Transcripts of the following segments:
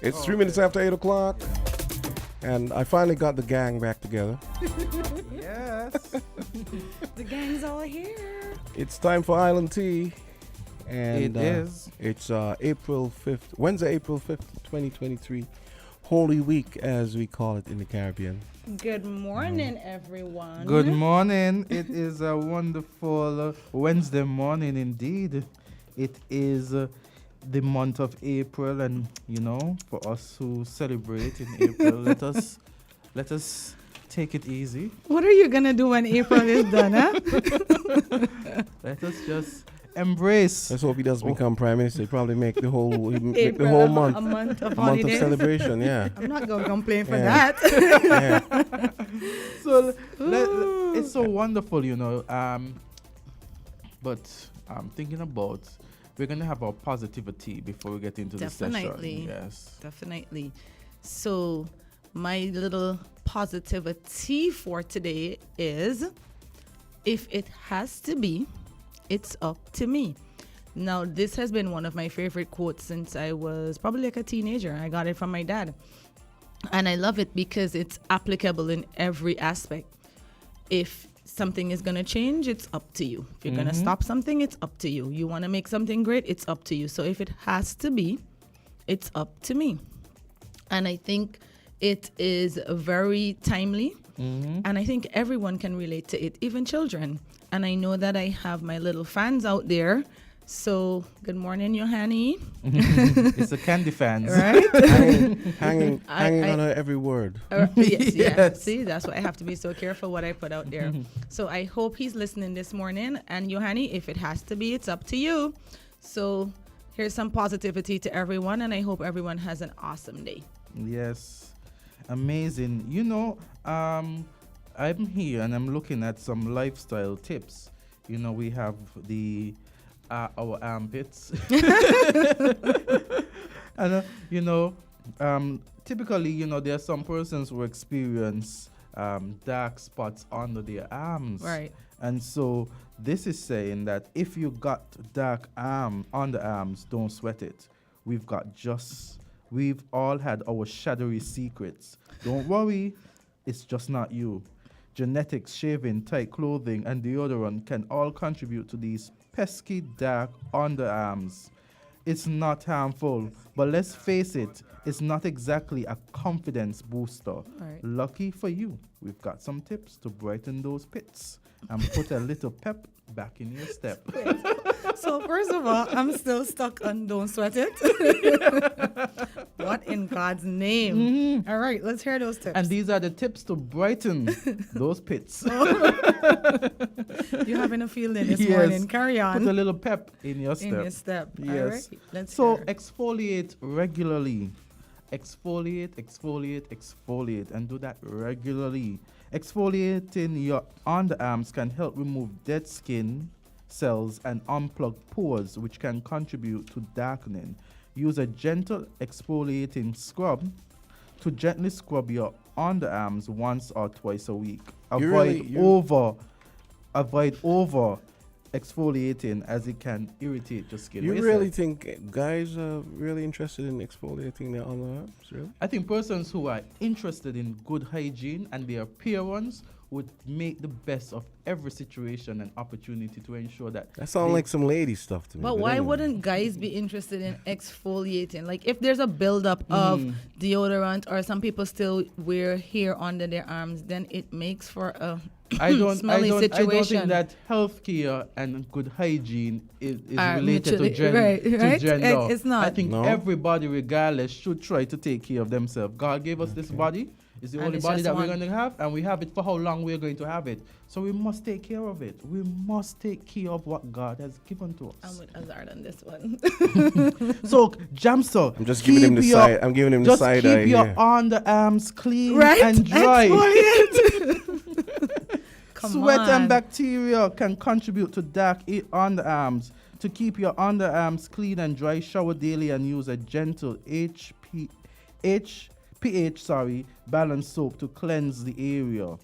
It's 3 minutes after 8 o'clock, and I finally got the gang back together. Yes. The gang's all here. It's time for Island Tea, and It is. It's April 5th, Wednesday, April 5th, 2023, Holy Week, as we call it in the Caribbean. Good morning, everyone. Good morning. It is a wonderful Wednesday morning indeed. It is the month of April, and for us who celebrate in April, let us take it easy. What are you gonna do when April is done, huh? Let us just embrace. Let's hope he doesn't become prime minister. He probably make the whole April, month a month of a month of holidays. celebration. Yeah. I'm not gonna complain for Yeah. that. Yeah. So it's so wonderful, but I'm thinking about we're gonna have our positivity before we get into the session. Definitely. Yes. Definitely. So my little positivity for today is, if it has to be, it's up to me. Now, this has been one of my favorite quotes since I was probably like a teenager. I got it from my dad. And I love it because it's applicable in every aspect. If something is going to change, it's up to you. If you're going to stop something, it's up to you. You want to make something great, it's up to you. So if it has to be, it's up to me. And I think it is very timely. And I think everyone can relate to it, even children. And I know that I have my little fans out there. So good morning, Johanny. It's the candy fans. Right? hanging on her every word. Yes. Yes. See, that's why I have to be so careful what I put out there. So I hope he's listening this morning. And Johanny, if it has to be, it's up to you. So here's some positivity to everyone, and I hope everyone has an awesome day. Yes. Amazing. I'm here and I'm looking at some lifestyle tips. We have our armpits. And typically, there are some persons who experience dark spots under their arms. Right. And so this is saying that if you got dark underarms, don't sweat it. We've all had our shadowy secrets. Don't worry, it's just not you. Genetics, shaving, tight clothing, and deodorant can all contribute to these pesky dark underarms. It's not harmful, but let's face it, it's not exactly a confidence booster. Right. Lucky for you, we've got some tips to brighten those pits and put a little pep back in your step. So first of all, I'm still stuck on don't sweat it. What in God's name? All right, let's hear those tips. And these are the tips to brighten those pits. You're having a feeling this Yes. morning. Carry on. Put a little pep in your step. In your step. Yes. All right, let's So hear. exfoliate regularly. Exfoliate, and do that regularly. Exfoliating your underarms can help remove dead skin cells and unplug pores, which can contribute to darkening. Use a gentle exfoliating scrub to gently scrub your underarms once or twice a week. Avoid over exfoliating, as it can irritate your skin. You What really say? think guys are really interested in exfoliating their underarms? Really? I think persons who are interested in good hygiene and their appearance would make the best of every situation and opportunity to ensure that. That sounds like some lady stuff to me. But why anyway. wouldn't guys be interested in exfoliating? Like, if there's a buildup of deodorant, or some people still wear hair under their arms, then it makes for a smelly I don't situation. think that healthcare and good hygiene is Are related to, mutually- right? gender. It's not. I think No. everybody, regardless, should try to take care of themselves. God gave us this body. It's the And only it's body just that we're one. going to have, and we have it for how long we're going to have it. So we must take care of it. We must take care of what God has given to I'm us. with Azard on this one. So, Jamster, I'm just giving him the side. I'm giving him the just side keep eye your here. underarms clean Right? and dry. Exfoliate. Come Sweat on. and bacteria can contribute to dark underarms. To keep your underarms clean and dry, shower daily and use a gentle pH balanced soap to cleanse the area.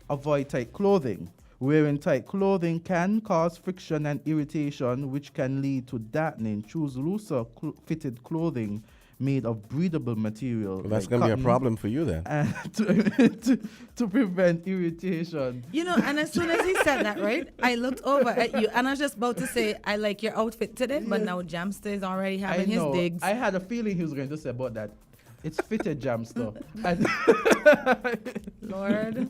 Avoid tight clothing. Wearing tight clothing can cause friction and irritation, which can lead to darkening. Choose looser fitted clothing made of breathable material. Well, that's like going to be a cotton, problem for you then. and to prevent irritation. You know, and as soon as he said that, right, I looked over at you, and I was just about to say, I like your outfit today, but now Jamster is already having his digs. I had a feeling he was going to say about that. It's fitted, Jamster. And Lord.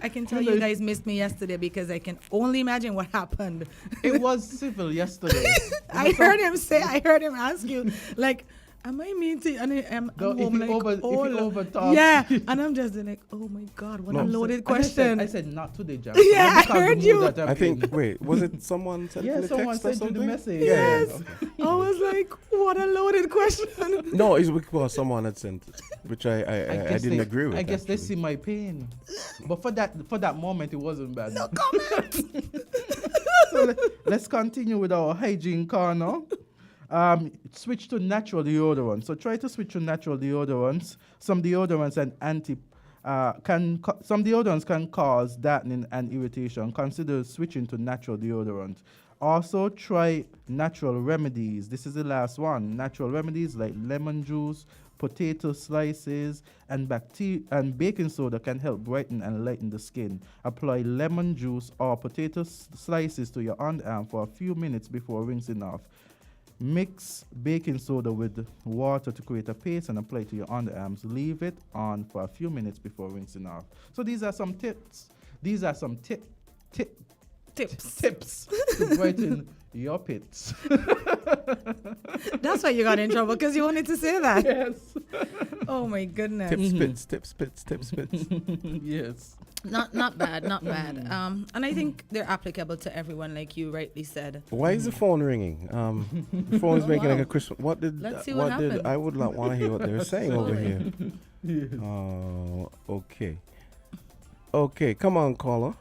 I can tell you guys missed me yesterday because I can only imagine what happened. it was civil yesterday. I heard him ask you, like, am I mean to you? And I'm home like, if you overtalk. yeah. And I'm just like, oh my God, what a loaded question. I said not today, Jamster. Yeah, I heard you. I think, wait, was it someone sent Yeah, the someone text or sent you the something? message. Yes. Okay. I was like, what a loaded question. No, it's because someone had sent it, which I guess didn't agree with. I guess they actually. see my pain. But for that moment, it wasn't bad. No comment. So let's continue with our hygiene corner. Switch to natural deodorants. So try to switch to natural deodorants. Some deodorants can cause darkening and irritation. Consider switching to natural deodorant. Also try natural remedies. This is the last one. Natural remedies like lemon juice, potato slices, and baking soda can help brighten and lighten the skin. Apply lemon juice or potato slices to your underarm for a few minutes before rinsing off. Mix baking soda with water to create a paste and apply to your underarms. Leave it on for a few minutes before rinsing off. So these are some tips. These are some tips to brighten your pits. That's why you got in trouble, because you wanted to say that. Yes. Oh my goodness. Tips, spits. Yes. Not bad. And I think they're applicable to everyone, like you rightly said. Why is the phone ringing? The phone is making like wow. a Christmas. Let's see what happened. I would not want to hear what they're saying over here. Yes. Oh, okay. Okay, come on, caller.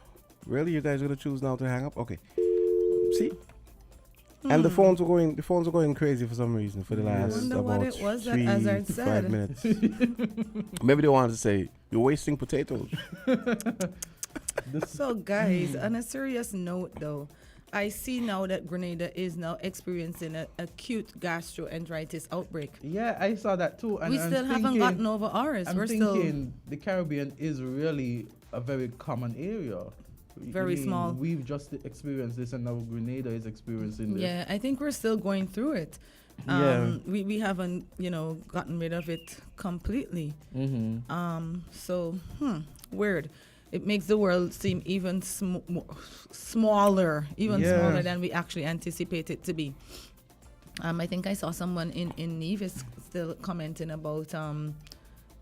Really, you guys gonna choose now to hang up? Okay. See. And the phones were going crazy for some reason for the last wonder what about it was that 3 Azard to said. 5 minutes. Maybe they wanted to say you're wasting potatoes. So guys, on a serious note though, I see now that Grenada is now experiencing an acute gastroenteritis outbreak. Yeah, I saw that too. And We I'm still haven't thinking- gotten over ours. I'm We're still thinking the Caribbean is really a very common area. Very small. We've just experienced this, and now Grenada is experiencing this. yeah, I think we're still going through it. Yeah. We haven't, gotten rid of it completely. Mm-hmm. So, weird. It makes the world seem even smaller than we actually anticipate it to be. I think I saw someone in Nevis still commenting about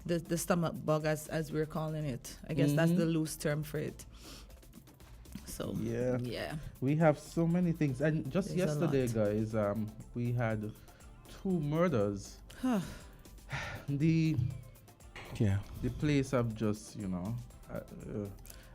the stomach bug, as we're calling it. I guess that's the loose term for it. So yeah. We have so many things, and just There's a yesterday, guys, we had 2 murders. the place I've just,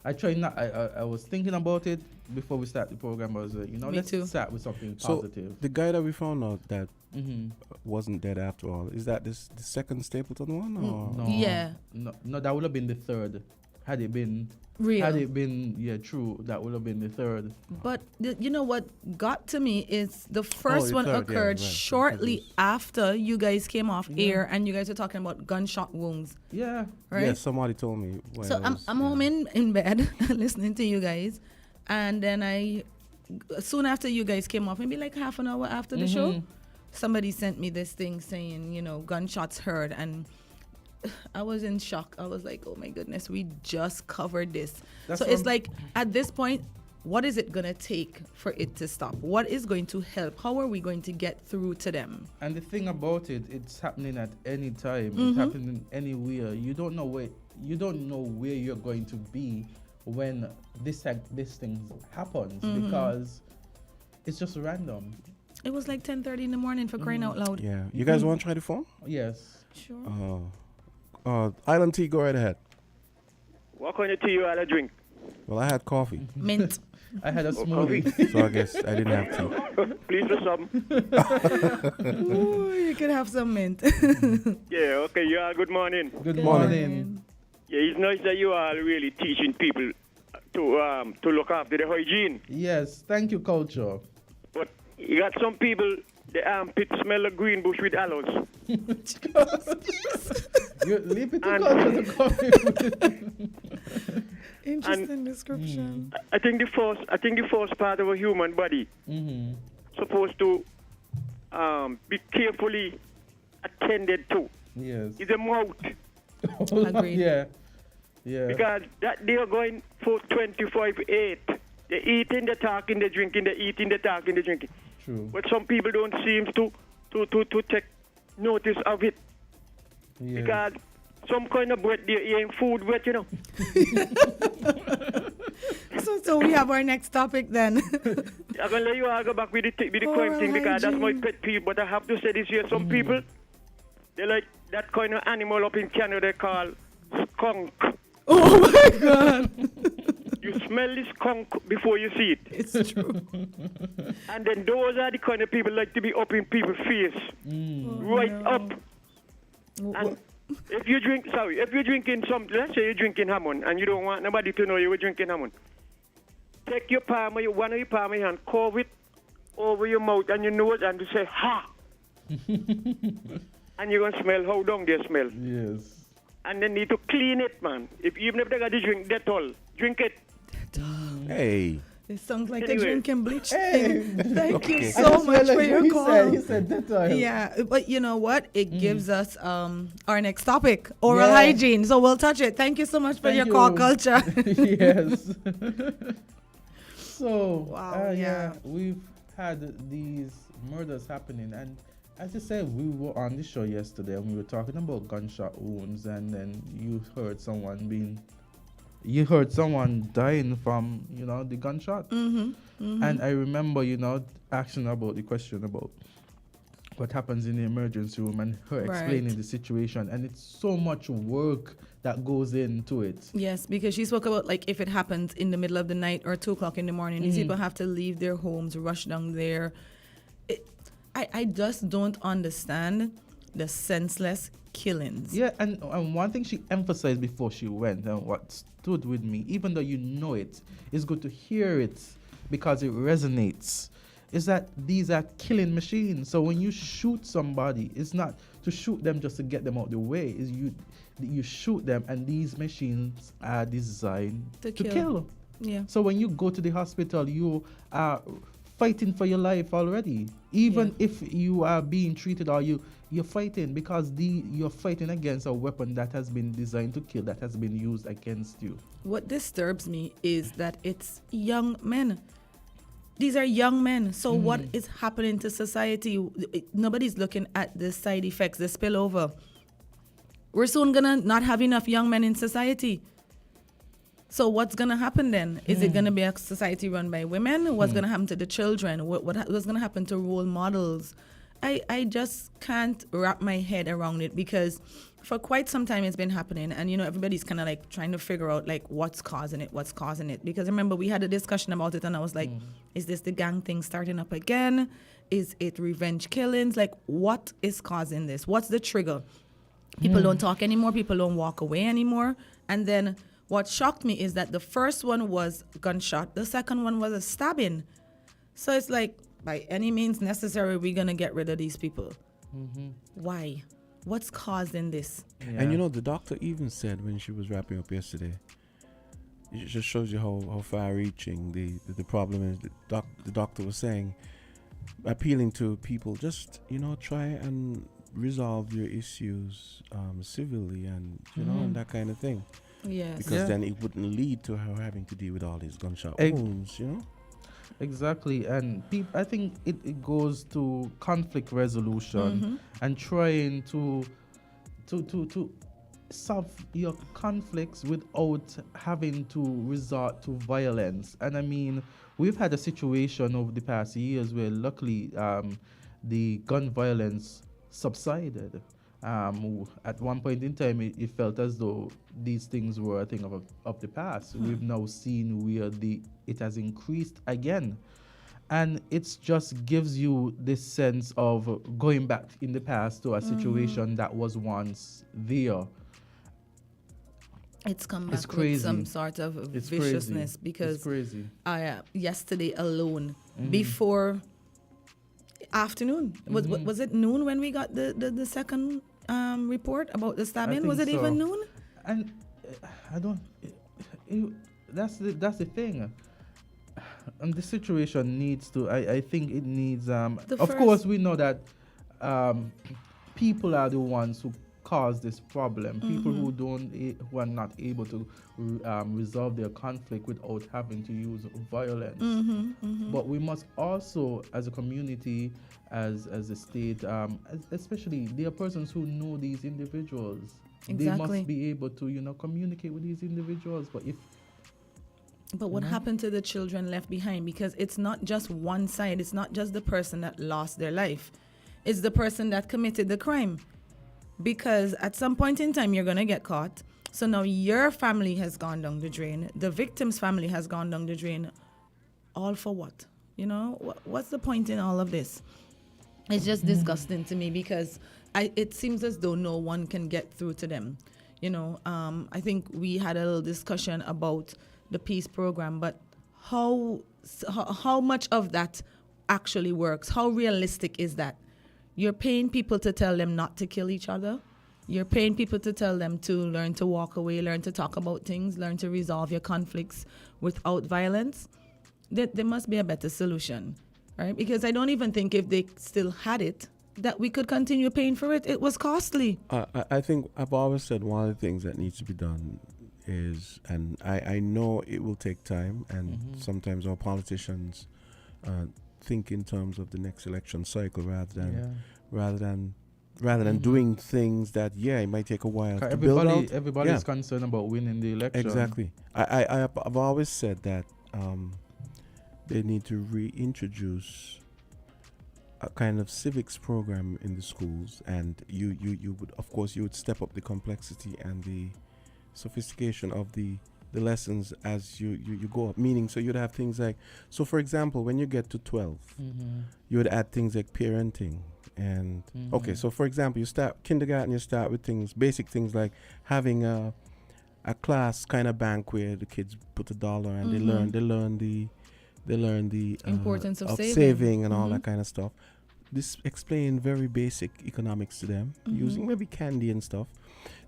I try not. I was thinking about it before we start the program. I was, Me let's too. start with something So positive. the guy that we found out that Mm-hmm. wasn't dead after all, is that the second Stapleton one? Or? No, Yeah. no, that would have been the third. Had it been Real. true, that would have been the third. But you know what got to me is the first the one third, yeah, occurred right. shortly Because- after you guys came off Yeah. air, and you guys were talking about gunshot wounds, Yeah. right? Yeah, somebody told me. When So I I'm was- home in bed listening to you guys, and then soon after you guys came off, maybe like half an hour after the show, somebody sent me this thing saying, gunshots heard, and I was in shock. I was like, oh my goodness, we just covered this. That's So it's what- like, at this point, what is it going to take for it to stop? What is going to help? How are we going to get through to them? And the thing about it, it's happening at any time. It's happening anywhere. You don't know where you're going to be when this thing happens, because it's just random. It was like 10:30 in the morning, for crying out loud. Yeah. You guys want to try the phone? Yes. Sure. Island Tea, go right ahead. What kind of tea you had a drink? Well, I had coffee, Mint. I had a smoothie. so I guess I didn't have tea. Please for some. Ooh, you could have some mint. Yeah, okay, yeah, good morning. Good morning. morning. Yeah, it's nice that you are really teaching people to look after the hygiene. Yes, thank you, culture. But you got some people the armpit smell of green bush with aloes. You leave it to And- culture to come in. Interesting description. I think the first part of a human body Mm-hmm. supposed to be carefully attended to Yes. is the mouth. Agreed. Yeah. Yeah. Because that they are going for 25-8. They're eating, they're talking, they're drinking, they're eating, they're talking, they're drinking. True. But some people don't seem to take notice of it. Yes. Because some kind of bread there ain't food bread, you know. So we have our next topic then. I'm gonna let you all go back with the Oral crime thing because that's my hygiene. pet peeve. But I have to say this here, some people they like that kind of animal up in Canada they call skunk. Oh my God. You smell the skunk before you see it. It's true. And then those are the kind of people like to be up in people's face. Right up. And if you're drinking something, let's say you're drinking Hammond and you don't want nobody to know you were drinking Hammond, take your palm or one of your palm of your hand, cover it over your mouth and your nose and to say, ha! And you're going to smell how long they smell. Yes. And then need to clean it, man. Even if they got to drink Dettol, drink it. Hey. It sounds like Anyway. a drinking bleach Hey. thing. Thank you Okay. so much for your call. He said that time. Yeah, but you know what? It gives us our next topic, oral Yeah. hygiene. So we'll touch it. Thank you so much for Thank your you. call culture. Yes. So, Wow, yeah. we've had these murders happening, and as you said, we were on the show yesterday and we were talking about gunshot wounds, and then you heard someone dying from, the gunshot. And I remember, asking about the question about what happens in the emergency room and her Right. explaining the situation, and it's so much work that goes into it. Yes, because she spoke about like if it happens in the middle of the night or 2:00 in the morning, these people have to leave their homes, rush down there. I just don't understand the senseless killings. Yeah, and one thing she emphasized before she went, and what stood with me, even though you know it, it's good to hear it because it resonates, is that these are killing machines. So when you shoot somebody, it's not to shoot them just to get them out the way. Is you shoot them, and these machines are designed To to kill. kill. Yeah. So when you go to the hospital, you are fighting for your life already. Even if you are being treated, or you're fighting because you're fighting against a weapon that has been designed to kill, that has been used against you. What disturbs me is that it's young men. These are young men. So what is happening to society? Nobody's looking at the side effects, the spillover. We're soon gonna not have enough young men in society. So what's gonna happen then? Is it gonna be a society run by women? What's gonna happen to the children? What's gonna happen to role models? I just can't wrap my head around it, because for quite some time it's been happening, and everybody's kind of like trying to figure out like what's causing it. Because remember, we had a discussion about it, and I was like, is this the gang thing starting up again? Is it revenge killings? Like, what is causing this? What's the trigger? People don't talk anymore. People don't walk away anymore. And then what shocked me is that the first one was gunshot. The second one was a stabbing. So it's like, by any means necessary, we're going to get rid of these people. Why? What's causing this? And the doctor even said when she was wrapping up yesterday, it just shows you how far-reaching the problem is. The doctor was saying, appealing to people, just try and resolve your issues civilly, and and that kind of thing. Yes. Because then it wouldn't lead to her having to deal with all these gunshot wounds. Exactly, and I think it goes to conflict resolution and trying to solve your conflicts without having to resort to violence. And I mean, we've had a situation over the past years where luckily the gun violence subsided. At one point in time, it felt as though these things were a thing of the past. We've now seen where it has increased again. And it just gives you this sense of going back in the past to a situation that was once there. It's come back It's with crazy. some sort of It's viciousness, crazy. because It's crazy. yesterday alone, before afternoon. Was it noon when we got the second report about the stabbing? Was it think so. even noon? And I don't. That's the thing. And the situation needs to. I think it needs. Of course, we know that people are the ones who cause this problem. People who are not able to resolve their conflict without having to use violence. But we must also, as a community, as a state, especially there are persons who know these individuals. They must be able to communicate with these individuals. But what happened to the children left behind? Because it's not just one side. It's not just the person that lost their life. It's the person that committed the crime. Because at some point in time, you're going to get caught. So now your family has gone down the drain. The victim's family has gone down the drain. All for what? What's the point in all of this? It's just disgusting to me because it seems as though no one can get through to them. I think we had a little discussion about the peace program, but how much of that actually works? How realistic is that? You're paying people to tell them not to kill each other. You're paying people to tell them to learn to walk away, learn to talk about things, learn to resolve your conflicts without violence. There must be a better solution, right? Because I don't even think if they still had it, that we could continue paying for it. It was costly. I think I've always said one of the things that needs to be done is, and I know it will take time, and sometimes our politicians think in terms of the next election cycle rather than doing things that it might take a while to build out. Everybody's concerned about winning the election. Exactly. I've always said that they need to reintroduce a kind of civics program in the schools, and you would, of course, you would step up the complexity and the sophistication of the lessons as you go up. Meaning, so you'd have things like, so for example, when you get to 12, you would add things like parenting. And okay, so for example, you start kindergarten, you start with basic things like having a class kind of bank where the kids put $1 and they learn the importance of saving and all that kind of stuff. This explain very basic economics to them using maybe candy and stuff.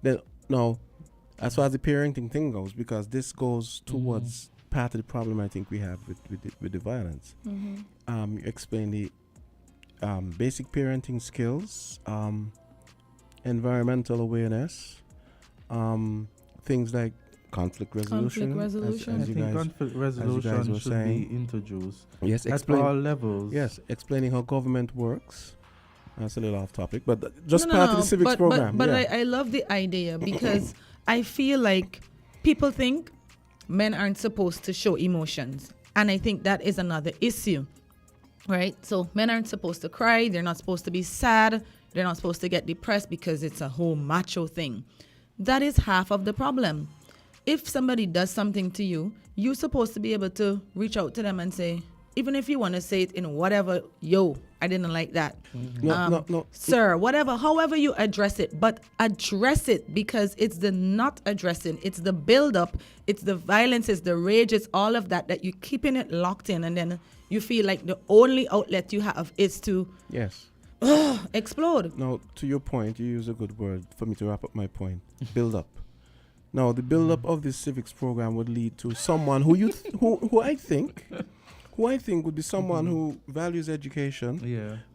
Then now, as far as the parenting thing goes, because this goes towards part of the problem I think we have with the violence. You explain the basic parenting skills, environmental awareness, things like conflict resolution. Conflict resolution should be introduced. Yes, at all levels. Yes, explaining how government works. That's a little off topic, but just part of the civics program. But I love the idea because I feel like people think men aren't supposed to show emotions. And I think that is another issue, right? So men aren't supposed to cry. They're not supposed to be sad. They're not supposed to get depressed because it's a whole macho thing. That is half of the problem. If somebody does something to you, you're supposed to be able to reach out to them and say, even if you want to say it in whatever, I didn't like that. No. Sir, whatever, however you address it, but address it, because it's the not addressing, it's the build-up, it's the violence, it's the rage, it's all of that you're keeping it locked in, and then you feel like the only outlet you have is to explode. Now, to your point, you use a good word for me to wrap up my point. Build up. Now, the build-up of this civics program would lead to someone who I think would be someone who values education,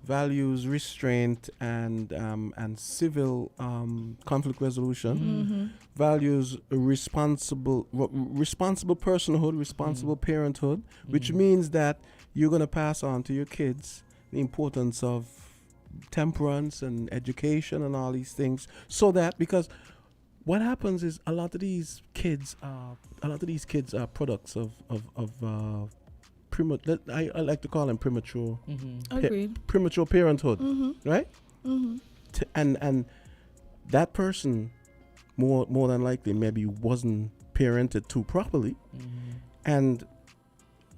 values restraint and civil conflict resolution, values responsible personhood, responsible parenthood, which means that you're going to pass on to your kids the importance of temperance and education and all these things, so that, because what happens is a lot of these kids are products of I like to call them premature. Agreed. Premature parenthood, right? And that person more than likely maybe wasn't parented too properly, and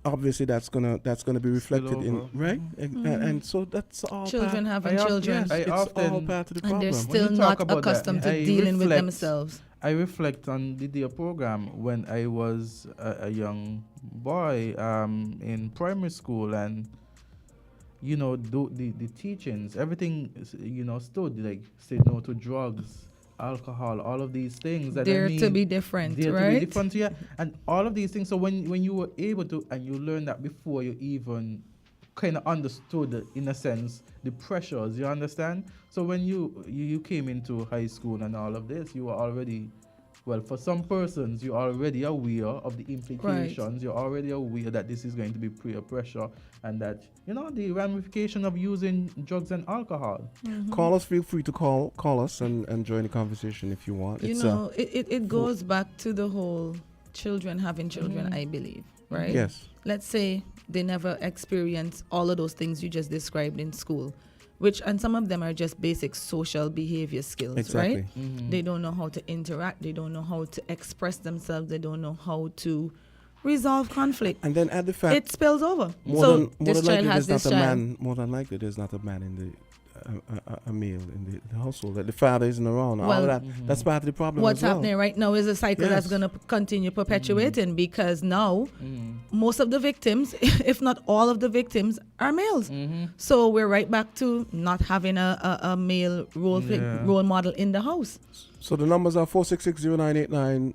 obviously that's gonna be reflected in and so that's all children having children. Yes, it's all part of the problem. And they're still not accustomed to dealing with themselves. I reflect on the program when I was a young boy in primary school, and do the teachings, everything, stood like say no to drugs, alcohol, all of these things. And Dare to be different, dare to right? be different, yeah, and all of these things. So when you were able to, and you learned that before you even kind of understood, in a sense, the pressures, you understand. So when you came into high school and all of this, you were already, well, for some persons, you're already aware of the implications. You're already aware that this is going to be peer pressure, and that the ramification of using drugs and alcohol. Call us. Feel free to call us and join the conversation if you want. It goes back to the whole children having children, I believe, right? Yes. Let's say they never experience all of those things you just described in school, and some of them are just basic social behavior skills, Exactly. right? They don't know how to interact. They don't know how to express themselves. They don't know how to resolve conflict. And then add the fact It spills over. more This than child likely has there's this not a child. man. More than likely there's not a man in the a male in the household. That the father isn't around. All Well, of that. That's part of the problem. What's as well. happening right now is a cycle that's Yes. going to continue perpetuating, because now most of the victims, if not all of the victims, are males. So we're right back to not having a male role model in the house. So the numbers are 4660989,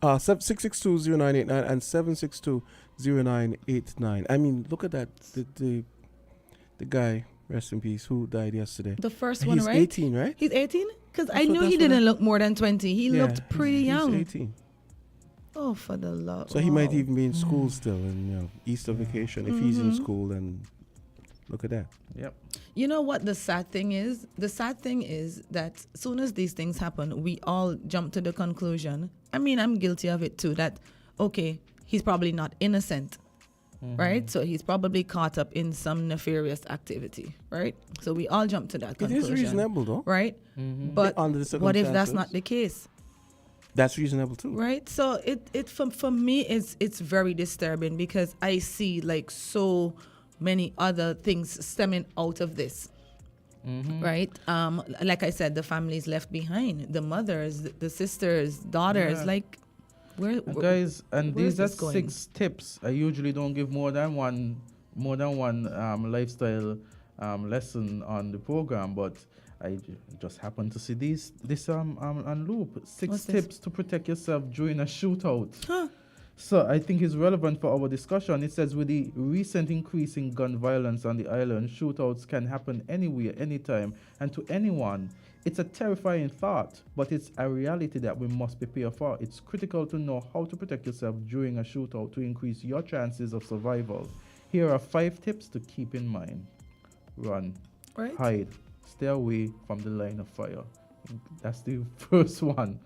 6620989, and 7620989. I mean, look at that. The guy, rest in peace, who died yesterday. The first And one, he's right? 18, right? He's 18? Because I That's knew what- he that's what didn't look more than 20. He looked pretty he's young. 18. Oh, for the love. So he might wow. even be in school still, and Easter vacation. If he's in school, then look at that. Yep. You know what the sad thing is? The sad thing is that as soon as these things happen, we all jump to the conclusion. I mean, I'm guilty of it too, that, okay, he's probably not innocent, right? So he's probably caught up in some nefarious activity, right? So we all jump to that It conclusion. is reasonable, though. Right? But Under the what if that's circumstances. not the case? That's reasonable, too. Right? So it for me, it's very disturbing, because I see like so many other things stemming out of this. Right? Like I said, the families left behind, the mothers, the sisters, daughters, Yeah. like where Guys, and where's these are this going? 6 tips. I usually don't give more than one lifestyle lesson on the program, but I just happened to see this on loop. 6 What's this? tips to protect yourself during a shootout. Huh. So I think it's relevant for our discussion. It says, with the recent increase in gun violence on the island, shootouts can happen anywhere, anytime, and to anyone. It's a terrifying thought, but it's a reality that we must prepare for. It's critical to know how to protect yourself during a shootout to increase your chances of survival. Here are 5 tips to keep in mind. Run. Right? Hide. Stay away from the line of fire. That's the first one.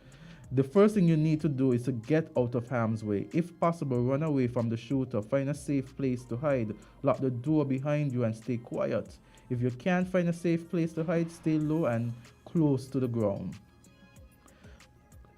The first thing you need to do is to get out of harm's way. If possible, run away from the shooter. Find a safe place to hide. Lock the door behind you and stay quiet. If you can't find a safe place to hide, stay low and close to the ground.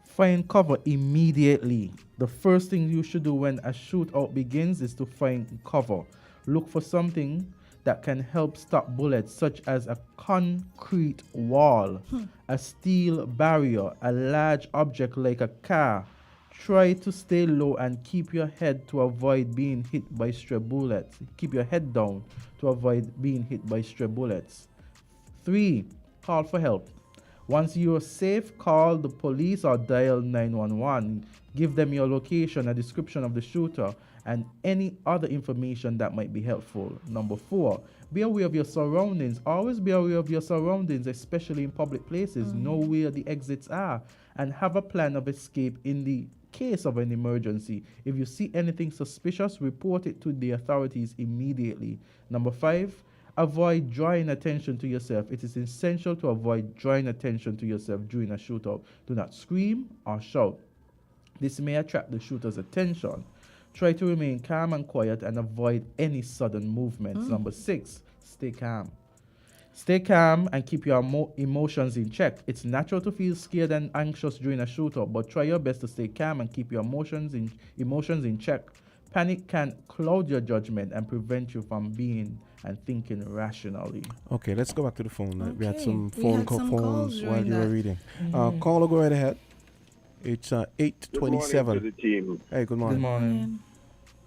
Find cover immediately. The first thing you should do when a shootout begins is to find cover. Look for something that can help stop bullets, such as a concrete wall, a steel barrier, a large object like a car. Try to stay low and keep your head to avoid being hit by stray bullets. Keep your head down to avoid being hit by stray bullets. 3. Call for help. Once you are safe, call the police or dial 911. Give them your location, a description of the shooter, and any other information that might be helpful. Number 4, be aware of your surroundings. Always be aware of your surroundings, especially in public places. Know where the exits are and have a plan of escape in the case of an emergency. If you see anything suspicious, report it to the authorities immediately. Number 5, avoid drawing attention to yourself. It is essential to avoid drawing attention to yourself during a shootout. Do not scream or shout. This may attract the shooter's attention. Try to remain calm and quiet and avoid any sudden movements. Number 6, stay calm. Stay calm and keep your emotions in check. It's natural to feel scared and anxious during a shootout, but try your best to stay calm and keep your emotions in check. Panic can cloud your judgment and prevent you from being and thinking rationally. Okay, let's go back to the phone. We had Okay, some we phone had some calls phones while during you were that. reading. Caller, go right ahead. It's Good morning to 8:27. the team. Hey, good morning. Good morning.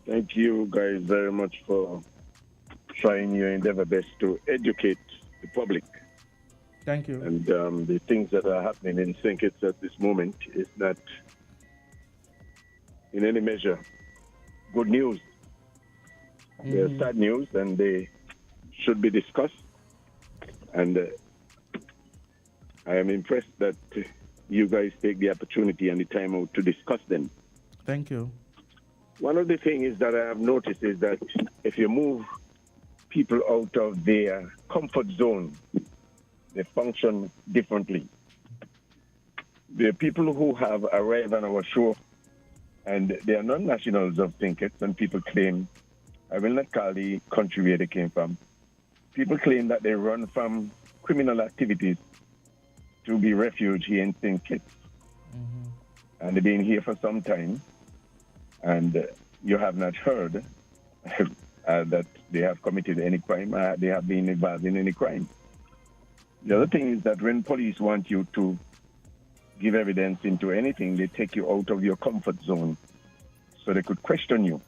Thank you guys very much for trying your endeavor best to educate the public. Thank you. And the things that are happening in St. Kitts at this moment is not, in any measure, good news. They're sad news, and they should be discussed. And I am impressed that you guys take the opportunity and the time out to discuss them. Thank you. One of the things that I have noticed is that if you move people out of their comfort zone, they function differently. The people who have arrived on our shore, and they are non-nationals of St. Kitts, and people claim, I will not call the country where they came from, people claim that they run from criminal activities to be refuge here in St. Kitts. And they've been here for some time, and you have not heard that they have committed any crime, they have been involved in any crime. The other thing is that when police want you to give evidence into anything, they take you out of your comfort zone so they could question you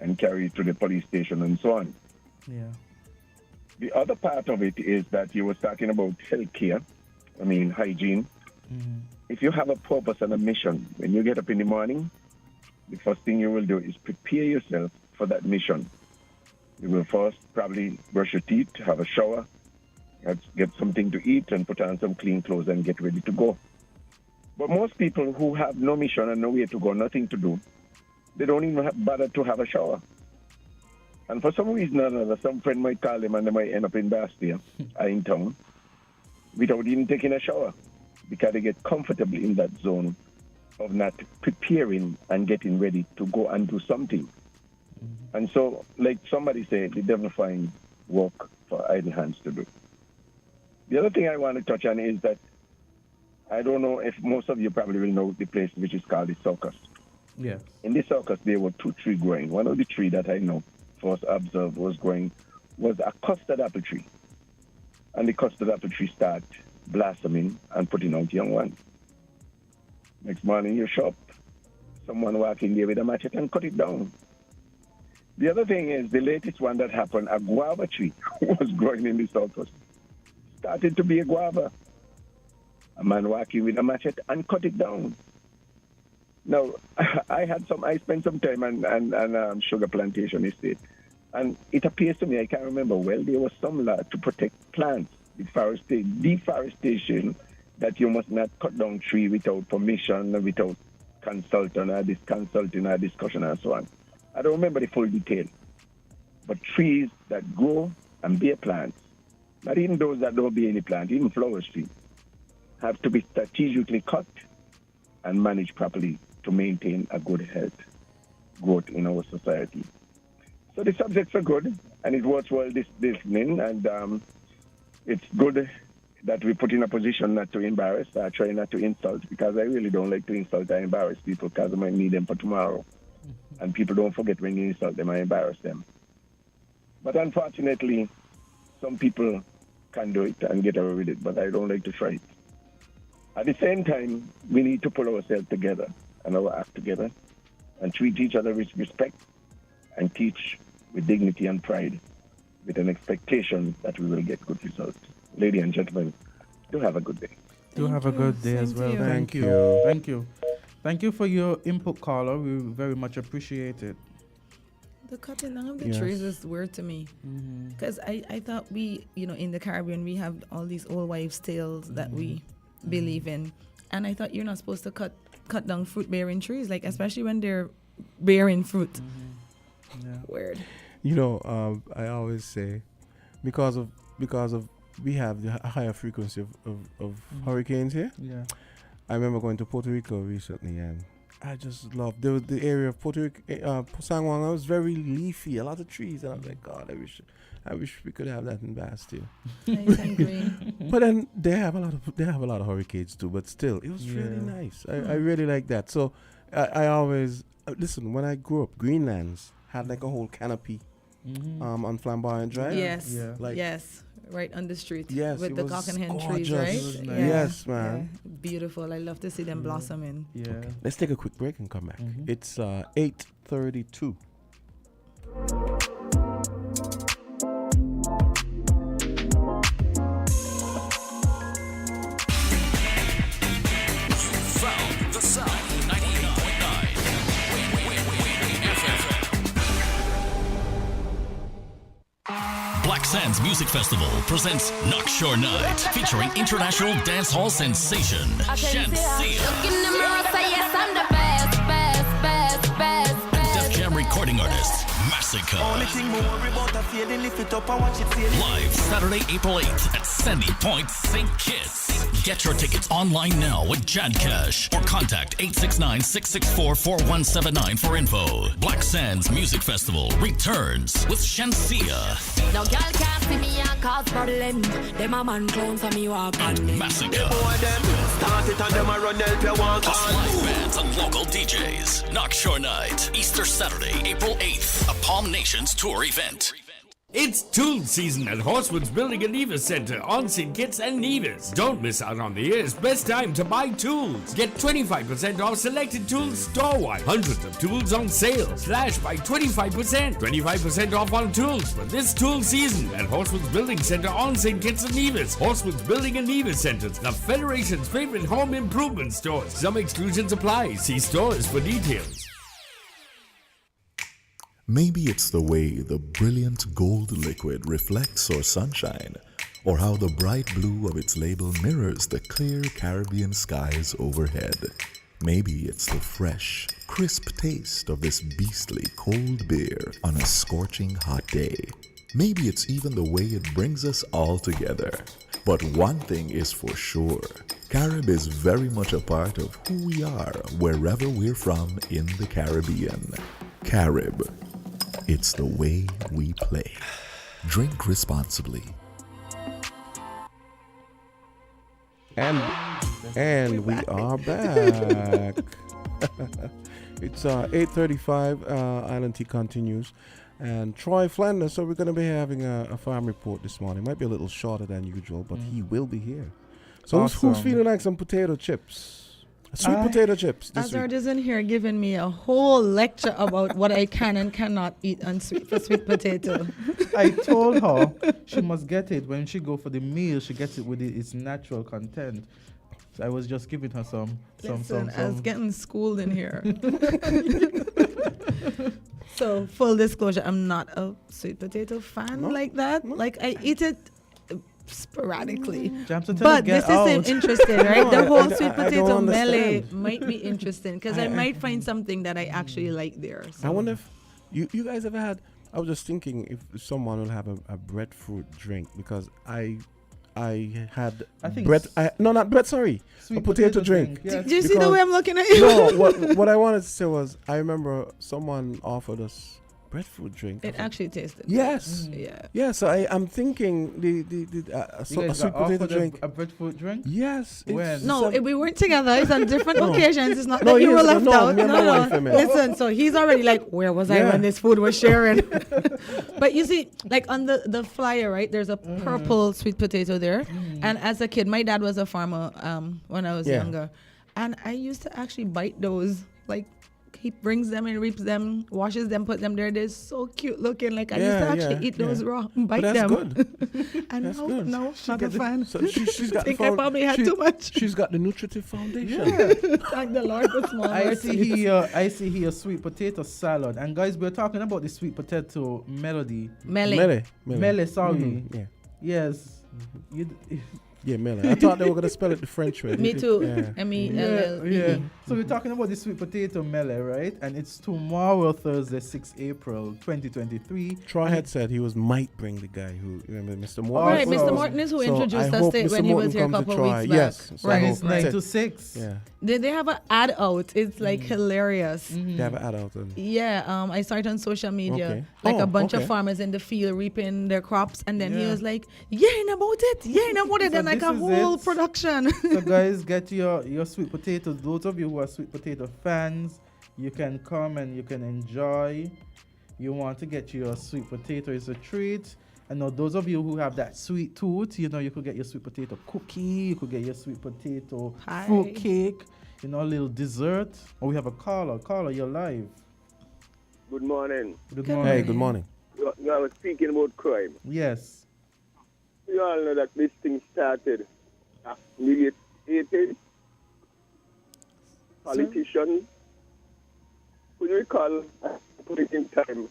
and carry you to the police station and so on. Yeah. The other part of it is that you were talking about healthcare, hygiene. If you have a purpose and a mission, when you get up in the morning, the first thing you will do is prepare yourself for that mission. You will first probably brush your teeth, have a shower, get something to eat, and put on some clean clothes and get ready to go. But most people who have no mission and nowhere to go, nothing to do, they don't even bother to have a shower. And for some reason or another, some friend might call them and they might end up in Bastia or in town without even taking a shower, because they get comfortable in that zone of not preparing and getting ready to go and do something. And so, like somebody said, the devil finds work for idle hands to do. The other thing I want to touch on is that I don't know if most of you probably will know the place which is called the circus. Yes. In the circus, there were 2 trees growing. One of the trees that I know first observed was a custard apple tree. And the custard apple tree started blossoming and putting out young ones. Next morning, you shop, someone walking there with a machete and cut it down. The other thing is, the latest one that happened, a guava tree was growing in the circus. Started to be a guava. A man walking with a machete and cut it down. Now, I spent some time on sugar plantation estate, and it appears to me, I can't remember well, there was some law to protect plants, deforestation, that you must not cut down tree without permission, without consulting or discussion and so on. I don't remember the full detail, but trees that grow and bear plants, not even those that don't bear any plant, even flower trees, have to be strategically cut and managed properly to maintain a good health growth in our society. So the subjects are good, and it works well this evening, and it's good that we put in a position not to embarrass, try not to insult, because I really don't like to insult or embarrass people, because I might need them for tomorrow. And people don't forget when you insult them or embarrass them. But unfortunately, some people can do it and get away with it, but I don't like to try it. At the same time, we need to pull ourselves together and our act together and treat each other with respect and teach with dignity and pride, with an expectation that we will get good results. Ladies and gentlemen, do have a good day. Do have a good day as well. Thank you. Thank you. Thank you for your input, caller. We very much appreciate it. The cutting down of the trees is weird to me, because I thought we, in the Caribbean, we have all these old wives' tales that we believe in, and I thought you're not supposed to cut down fruit-bearing trees, like especially when they're bearing fruit. Weird. I always say, because of we have the higher frequency of hurricanes here. Yeah. I remember going to Puerto Rico recently, and I just loved the area of Puerto Rico, San Juan. It was very leafy, a lot of trees, and I was like, God, I wish we could have that in Bastia. I agree. But then they have a lot of hurricanes too. But still, it was really nice. I really like that. So I always listen. When I grew up, Greenlands had like a whole canopy on Flamboyant Drive. Yes, yes, right on the street. Yes, with the cock and hen trees, right? Nice. Yes, man. Yeah. Beautiful. I love to see them blossoming. Yeah. Okay. Let's take a quick break and come back. It's 8:32. Sands Music Festival presents Knockshore Night, featuring international dancehall sensation Shansia. And Def Jam recording artist Massacre. Live Saturday, April 8th at Sandy Point, St. Kitts. Get your tickets online now with Jadcash or contact 869-664-4179 for info. Black Sands Music Festival returns with Shansia. Now girl can't see me and cause problem. Them a man clown for me walk on And Massacre. Start it and them a run help you walk Plus on. live bands and local DJs. Knockshore Night, Easter Saturday, April 8th. A Palm Nations tour event. It's tool season at Horsewood's Building and Nevis Center on St. Kitts and Nevis. Don't miss out on the year's best time to buy tools. Get 25% off selected tools store-wide. Hundreds of tools on sale. Slash by 25%. 25% off on tools for this tool season at Horsewood's Building Center on St. Kitts and Nevis. Horsewood's Building and Nevis Centers, the Federation's favorite home improvement stores. Some exclusions apply. See stores for details. Maybe it's the way the brilliant gold liquid reflects our sunshine, or how the bright blue of its label mirrors the clear Caribbean skies overhead. Maybe it's the fresh, crisp taste of this beastly cold beer on a scorching hot day. Maybe it's even the way it brings us all together. But one thing is for sure, Carib is very much a part of who we are wherever we're from in the Caribbean. Carib. It's the way we play. Drink responsibly. And we are back. It's 8:35. Island Tea continues, and Troy Flanders. So we're going to be having a farm report this morning. Might be a little shorter than usual, but he will be here. So who's feeling like some potato chips? Sweet potato chips this Azard week. is in here giving me a whole lecture about what I can and cannot eat on sweet potato. I told her she must get it when she go for the meal. She gets it with its natural content. So I was just giving her some. I was getting schooled in here. So full disclosure, I'm not a sweet potato fan like that. Like I eat it sporadically. But this is interesting, right? The whole sweet potato melee might be interesting because I might find something that I actually like there. So. I wonder if you guys ever had. I was just thinking if someone will have a breadfruit drink, because I had not bread. Sorry, a potato drink. Yes. Do you see the way I'm looking at you? No, what I wanted to say was I remember someone offered us breadfruit drink. It actually tasted good. Yes. Yeah. So I'm thinking the a sweet potato drink. A breadfruit drink? Yes. When? No, we weren't together. It's on different occasions. It's not that you were left out. No. Listen, so he's already like, where was I when this food was sharing? But you see, like on the flyer, right? There's a purple sweet potato there. And as a kid, my dad was a farmer when I was younger, and I used to actually bite those. Like, he brings them and reaps them, washes them, put them there. They're so cute looking. Like I used to actually eat those raw, bite but that's them. Good. And that's no, good. not a fan. So she's got. I think I probably had too much. She's got the nutritive foundation. Thank the Lord for small. I see here sweet potato salad. And guys, we're talking about the sweet potato melody. Mele. Sorry. Yeah. Yes. Yeah, Mele. I thought they were gonna spell it the French way. Me too. Yeah. M-E-L-L-E. So we're talking about the sweet potato mele, right? And it's tomorrow, Thursday, 6 April 2023. Troy had said he might bring the guy who, remember, Mr. Morton. Right, Mr. Morton is who introduced us to it when he was here a couple of weeks back. Yes. So Right, it's 9 to 6. Yeah. They have an ad out. It's like hilarious. They have an ad out. Yeah, I saw it on social media. Like a bunch of farmers in the field reaping their crops, and then he was like, "Yain about it, and like a whole production." So guys, get your sweet potatoes. Those of you who are sweet potato fans, you can come and you can enjoy. You want to get your sweet potato, is a treat. And now those of you who have that sweet tooth, you could get your sweet potato cookie, you could get your sweet potato fruit cake, a little dessert. Or we have a caller. Caller, you're live. Good morning. Good morning. Hey, good morning. You were speaking about crime. Yes. You all know that this thing started in the 80s. Politicians, could you recall, put it in time,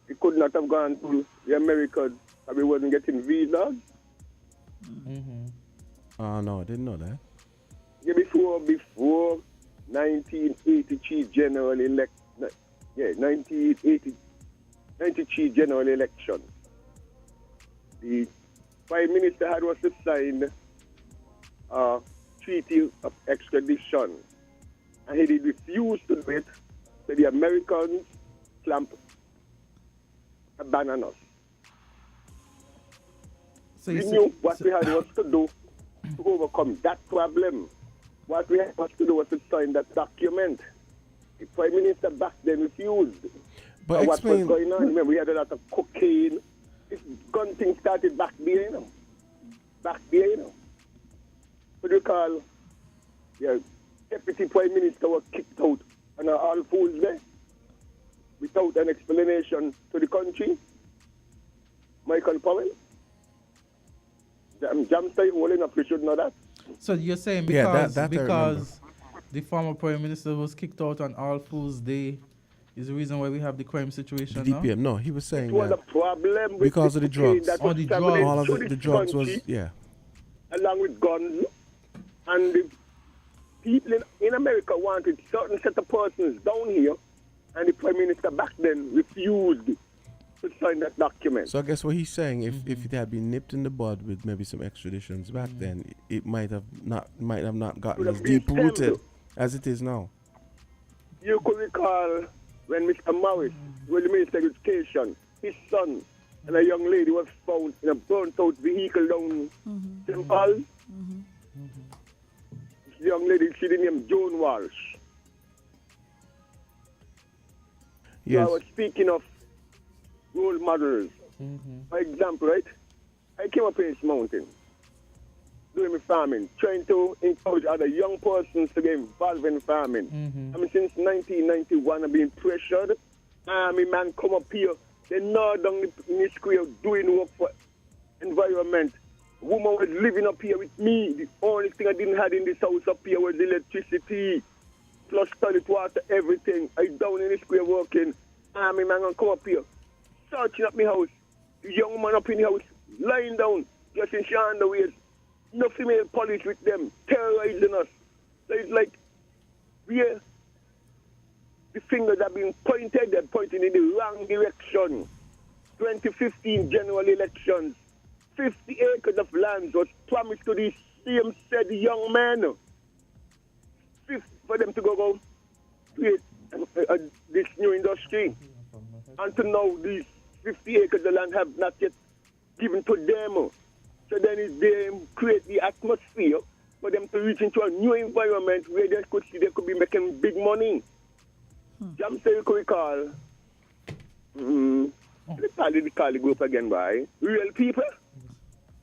it could not have gone to the Americas and we wasn't getting visas. No, I didn't know that. Yeah, before 1983 general elect. Yeah, 1983 general election. The Prime Minister had was to sign a treaty of extradition, and he did refuse to do it. So the Americans clamped a ban on us. So we knew what we had was to do to overcome that problem. What we had was to do was to sign that document. The Prime Minister back then refused. But what was explain. going on? Remember, we had a lot of cocaine. This gun thing started back there, you know. Back there, you know. What do you call? Yeah, Deputy Prime Minister was kicked out and all fools there without an explanation to the country. Michael Powell. Jamstay holding up, we should know that. So you're saying Yeah, because, that I because the former Prime Minister was kicked out on All Fools Day is the reason why we have the crime situation The now? DPM. No, he was saying It was that a problem with because of the cocaine drugs. that Oh, was the traveling drugs. all of through the this drugs was country, yeah. along with guns, and the people in America wanted certain set of persons down here, and the Prime Minister back then refused to sign that document. So I guess what he's saying, if it had been nipped in the bud with maybe some extraditions back then, it might have not gotten Would as have been deep rooted stemmed. as it is now. You could recall when Mr. Morris was the Minister of Education, his son and a young lady was found in a burnt-out vehicle down St. Paul's. The young lady, she named Joan Walsh. Yes. So I was speaking of role models. For example, right? I came up in this mountain doing my farming, trying to encourage other young persons to get involved in farming. I mean, since 1991, I've been pressured. Army man come up here, they know down in the square doing work for environment. Woman was living up here with me. The only thing I didn't have in this house up here was electricity, plus toilet water, everything. I down in the square working. Army man gonna come up here, searching up my house. The young man up in the house, lying down, just in short underwear. No female police with them, terrorizing us. So it's like, yeah, the fingers are being pointed, they're pointing in the wrong direction. 2015 general elections, 50 acres of land was promised to these same said young men. For them to go create this new industry. Until now, these 50 acres of land have not yet given to them. So then they create the atmosphere for them to reach into a new environment where they could see they could be making big money. Jam say you could recall. They call the group again, by real people.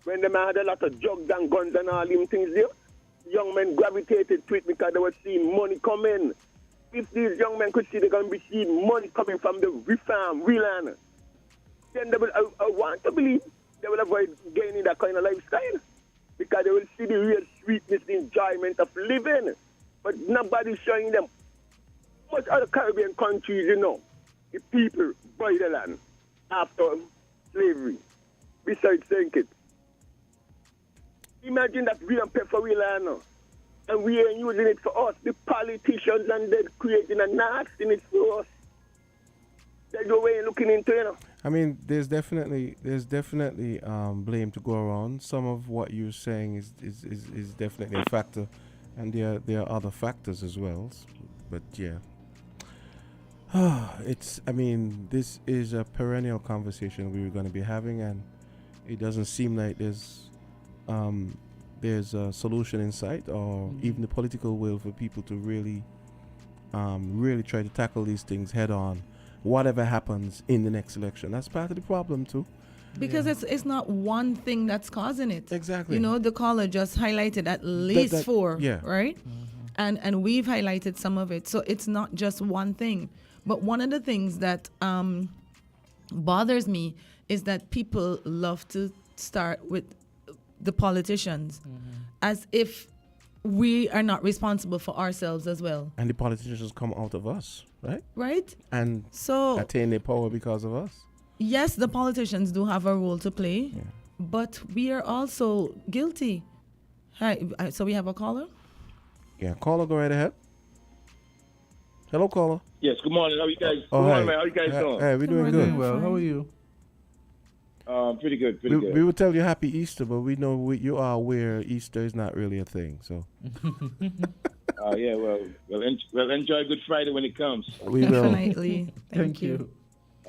When they had a lot of drugs and guns and all them things there, young men gravitated to it because they were seeing money coming. If these young men could see they're going to be seeing money coming from the farm, land, then they will, I want to believe they will avoid gaining that kind of lifestyle because they will see the real sweetness, the enjoyment of living. But nobody's showing them. Most other Caribbean countries, you know, the people buy the land after slavery. Besides saying it. Imagine that we don't pay for real land and we ain't using it for us. The politicians and they're creating a nastiness for us. That's the way you're looking into, you know. I mean, there's definitely blame to go around. Some of what you're saying is definitely a factor, and there are other factors as well. But yeah, I mean, this is a perennial conversation we were going to be having, and it doesn't seem like there's a solution in sight, or even the political will for people to really try to tackle these things head on. Whatever happens in the next election, that's part of the problem too. Because it's not one thing that's causing it. Exactly. You know, the caller just highlighted at least four, yeah. right? And we've highlighted some of it. So it's not just one thing. But one of the things that bothers me is that people love to start with the politicians as if we are not responsible for ourselves as well. And the politicians come out of us, right? Right? And so attain their power because of us. yes, the politicians do have a role to play, but we are also guilty. Hi, so we have a caller? Yeah, caller, go right ahead. Hello, caller. Yes, good morning. How you guys? Oh, good hi. morning, man. How you guys doing? Hey, we're doing We're good. doing well. How are you? Pretty good, pretty good. We would tell you Happy Easter, but we know you are aware Easter is not really a thing. So. Yeah, well, enjoy Good Friday when it comes. We will. Definitely. Thank you.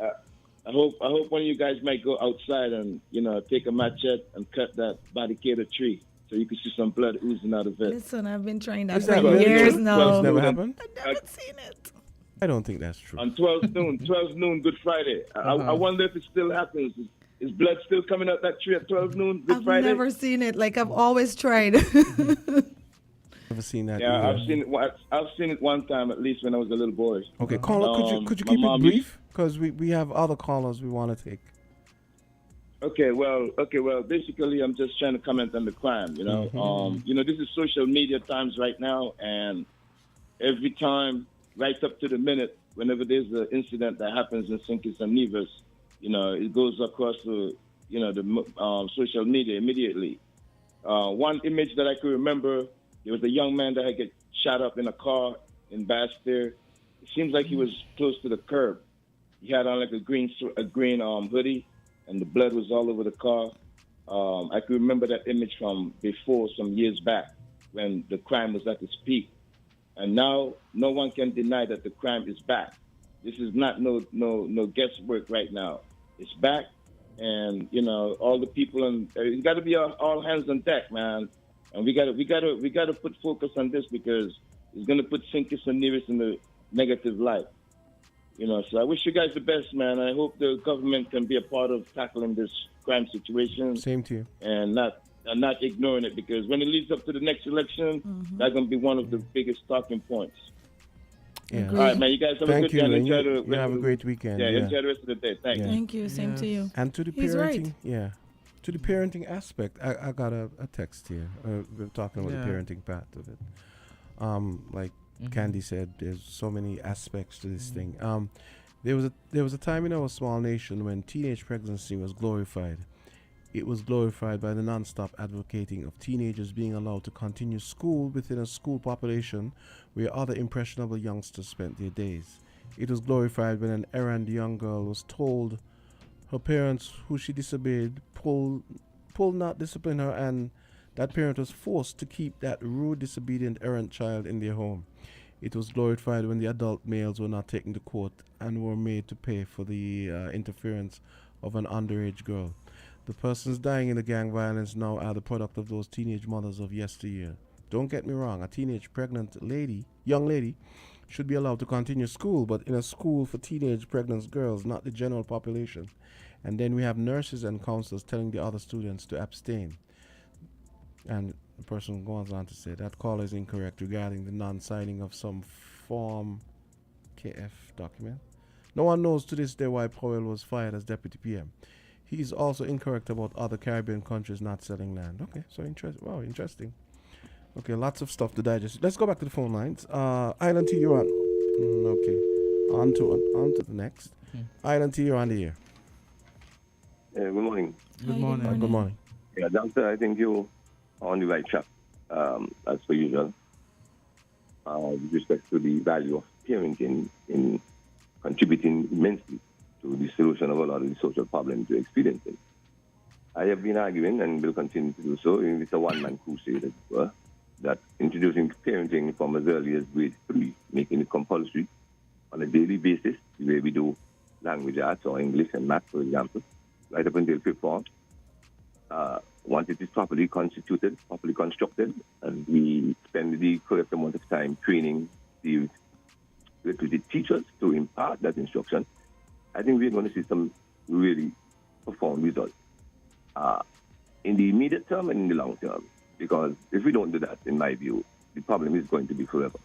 I hope one of you guys might go outside and take a machete and cut that barricade tree so you can see some blood oozing out of it. Listen, I've been trying that Is for that really years true? now. It's never happened? I've never seen it. I don't think that's true. On 12 noon, Good Friday. I wonder if it still happens. Is blood still coming out that tree at 12 noon, Good Friday? I've never seen it. Like, I've always tried. Never seen that. Yeah, either. I've seen it one time at least when I was a little boy. Okay, caller, could you keep it brief? Because we have other callers we want to take. Okay, well, basically, I'm just trying to comment on the crime. This is social media times right now, and every time, right up to the minute, whenever there's an incident that happens in St. Kitts and Nevis, it goes across the social media immediately. One image that I could remember, there was a young man that had get shot up in a car in Bastille. It seems like he was close to the curb. He had on like a green hoodie, and the blood was all over the car. I can remember that image from before, some years back, when the crime was at its peak. And now, no one can deny that the crime is back. This is not no guesswork right now. It's back, and all the people, and it's got to be all hands on deck, man. And we got to put focus on this because it's gonna put St. Kitts and Nevis in a negative light. So I wish you guys the best, man. I hope the government can be a part of tackling this crime situation. Same to you. And not ignoring it, because when it leads up to the next election, that's going to be one of the biggest talking points. Yeah. All right, man. You guys have a good day. And enjoy you have a great weekend. Enjoy the rest of the day. Thanks. Thank you. Same to you. And to the He's parenting, right. to the parenting aspect, I got a text here. We're talking about the parenting part of it. Like Candy said, there's so many aspects to this thing. There was a time in our small nation when teenage pregnancy was glorified. It was glorified by the non-stop advocating of teenagers being allowed to continue school within a school population where other impressionable youngsters spent their days. It was glorified when an errand young girl was told her parents, who she disobeyed, pull not discipline her, and that parent was forced to keep that rude, disobedient, errant child in their home. It was glorified when the adult males were not taken to court and were made to pay for the interference of an underage girl. The persons dying in the gang violence now are the product of those teenage mothers of yesteryear. Don't get me wrong, a teenage pregnant young lady, should be allowed to continue school, but in a school for teenage pregnant girls, not the general population. And then we have nurses and counselors telling the other students to abstain. And the person goes on to say that call is incorrect regarding the non-signing of some Form KF document. No one knows to this day why Powell was fired as deputy PM. He is also incorrect about other Caribbean countries not selling land. Okay, so interesting. Okay, lots of stuff to digest. Let's go back to the phone lines. Island T, you're on. Okay, on to the next. Island T, you're on the air. Good morning. Good morning. Good morning. Yeah, Doctor, I think you're on the right track, as per usual, with respect to the value of parenting in contributing immensely to the solution of a lot of the social problems you're experiencing. I have been arguing, and will continue to do so, it's a one-man crusade, as it were, that introducing parenting from as early as grade 3, making it compulsory on a daily basis, the way we do language arts or English and math, for example, right up until 5th form. Once it is properly constituted, properly constructed, and we spend the correct amount of time training the teachers to impart that instruction, I think we're going to see some really profound results in the immediate term and in the long term. Because if we don't do that, in my view, the problem is going to be forever.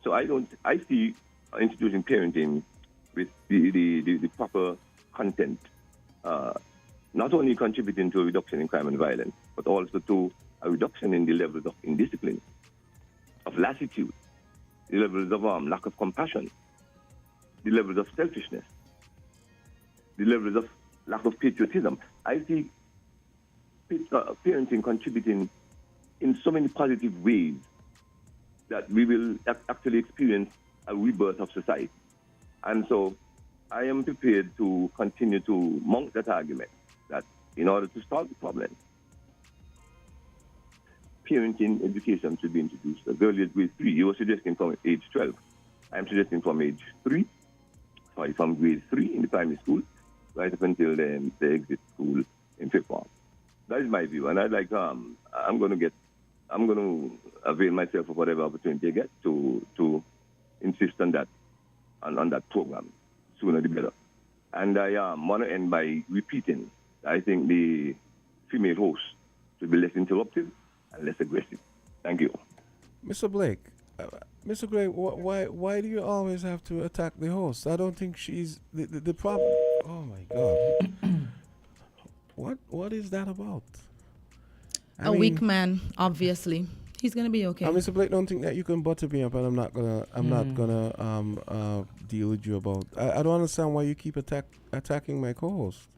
So I see introducing parenting with the proper content not only contributing to a reduction in crime and violence, but also to a reduction in the levels of indiscipline, of lassitude, the levels of lack of compassion, the levels of selfishness. the levels of lack of patriotism. I see parenting contributing in so many positive ways that we will actually experience a rebirth of society. And so I am prepared to continue to mount that argument that in order to solve the problem, parenting education should be introduced as early as grade 3. You were suggesting from age 12. I'm suggesting from age 3, from grade 3 in the primary school, right up until then they exit school in 5th form. That is my view, and I'd like I'm going to avail myself of whatever opportunity I get to insist on that program sooner the better. And I want to end by repeating. I think the female host should be less interruptive and less aggressive. Thank you. Mr. Blake, why do you always have to attack the host? I don't think she's the problem. Oh my God. What is that about? I mean, weak man, obviously. He's gonna be okay. Mr. Blake, don't think that you can butter me up, and I'm not gonna deal with you about. I don't understand why you keep attacking my co-host.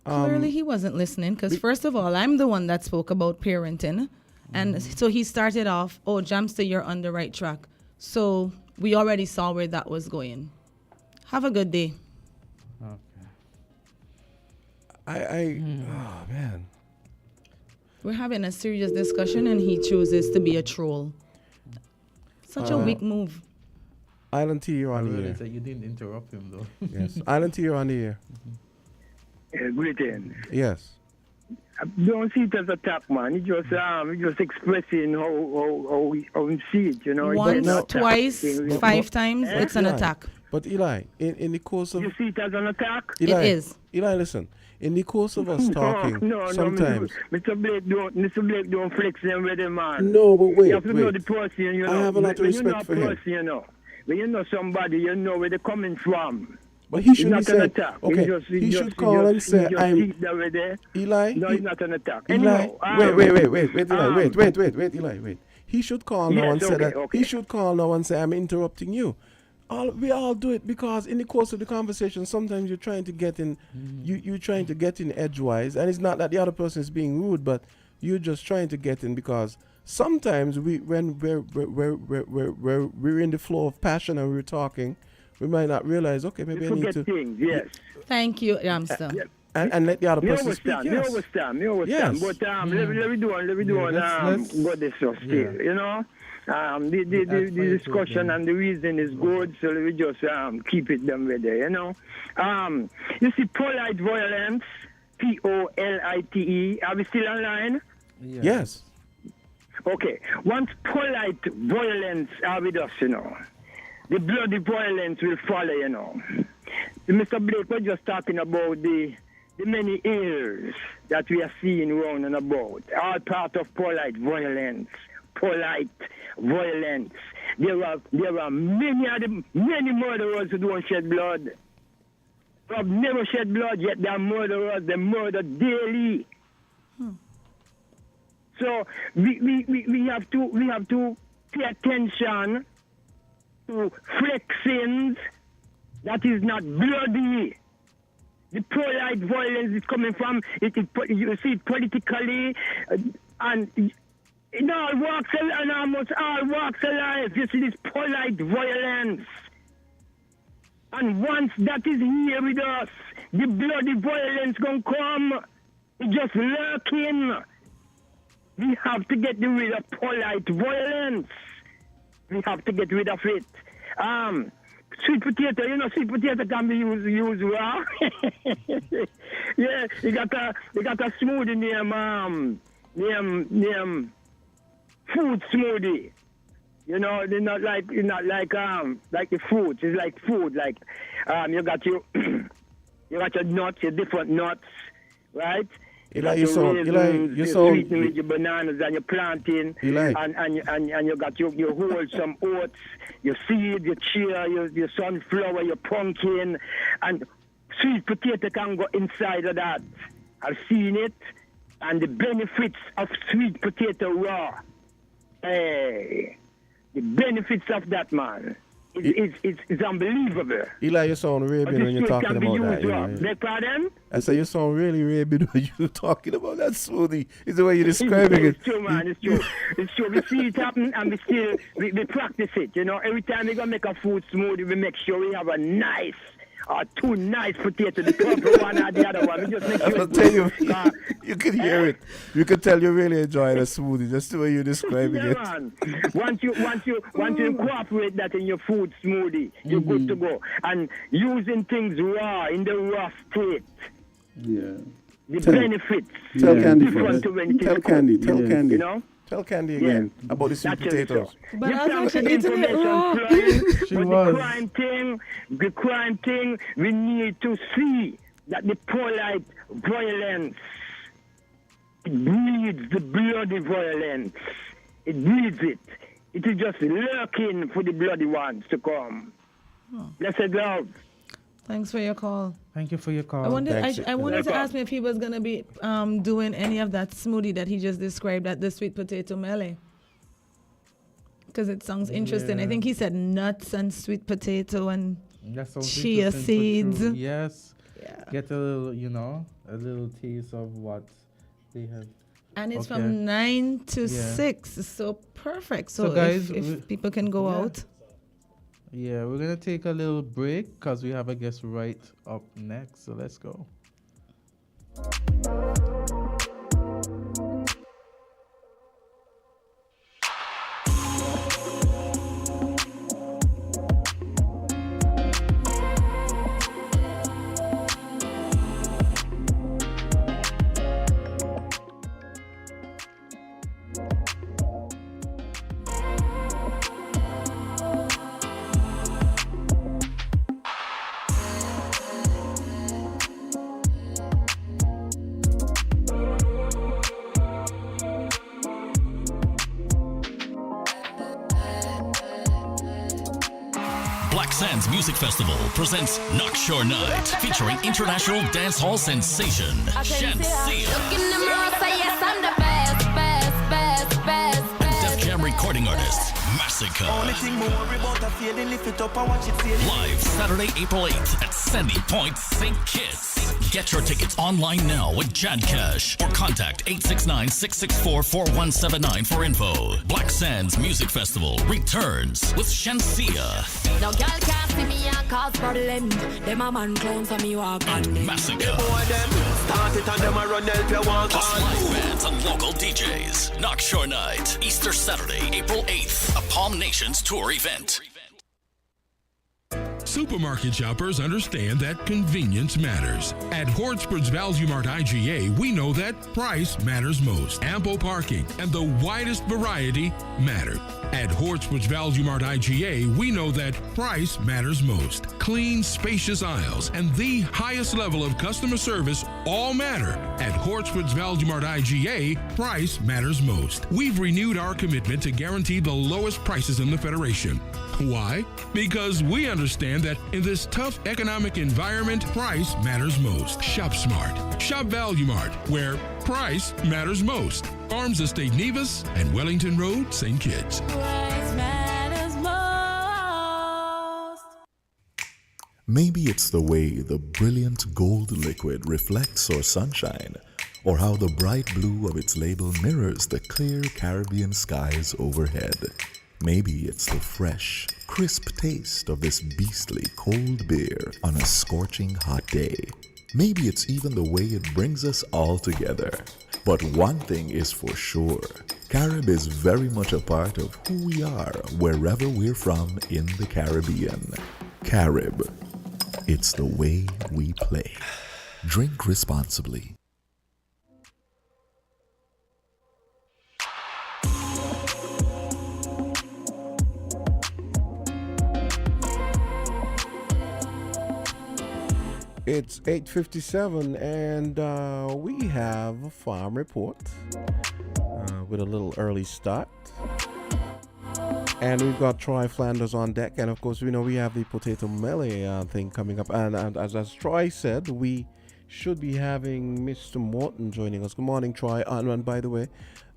Clearly, he wasn't listening because first of all, I'm the one that spoke about parenting, and so he started off, "Oh, Jamster, you're on the right track." So we already saw where that was going. Have a good day. Okay. Oh man. We're having a serious discussion and he chooses to be a troll. Such a weak move. Island T, you're on the air. That you didn't interrupt him though. Yes. Island T, you're on the air. Greeting. Yes. I don't see it as attack, man. It's just expressing how we see it, you know. Once, twice, 5 times, it's an attack. But Eli, in the course of... You see it as an attack? Eli, it is. Eli, listen. In the course of us talking, sometimes... Mr. Blake don't flex them with him, man. No, but wait, you have to know the person, you know. I have a lot of respect for him. You know. When you know somebody, you know where they're coming from. But he should not be an saying, attack. okay, he should call and say, I'm... Eli? No, it's not an attack. Eli, wait, Eli, wait, Eli, wait. He should call now and say that. Okay. He should call now and say, I'm interrupting you. We all do it because in the course of the conversation, sometimes you're trying to get in, you're trying to get in edgewise, and it's not that the other person is being rude, but you're just trying to get in because sometimes when we're in the flow of passion and we're talking, we might not realize, okay, maybe I need to. Things, yes. Thank you, Ramster. And let the other person speak. Yes. Me understand. But let me do go this still, you know. The discussion and the reason is good, so let me just keep it them with there, you know. You see polite violence, POLITE, are we still online? Yes. Okay. Once polite violence are with us, you know, the bloody violence will follow, you know. Mr. Blake was just talking about the many ills that we are seeing around and about, all part of polite violence. There are many murderers who don't shed blood. Who have never shed blood, yet they are murderers. They murder daily. So we have to pay attention to flexings that is not bloody. The polite violence is coming from you see it politically and in all walks and almost all walks of life. You see this polite violence. And once that is here with us, the bloody violence gonna come. It's just lurking. We have to get rid of polite violence. We have to get rid of it. Sweet potato, you know, sweet potato can be used raw. Yeah, you got a smoothie name food smoothie. You know, they're not like the fruits. It's like food. Like you got your nuts, your different nuts, right? You sound sweetening with your bananas and your plantain, and you got your wholesome oats, your seed, your chia, your sunflower, your pumpkin, and sweet potato can go inside of that. I've seen it, and the benefits of sweet potato raw. Hey, the benefits of that, man. It's unbelievable. Eli, you sound Arabian when you're talking about that. You know? Beg pardon? I said you sound really Arabian when you're talking about that smoothie. It's the way you're describing it. It's true, man. It's true. It's true. We see it happen and we practice it. You know, every time we go make a food smoothie, we make sure we have a nice two nice potatoes, the purple one or the other one. We just make sure I'll tell you, you can hear it. You can tell you're really enjoying a smoothie, just the way you're describing it. Man. Once you incorporate that in your food smoothie, you're good to go. And using things raw in the raw state. Yeah. The benefits. Tell Candy different to when it is Tell Candy. Tell cooked, Candy. You know? Tell Candy again about the sweet potatoes. So. But you I was the eating it raw. The crime thing, we need to see that the polite violence, it breeds the bloody violence. It breeds it. It is just lurking for the bloody ones to come. Blessed love. Thanks for your call. Thank you for your call. I wanted to ask me if he was going to be doing any of that smoothie that he just described at the sweet potato melee. Because it sounds interesting. I think he said nuts and sweet potato and chia seeds. Yes. Yeah. Get a little, a little taste of what they have. And it's from 9 to 6. So perfect. So guys, if people can go out. Yeah, we're going to take a little break because we have a guest right up next. So let's go. Sands Music Festival presents Knockshore Night, featuring international dancehall sensation Shansia. Look in the mirror, say yes, I'm the best. And Def Jam recording artist Massacre. Live Saturday, April 8th at Sandy Point, St. Kitts. Get your tickets online now with Jad Cash or contact 869-664-4179 for info. Black Sands Music Festival returns with Shansia. No girl can't see me and cause problem. Them a man clowns for me walk and Massacre. Start it and them a run help you walk. Plus live bands and local DJs. Knockshore Night, Easter Saturday, April 8th. A Palm Nations tour event. Supermarket shoppers understand that convenience matters. At Hortsport's Value Mart IGA, we know that price matters most. Ample parking and the widest variety matter. At Hortsport's Value Mart IGA, we know that price matters most. Clean, spacious aisles and the highest level of customer service all matter. At Hortsport's Value Mart IGA, price matters most. We've renewed our commitment to guarantee the lowest prices in the Federation. Why? Because we understand that in this tough economic environment, price matters most. Shop smart. Shop Value Mart, where price matters most. Farms Estate Nevis and Wellington Road, St. Kitts. Price matters most. Maybe it's the way the brilliant gold liquid reflects our sunshine, or how the bright blue of its label mirrors the clear Caribbean skies overhead. Maybe it's the fresh, crisp taste of this beastly cold beer on a scorching hot day. Maybe it's even the way it brings us all together. But one thing is for sure, Carib is very much a part of who we are wherever we're from in the Caribbean. Carib, it's the way we play. Drink responsibly. It's 8:57 and we have a farm report with a little early start. And we've got Troy Flanders on deck. And of course, we know we have the potato melee thing coming up. And as Troy said, we should be having Mr. Morton joining us. Good morning, Troy. And by the way,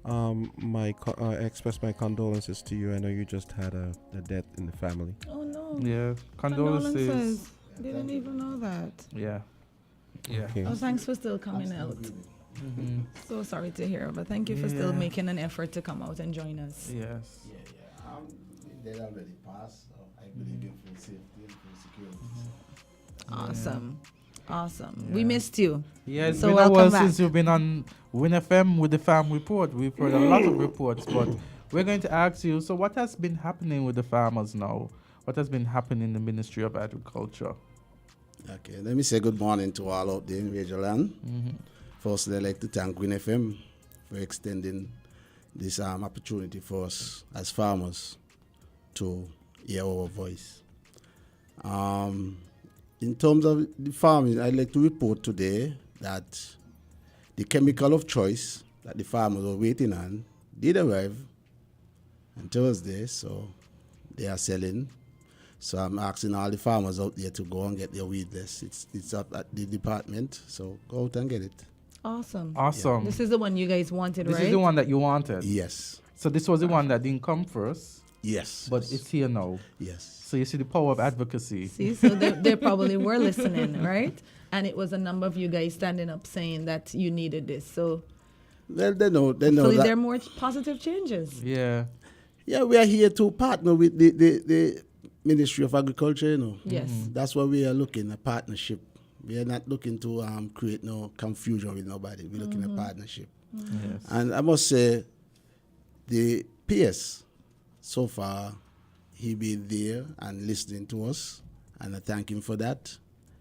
express my condolences to you. I know you just had a death in the family. Oh no. Yeah, condolences. Didn't even know that. Yeah. Yeah. Okay. Oh, thanks for still coming out. So sorry to hear, but thank you for still making an effort to come out and join us. Yes. They already passed, so I believe in full safety and full security. Awesome. Awesome. Yeah. We missed you. Yeah, it's so been a welcome while back. since you've been on Win FM with the farm report. We've heard a lot of reports, but we're going to ask you, so what has been happening with the farmers now? What has been happening in the Ministry of Agriculture? Okay, let me say good morning to all out there in Radio Land. Firstly, I'd like to thank Win FM for extending this opportunity for us as farmers to hear our voice. In terms of the farming, I'd like to report today that the chemical of choice that the farmers were waiting on did arrive on Thursday, so they are selling. So I'm asking all the farmers out there to go and get their weedless. It's up at the department, so go out and get it. Awesome. Awesome. This is the one you guys wanted, right? This is the one that you wanted? Yes. So this was the one that didn't come first? Yes. But it's here now? Yes. So you see the power of advocacy. See, so they probably were listening, right? And it was a number of you guys standing up saying that you needed this. So well, they know hopefully that there are more positive changes. Yeah. Yeah, we are here to partner with the Ministry of Agriculture, you know. Yes. That's why we are looking at partnership. We are not looking to create no confusion with nobody. We're looking at partnership. Yes. And I must say, the PS, so far, he been there and listening to us, and I thank him for that.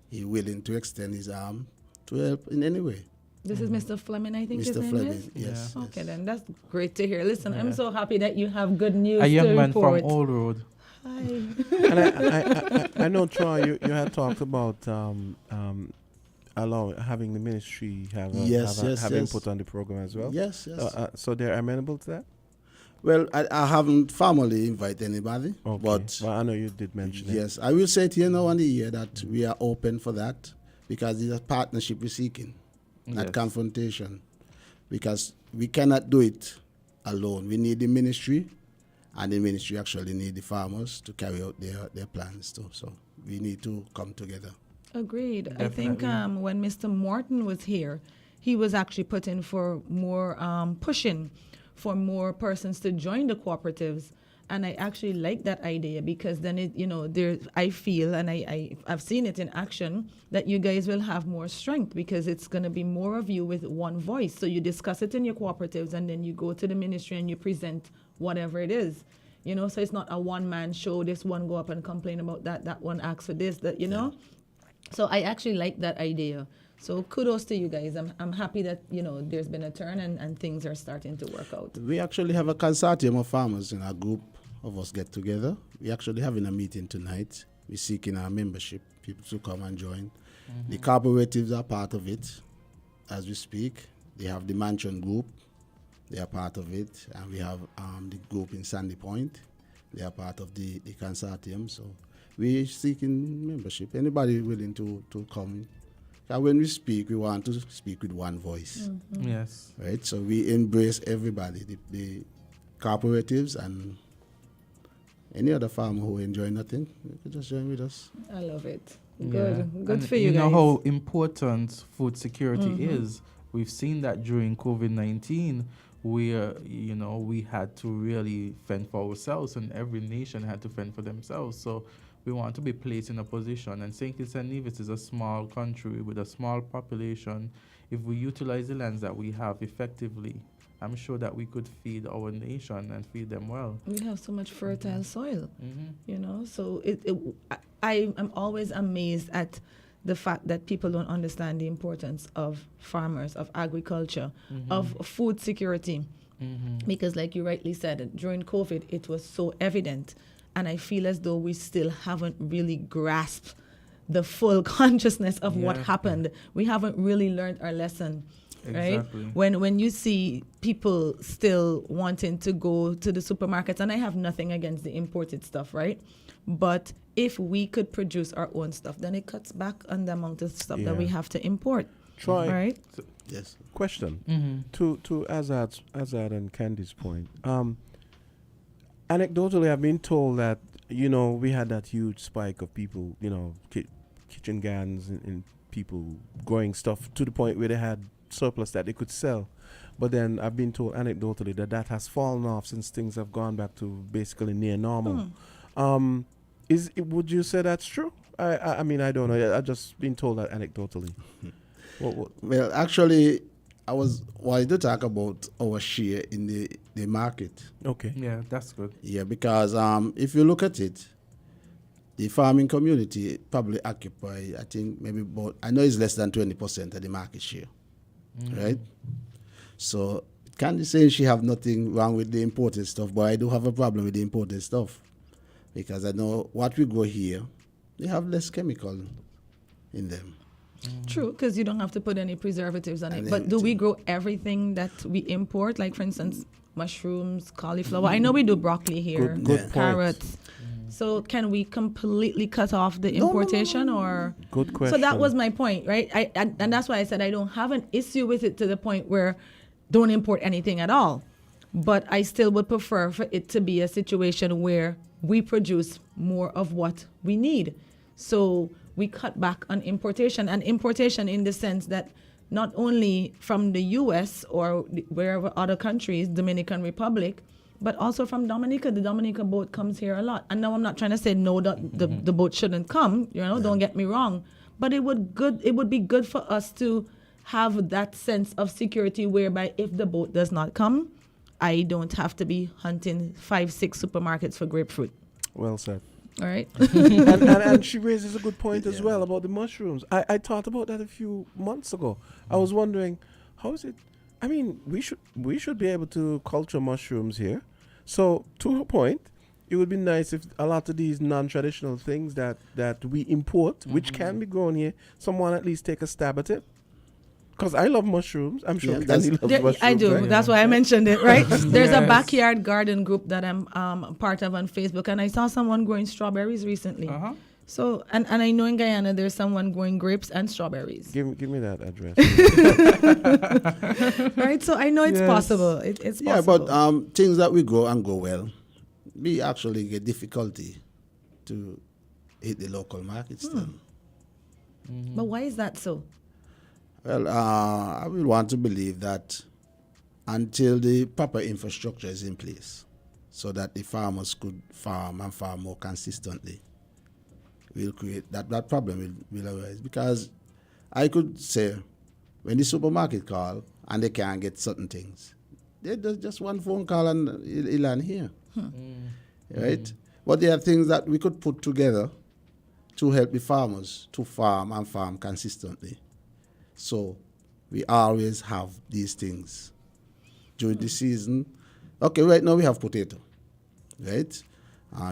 He's willing to extend his arm to help in any way. This is Mr. Fleming, I think his Mr. name Fleming, is? yes. Okay, then that's great to hear. Listen, I'm so happy that you have good news A young to man report. from Old Road. Hi. And I know, Troy, you had talked about having the ministry have input on the program as well. Yes. So they're amenable to that? Well, I haven't formally invited anybody, Okay. but I know you did mention it. yes, I will say it here now on the year that we are open for that because it's a partnership we're seeking, not Yes. confrontation, because we cannot do it alone. We need the ministry, and the ministry actually need the farmers to carry out their plans too. So we need to come together. Agreed. Definitely. I think when Mr. Morton was here, he was actually putting for more pushing for more persons to join the cooperatives. And I actually like that idea because then I feel, and I've seen it in action, that you guys will have more strength because it's going to be more of you with one voice. So you discuss it in your cooperatives and then you go to the ministry and you present whatever it is. So it's not a one-man show. This one go up and complain about that one asks for this, So I actually like that idea. So kudos to you guys. I'm happy that, there's been a turn and things are starting to work out. We actually have a consortium of farmers in our group of us get together. We're actually having a meeting tonight. We're seeking our membership, people to come and join. The cooperatives are part of it as we speak. They have the Mansion Group. They are part of it. And we have the group in Sandy Point. They are part of the consortium. So we're seeking membership. Anybody willing to come? When we speak, we want to speak with one voice. Yes. Right? So we embrace everybody, the cooperatives and any other farmer who enjoy nothing, you can just join with us. I love it. Yeah. Good And for you You know guys. how important food security is. We've seen that during COVID-19, where we had to really fend for ourselves, and every nation had to fend for themselves. So we want to be placed in a position. And St. Kitts and Nevis is a small country with a small population. If we utilize the lands that we have effectively, I'm sure that we could feed our nation and feed them well. We have so much fertile soil, so I am always amazed at the fact that people don't understand the importance of farmers, of agriculture, of food security. Because like you rightly said, during COVID, it was so evident. And I feel as though we still haven't really grasped the full consciousness of what happened. We haven't really learned our lesson. Exactly. Right? When you see people still wanting to go to the supermarkets, and I have nothing against the imported stuff, right? But if we could produce our own stuff, then it cuts back on the amount of stuff that we have to import. Troy. Right? Yes. Question to Azad and Candy's point. Anecdotally, I've been told that we had that huge spike of people, kitchen gardens and people growing stuff to the point where they had surplus that they could sell. But then I've been told anecdotally that has fallen off since things have gone back to basically near normal. Would you say that's true? I mean, I don't know. I've just been told that anecdotally. Well, actually, I wanted to talk about our share in the market. Okay. Yeah, that's good. Yeah, because if you look at it, the farming community probably occupy, I think, maybe about, I know it's less than 20% of the market share, right? So, Candy saying she have nothing wrong with the imported stuff, but I do have a problem with the imported stuff because I know what we grow here, they have less chemical in them. True, because you don't have to put any preservatives on it. But do we grow everything that we import? Like, for instance, mushrooms, cauliflower. I know we do broccoli here, good carrots. So can we completely cut off the importation or? Good question. So that was my point, right? And that's why I said I don't have an issue with it to the point where don't import anything at all. But I still would prefer for it to be a situation where we produce more of what we need. So we cut back on importation, and importation in the sense that not only from the U.S. or wherever other countries, Dominican Republic, but also from Dominica. The Dominica boat comes here a lot. And now I'm not trying to say no that the boat shouldn't come, don't get me wrong. But it would be good for us to have that sense of security whereby if the boat does not come, I don't have to be hunting 5-6 supermarkets for grapefruit. Well said. All right. and she raises a good point as well about the mushrooms. I thought about that a few months ago. I was wondering, how is it? I mean, we should be able to culture mushrooms here. So to her point, it would be nice if a lot of these non-traditional things that we import, which can be grown here, someone at least take a stab at it. Because I love mushrooms. I'm sure Candy loves mushrooms. I do. Right? That's why I mentioned it, right? There's a backyard garden group that I'm part of on Facebook, and I saw someone growing strawberries recently. So, and I know in Guyana there's someone growing grapes and strawberries. Give me that address. Right? So I know it's possible. It's possible. Yeah, but things that we grow and go well, we actually get difficulty to hit the local market still. But why is that so? Well, I will want to believe that until the proper infrastructure is in place so that the farmers could farm and farm more consistently, we'll create that problem will arise. Because I could say when the supermarket call and they can't get certain things, they just one phone call and it'll land here. Right? But there are things that we could put together to help the farmers to farm and farm consistently. So we always have these things during the season. Okay, right now we have potato, right?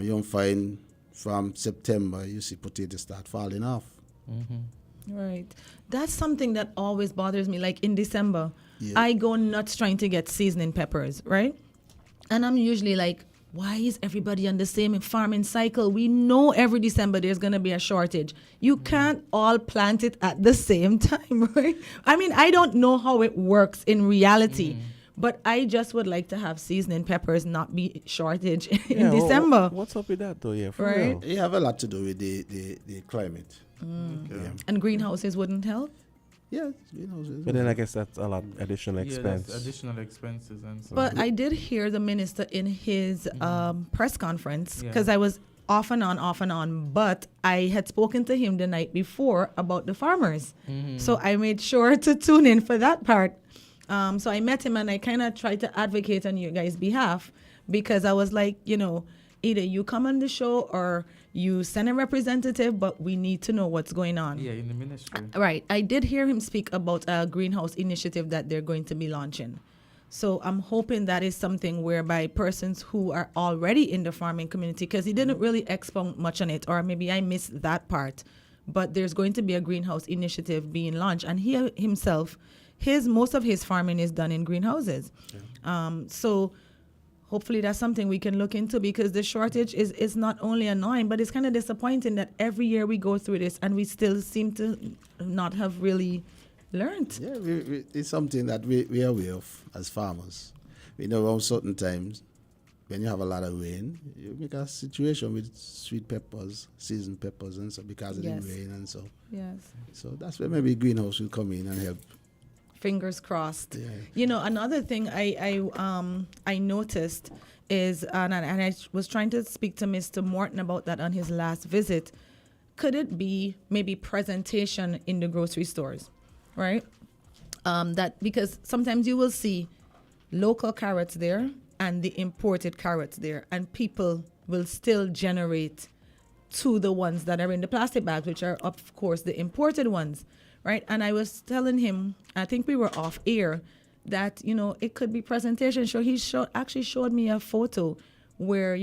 You'll find from September, you see potatoes start falling off. Right. That's something that always bothers me. Like in December, I go nuts trying to get seasoning peppers, right? And I'm usually like, why is everybody on the same farming cycle? We know every December there's going to be a shortage. You can't all plant it at the same time, right? I mean, I don't know how it works in reality, but I just would like to have seasoning peppers not be shortage in December. What's up with that, though? Yeah, for right? real. It have a lot to do with the climate. And greenhouses wouldn't help? Yeah, greenhouses. But then I guess that's a lot additional expense. That's additional expenses and so. But I did hear the minister in his press conference, because I was off and on, but I had spoken to him the night before about the farmers. So I made sure to tune in for that part. So I met him and I kind of tried to advocate on you guys' behalf, because I was like, either you come on the show or you send a representative, but we need to know what's going on. Yeah, in the ministry. Right. I did hear him speak about a greenhouse initiative that they're going to be launching. So I'm hoping that is something whereby persons who are already in the farming community, because he didn't really expound much on it, or maybe I missed that part, but there's going to be a greenhouse initiative being launched. And he himself, most of his farming is done in greenhouses. So hopefully that's something we can look into, because the shortage is not only annoying, but it's kind of disappointing that every year we go through this and we still seem to not have really learned. Yeah, it's something that we are aware of as farmers. We know around certain times when you have a lot of rain, you make a situation with sweet peppers, seasoned peppers, and so because of Yes. the rain and so. Yes. So that's where maybe greenhouse will come in and help. Fingers crossed. Yeah. You know, another thing I noticed is, and I was trying to speak to Mr. Morton about that on his last visit. Could it be maybe presentation in the grocery stores, right? That because sometimes you will see local carrots there and the imported carrots there, and people will still generate to the ones that are in the plastic bags, which are of course the imported ones, right? And I was telling him, I think we were off air, that it could be presentation. So he actually showed me a photo where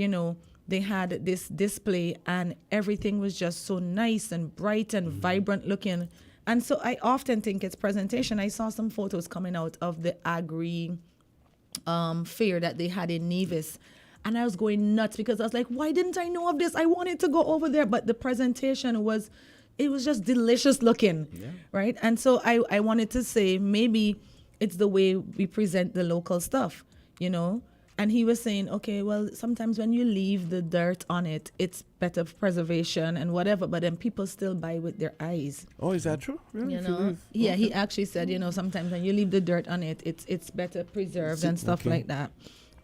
they had this display and everything was just so nice and bright and vibrant looking. And so I often think it's presentation. I saw some photos coming out of the agri fair that they had in Nevis. And I was going nuts because I was like, why didn't I know of this? I wanted to go over there. But the presentation was just delicious looking, right? And so I wanted to say maybe it's the way we present the local stuff, And he was saying, okay, well, sometimes when you leave the dirt on it, it's better preservation and whatever, but then people still buy with their eyes. Oh, is that true? Really? Yeah, Okay. he actually said, sometimes when you leave the dirt on it, it's better preserved and stuff like that.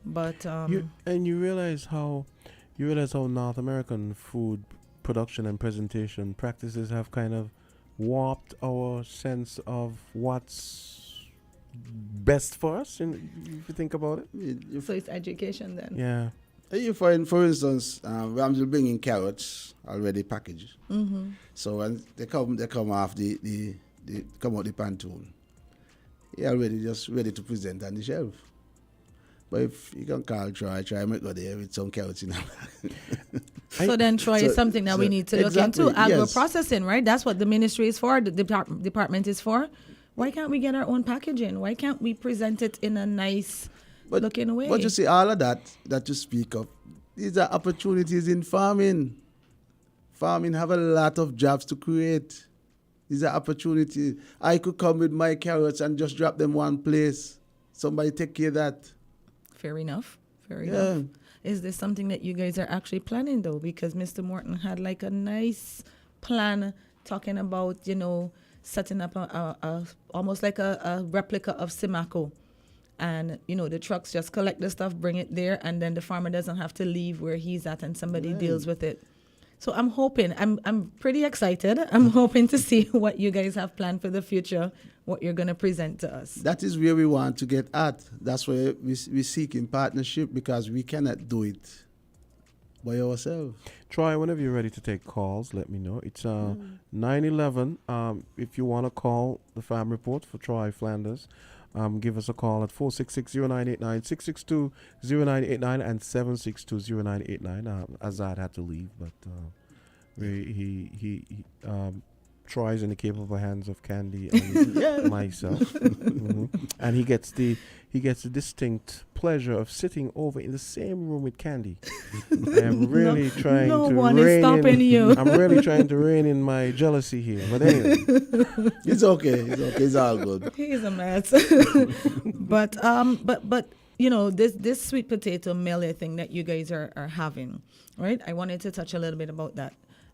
But you realize how North American food production and presentation practices have kind of warped our sense of what's best for us, if you think about it. So it's education then. Yeah. You find, for instance, I'm just bringing carrots already packaged. Mm-hmm. So when they come off the come out the pontoon, you're already just ready to present on the shelf. But if you can call try make go there with some carrots in So then Troy is something that we need to look into. Agro-processing, right? That's what the ministry is for, the department is for. Why can't we get our own packaging? Why can't we present it in a nice looking way? But you see, all of that you speak of, these are opportunities in farming. Farming have a lot of jobs to create. These are opportunities. I could come with my carrots and just drop them one place. Somebody take care of that. Fair enough. Fair enough. Is this something that you guys are actually planning, though? Because Mr. Morton had like a nice plan talking about, setting up a almost like a replica of Simaco. And, the trucks just collect the stuff, bring it there, and then the farmer doesn't have to leave where he's at and somebody deals with it. So I'm hoping, I'm pretty excited. I'm hoping to see what you guys have planned for the future, what you're going to present to us. That is where we want to get at. That's why we seek in partnership, because we cannot do it by ourselves. Troy, whenever you're ready to take calls, let me know. It's 911. If you want to call the Farm Report for Troy Flanders, give us a call at 466-0989, 662-0989, and 762-0989. Azad had to leave, but he Troy's in the capable hands of Candy and myself. And he gets the distinct pleasure of sitting over in the same room with Candy. I am really trying to I'm really trying to rein in my jealousy here. But anyway. It's okay. It's all good. He's a mess. but this sweet potato melee thing that you guys are having, right? I wanted to touch a little bit about that.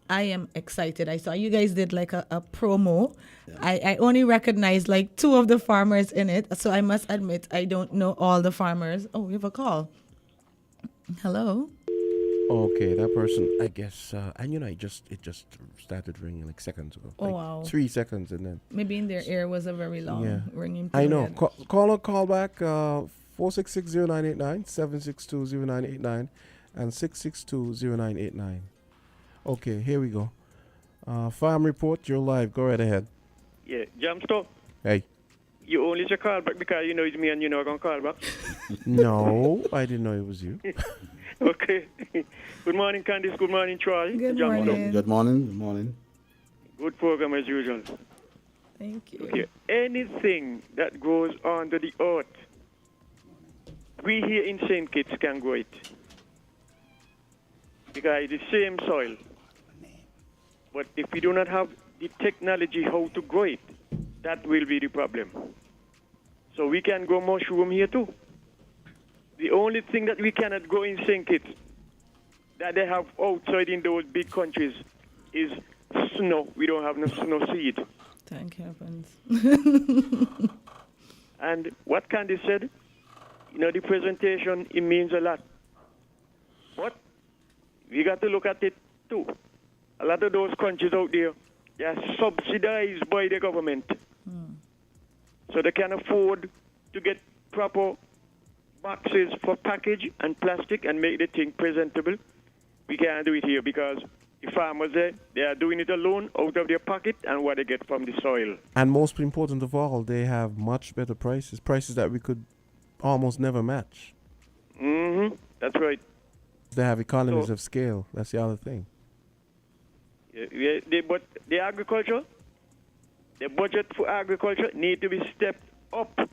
I am excited. I saw you guys did like a promo. Yeah. I only recognized like two of the farmers in it. So I must admit, I don't know all the farmers. Oh, we have a call. Hello. Okay, that person, I guess, and it just started ringing like seconds ago. Oh, wow. 3 seconds and then. Maybe in their ear was a very long ringing period. I know. Call back 466-0989, 762-0989, and 662-0989. Okay, here we go. Farm Report, you're live. Go right ahead. Yeah, Jamstop. Hey. You only should call back because you know it's me and you're not going to call back. No, I didn't know it was you. Okay. Good morning, Candice. Good morning, Troy. Good morning. Good morning. Good program as usual. Thank you. Okay. Anything that grows under the earth, we here in St. Kitts can grow it. Because it's the same soil. But if we do not have the technology how to grow it, that will be the problem. So we can go mushroom here too. The only thing that we cannot go in sink it that they have outside in those big countries is snow. We don't have no snow seed. Thank heavens. And what Candy said, the presentation, it means a lot. But we got to look at it too. A lot of those countries out there, they are subsidized by the government. So they can afford to get proper boxes for package and plastic and make the thing presentable. We can't do it here because the farmers there, they are doing it alone out of their pocket and what they get from the soil. And most important of all, they have much better prices that we could almost never match. That's right. They have economies of scale. That's the other thing. But the agriculture, the budget for agriculture need to be stepped up.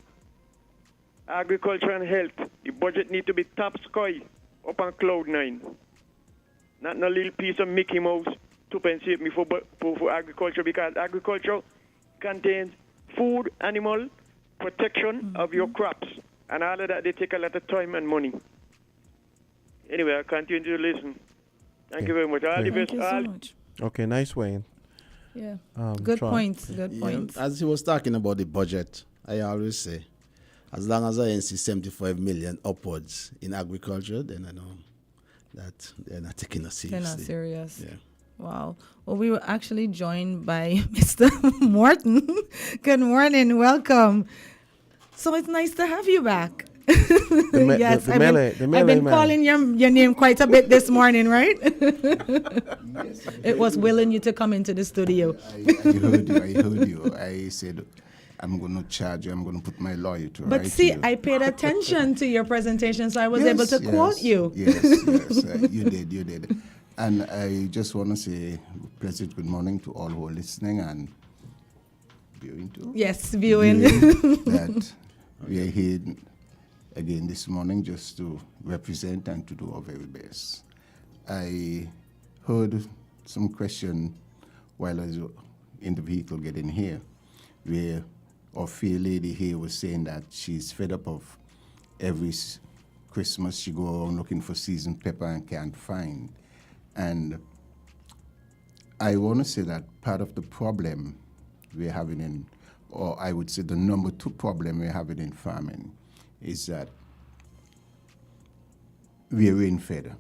Agriculture and health, the budget need to be top sky, up on cloud 9. Not no little piece of Mickey Mouse to compensate me for agriculture, because agriculture contains food, animal, protection of your crops. And all of that, they take a lot of time and money. Anyway, I continue to listen. Thank you very much. All the best. Thank you so much. Okay, nice, Wayne. Yeah. Good points. Good points. As he was talking about the budget, I always say, as long as I see 75 million upwards in agriculture, then I know that they're not taking us seriously. They're not serious. Yeah. Wow. Well, we were actually joined by Mr. Morton. Good morning. Welcome. So it's nice to have you back. Yes, I've been calling your name quite a bit this morning, right? Yes, it was willing you to come into the studio. I heard you. I said, I'm going to charge you. I'm going to put my lawyer to But write see, you. I paid attention to your presentation, so I was able to quote you. Yes, you did. And I just want to say pleasant good morning to all who are listening and viewing too. Yes, viewing. That we are here again this morning just to represent and to do our very best. I heard some question while I was in the vehicle getting here, where our fair lady here was saying that she's fed up of every Christmas she go around looking for seasoned pepper and can't find. And I want to say that part of the problem we're having in, or I would say the number 2 problem we're having in farming, is that we're rain-fed.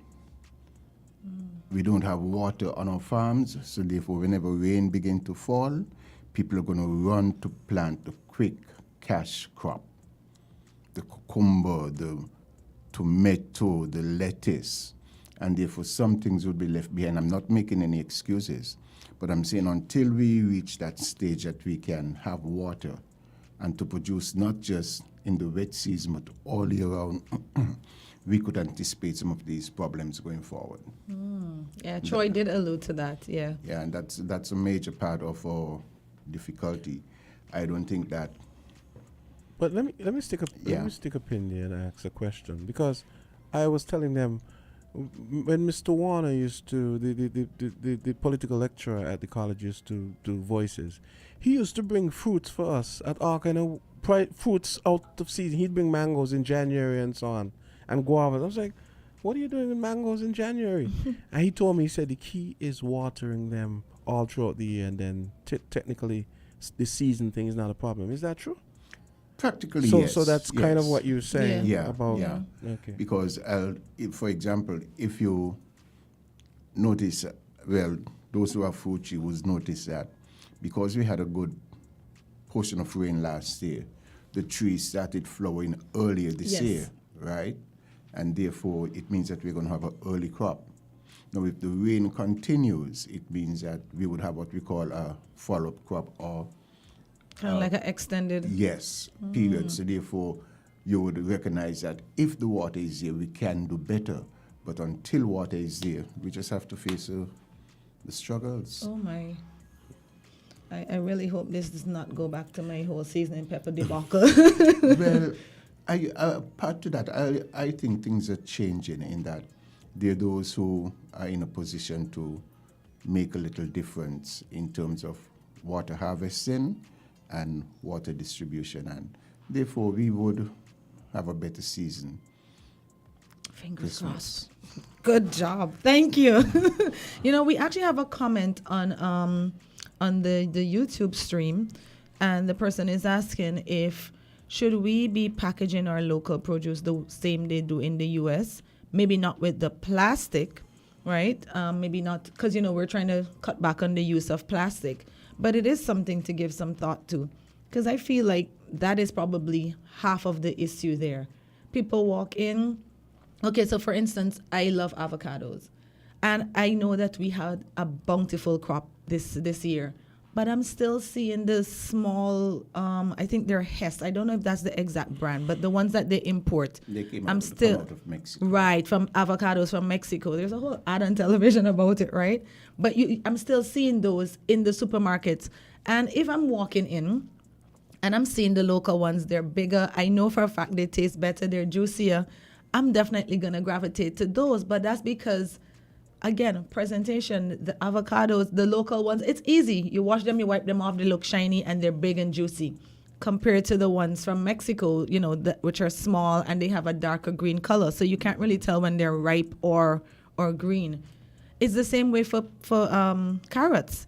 We don't have water on our farms, so therefore whenever rain begins to fall, people are going to run to plant the quick cash crop, the cucumber, the tomato, the lettuce, and therefore some things will be left behind. I'm not making any excuses, but I'm saying until we reach that stage that we can have water and to produce not just in the wet season but all year round, we could anticipate some of these problems going forward. Yeah, Troy did allude to that, yeah. Yeah, and that's a major part of our difficulty. I don't think that. But let me stick a pin there and ask a question, because I was telling them when Mr. Warner used to the political lecturer at the college used to do voices, he used to bring fruits for us at all kind of fruits out of season. He'd bring mangoes in January and so on, and guavas. I was like, what are you doing with mangoes in January? And he told me, he said the key is watering them all throughout the year, and then technically the season thing is not a problem. Is that true? Practically, so, yes. So that's kind of what you're saying about... Yeah. Okay. Because, for example, if you notice, those who are fruit trees notice that because we had a good portion of rain last year, the trees started flowering earlier this year, right? And therefore, it means that we're going to have an early crop. Now, if the rain continues, it means that we would have what we call a follow-up crop, or kind of like an extended... Yes, period. So therefore, you would recognize that if the water is there, we can do better. But until water is there, we just have to face the struggles. Oh, my. I really hope this does not go back to my whole seasoning pepper debacle. Well, part to that, I think things are changing in that there are those who are in a position to make a little difference in terms of water harvesting and water distribution, and therefore we would have a better season. Fingers crossed. Good job. Thank you. We actually have a comment on the YouTube stream, and the person is asking if should we be packaging our local produce the same they do in the U.S. Maybe not with the plastic, right? Maybe not, because we're trying to cut back on the use of plastic, but it is something to give some thought to, because I feel like that is probably half of the issue there. People walk in. Okay, so for instance, I love avocados, and I know that we had a bountiful crop this year, but I'm still seeing the small, I think they're Hess. I don't know if that's the exact brand, but the ones that they import. They came I'm out, still come out of Mexico. Right, from avocados from Mexico. There's a whole ad on television about it, right? But I'm still seeing those in the supermarkets. And if I'm walking in and I'm seeing the local ones, they're bigger. I know for a fact they taste better, they're juicier. I'm definitely going to gravitate to those. But that's because, again, presentation, the avocados, the local ones, it's easy. You wash them, you wipe them off, they look shiny, and they're big and juicy compared to the ones from Mexico, which are small and they have a darker green color. So you can't really tell when they're ripe or green. It's the same way for carrots.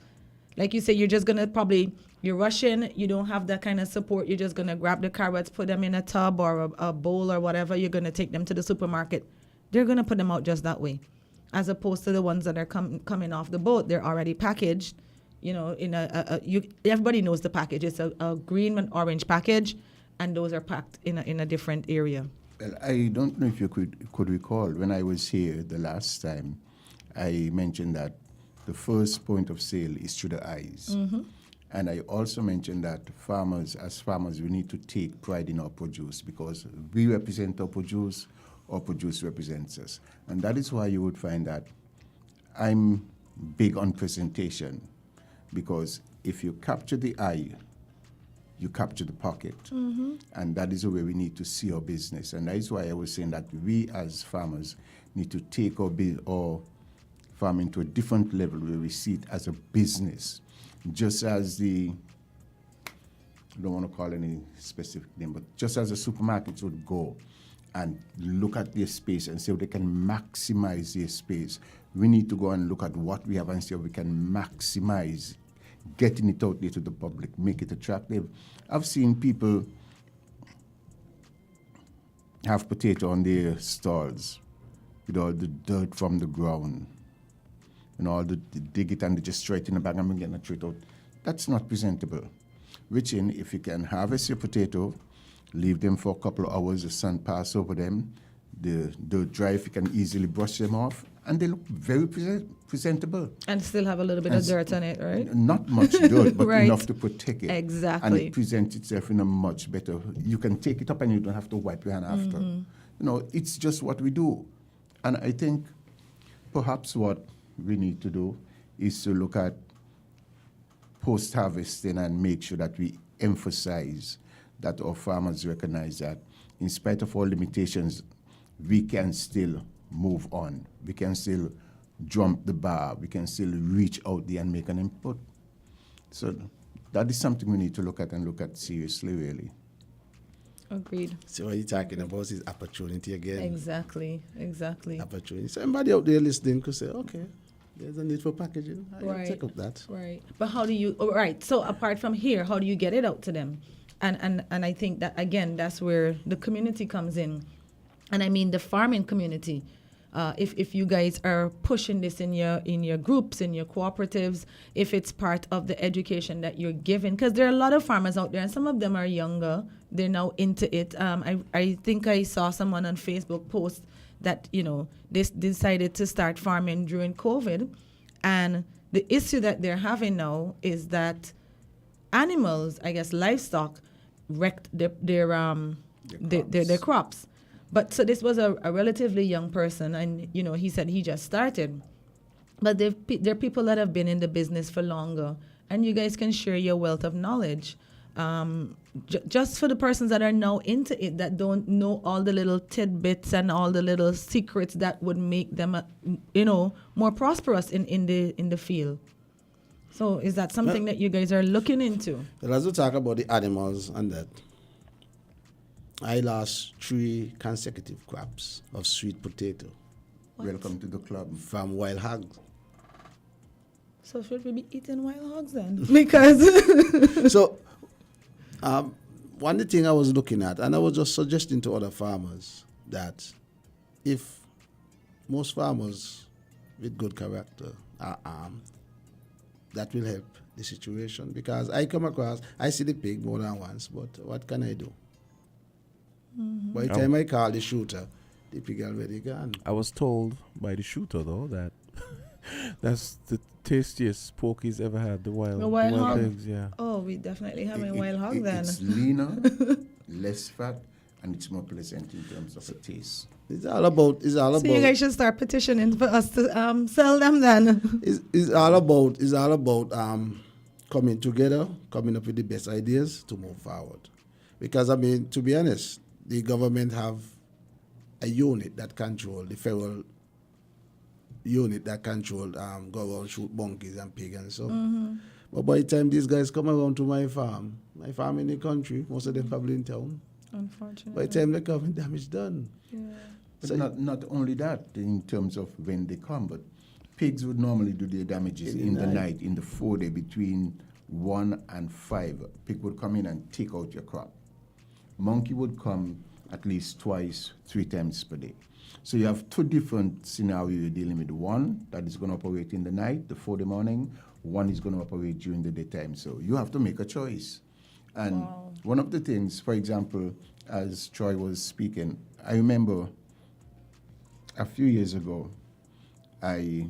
Like you say, you're just going to you're rushing, you don't have that kind of support. You're just going to grab the carrots, put them in a tub or a bowl or whatever. You're going to take them to the supermarket. They're going to put them out just that way, as opposed to the ones that are coming off the boat. They're already packaged, in everybody knows the package. It's a green and orange package, and those are packed in a different area. Well, I don't know if you could recall, when I was here the last time, I mentioned that the first point of sale is through the eyes. Mm-hmm. And I also mentioned that as farmers, we need to take pride in our produce, because we represent our produce represents us. And that is why you would find that I'm big on presentation, because if you capture the eye, you capture the pocket. Mm-hmm. And that is the way we need to see our business. And that is why I was saying that we as farmers need to take our farming to a different level where we see it as a business. Just as I don't want to call any specific name, but just as the supermarkets would go and look at their space and say they can maximize their space, we need to go and look at what we have and see how we can maximize getting it out there to the public, make it attractive. I've seen people have potato on their stalls with all the dirt from the ground. All the dig it and they just throw it in the bag and get a treat out. That's not presentable. If you can harvest your potato, leave them for a couple of hours, the sun pass over them, the dirt dry, if you can easily brush them off, and they look very presentable. And still have a little bit of dirt on it, right? Not much dirt, but right. enough to protect it. Exactly. And it presents itself in a much better, you can take it up and you don't have to wipe your hand after. Mm-hmm. It's just what we do. And I think perhaps what we need to do is to look at post-harvesting and make sure that we emphasize that our farmers recognize that in spite of all limitations, we can still move on. We can still jump the bar. We can still reach out there and make an input. So that is something we need to look at seriously, really. Agreed. So what you're talking about is opportunity again. Exactly. Opportunity. Somebody out there listening could say, okay, there's a need for packaging. Right. Take up that. Right. But how do you, so apart from here, how do you get it out to them? And I think that, again, that's where the community comes in. And I mean the farming community. If you guys are pushing this in your groups, in your cooperatives, if it's part of the education that you're giving, because there are a lot of farmers out there, and some of them are younger, they're now into it. I think I saw someone on Facebook post that, they decided to start farming during COVID, and the issue that they're having now is that animals, I guess livestock, wrecked their crops. But so this was a relatively young person, and he said he just started. But there are people that have been in the business for longer, and you guys can share your wealth of knowledge. Just for the persons that are now into it, that don't know all the little tidbits and all the little secrets that would make them, more prosperous in the field. So is that something that you guys are looking into? Well, as we talk about the animals and that, I lost 3 consecutive crops of sweet potato. What? Welcome to the club. From wild hogs. So should we be eating wild hogs then? Because So, one thing I was looking at, and I was just suggesting to other farmers that if most farmers with good character are armed, that will help the situation. Because I see the pig more than once, but what can I do? By the time I call the shooter, the pig already gone. I was told by the shooter though that that's the tastiest pork he's ever had. The wild hog. pigs, yeah. Oh, we definitely have a wild hog then. It's leaner, less fat, and it's more pleasant in terms of the taste. It's all about. So you guys should start petitioning for us to sell them then. It's all about coming together, coming up with the best ideas to move forward. Because I mean, to be honest, the government have a unit that control the federal unit that control go around shoot monkeys and pigs and so. Mm-hmm. But by the time these guys come around to my farm in the country, most of them probably in town. Unfortunately. By the time they come, damage done. Yeah. But so not only that, in terms of when they come, but pigs would normally do their damages in the night, in the 4 day, between 1 and 5. Pig would come in and take out your crop. Monkey would come at least 2, 3 times per day. So you have 2 different scenarios you're dealing with. One that is going to operate in the night, the 4 day morning. One is going to operate during the daytime. So you have to make a choice. And one of the things, for example, as Troy was speaking, I remember a few years ago, I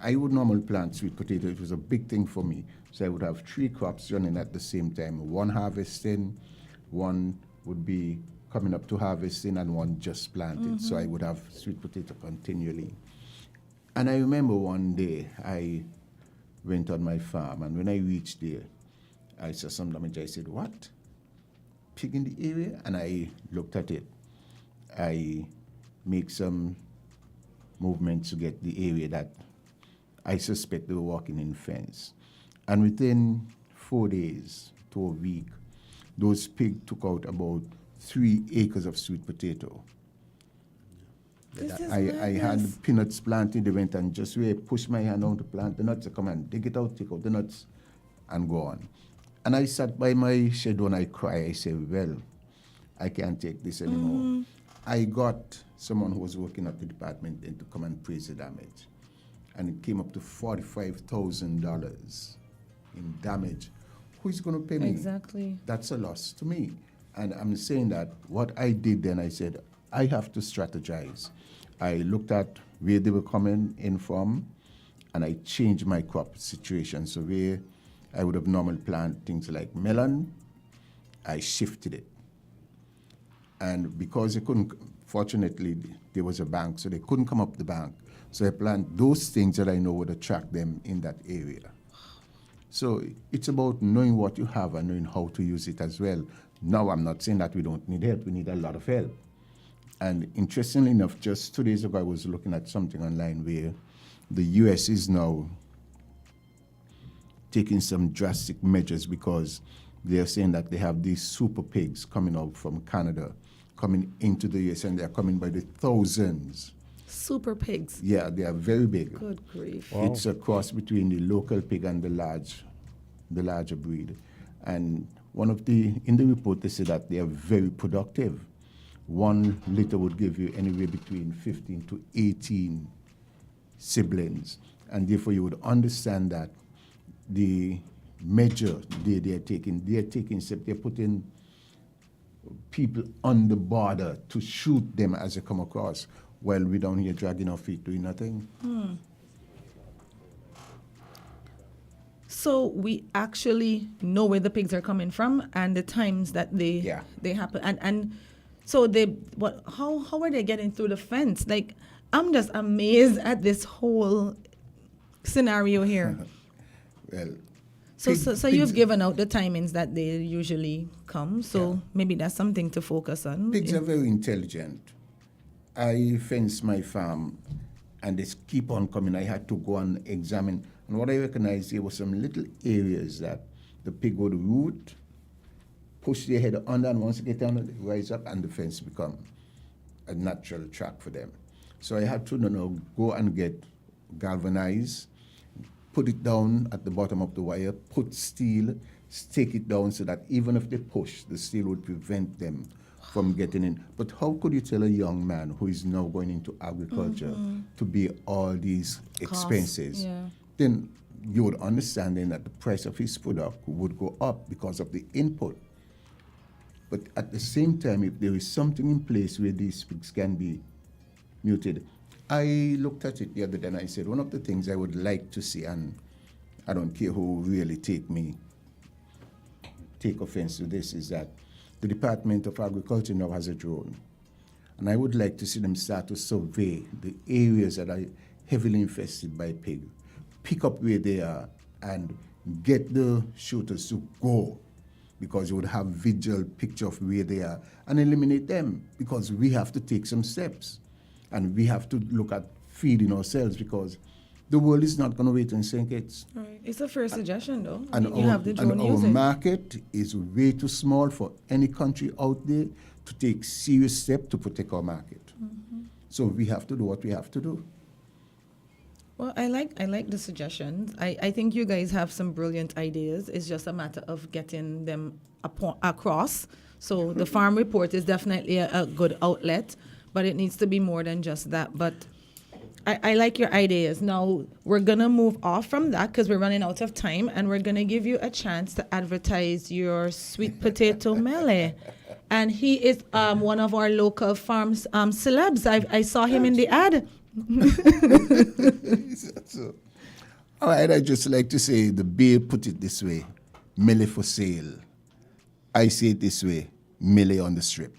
would normally plant sweet potato. It was a big thing for me. So I would have 3 crops running at the same time. One harvesting, one would be coming up to harvesting, and one just planted. Mm-hmm. So I would have sweet potato continually. And I remember one day I went on my farm, and when I reached there, I saw some damage. I said, "What? Pig in the area?" And I looked at it. I make some movements to get the area that I suspect they were walking in fence. And within 4 days to a week, those pigs took out about 3 acres of sweet potato. I had peanuts planted. They went and just where I pushed my hand down to plant the nuts, I come and dig it out, take out the nuts, and go on. And I sat by my shed and I cried. I said, well, I can't take this anymore. Mm-hmm. I got someone who was working at the department then to come and praise the damage. And it came up to $45,000 in damage. Who is going to pay me? Exactly. That's a loss to me. And I'm saying that what I did then, I said, I have to strategize. I looked at where they were coming in from, and I changed my crop situation. So where I would have normally planted things like melon, I shifted it. And because they couldn't, fortunately, there was a bank, so they couldn't come up the bank. So I planted those things that I know would attract them in that area. So it's about knowing what you have and knowing how to use it as well. Now, I'm not saying that we don't need help. We need a lot of help. And interestingly enough, just 2 days ago, I was looking at something online where the U.S. is now taking some drastic measures because they're saying that they have these super pigs coming out from Canada, coming into the U.S., and they're coming by the thousands. Super pigs? Yeah, they are very big. Good grief. Wow. It's a cross between the local pig and the larger breed. And in the report, they say that they are very productive. 1 litter would give you anywhere between 15 to 18 siblings. And therefore, you would understand that the measure they're taking steps, they're putting people on the border to shoot them as they come across, while we're down here dragging our feet doing nothing. So we actually know where the pigs are coming from and the times that they happen. And so how are they getting through the fence? Like, I'm just amazed at this whole scenario here. Well, so you've given out the timings that they usually come. So maybe that's something to focus on. Pigs are very intelligent. I fence my farm, and they keep on coming. I had to go and examine. And what I recognized, there were some little areas that the pig would root, push their head under, and once they get down, they rise up, and the fence become a natural track for them. So I had to go and get galvanized, put it down at the bottom of the wire, put steel, stake it down so that even if they push, the steel would prevent them from getting in. But how could you tell a young man who is now going into agriculture to bear all these expenses? Then you would understand then that the price of his product would go up because of the input. But at the same time, if there is something in place where these pigs can be muted, I looked at it the other day and I said, one of the things I would like to see, and I don't care who really take offense to this, is that the Department of Agriculture now has a drone. And I would like to see them start to survey the areas that are heavily infested by pig, pick up where they are, and get the shooters to go, because you would have visual picture of where they are, and eliminate them, because we have to take some steps. And we have to look at feeding ourselves, because the world is not going to wait on St. Kitts. Right. It's a fair suggestion, though. And you have the drone our market is way too small for any country out there to take serious steps to protect our market. So we have to do what we have to do. Well, I like the suggestions. I think you guys have some brilliant ideas. It's just a matter of getting them across. So the farm report is definitely a good outlet, but it needs to be more than just that. But I like your ideas. Now, we're going to move off from that because we're running out of time, and we're going to give you a chance to advertise your sweet potato melee. And he is one of our local farms celebs. I saw him in the ad. So, all right, I just like to say the beer put it this way: melee for sale. I say it this way: melee on the strip.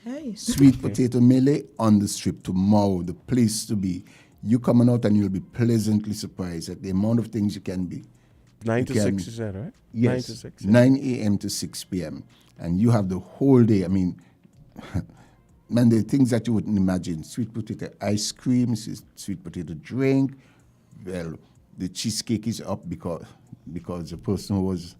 Hey. Sweet potato melee on the strip tomorrow, the place to be. You coming out and you'll be pleasantly surprised at the amount of things you can be. 9 to 6, you said, right? Yes. 9 to 6. 9 a.m. to 6 p.m. And you have the whole day. I mean, man, the things that you wouldn't imagine. Sweet potato ice cream, sweet potato drink. Well, the cheesecake is up because the person who was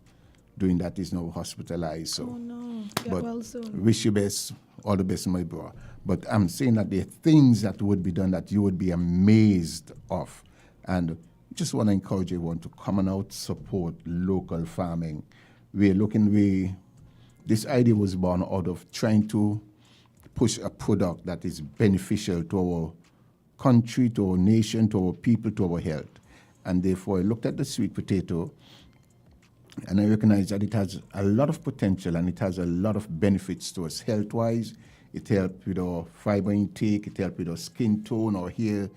doing that is now hospitalized. So. Oh, no. Get But well soon. wish you best, all the best, my bro. But I'm saying that there are things that would be done that you would be amazed of. And just want to encourage everyone to come and out, support local farming. This idea was born out of trying to push a product that is beneficial to our country, to our nation, to our people, to our health. And therefore, I looked at the sweet potato and I recognize that it has a lot of potential and it has a lot of benefits to us health-wise. It helps with our fiber intake, it helps with our skin tone, our hair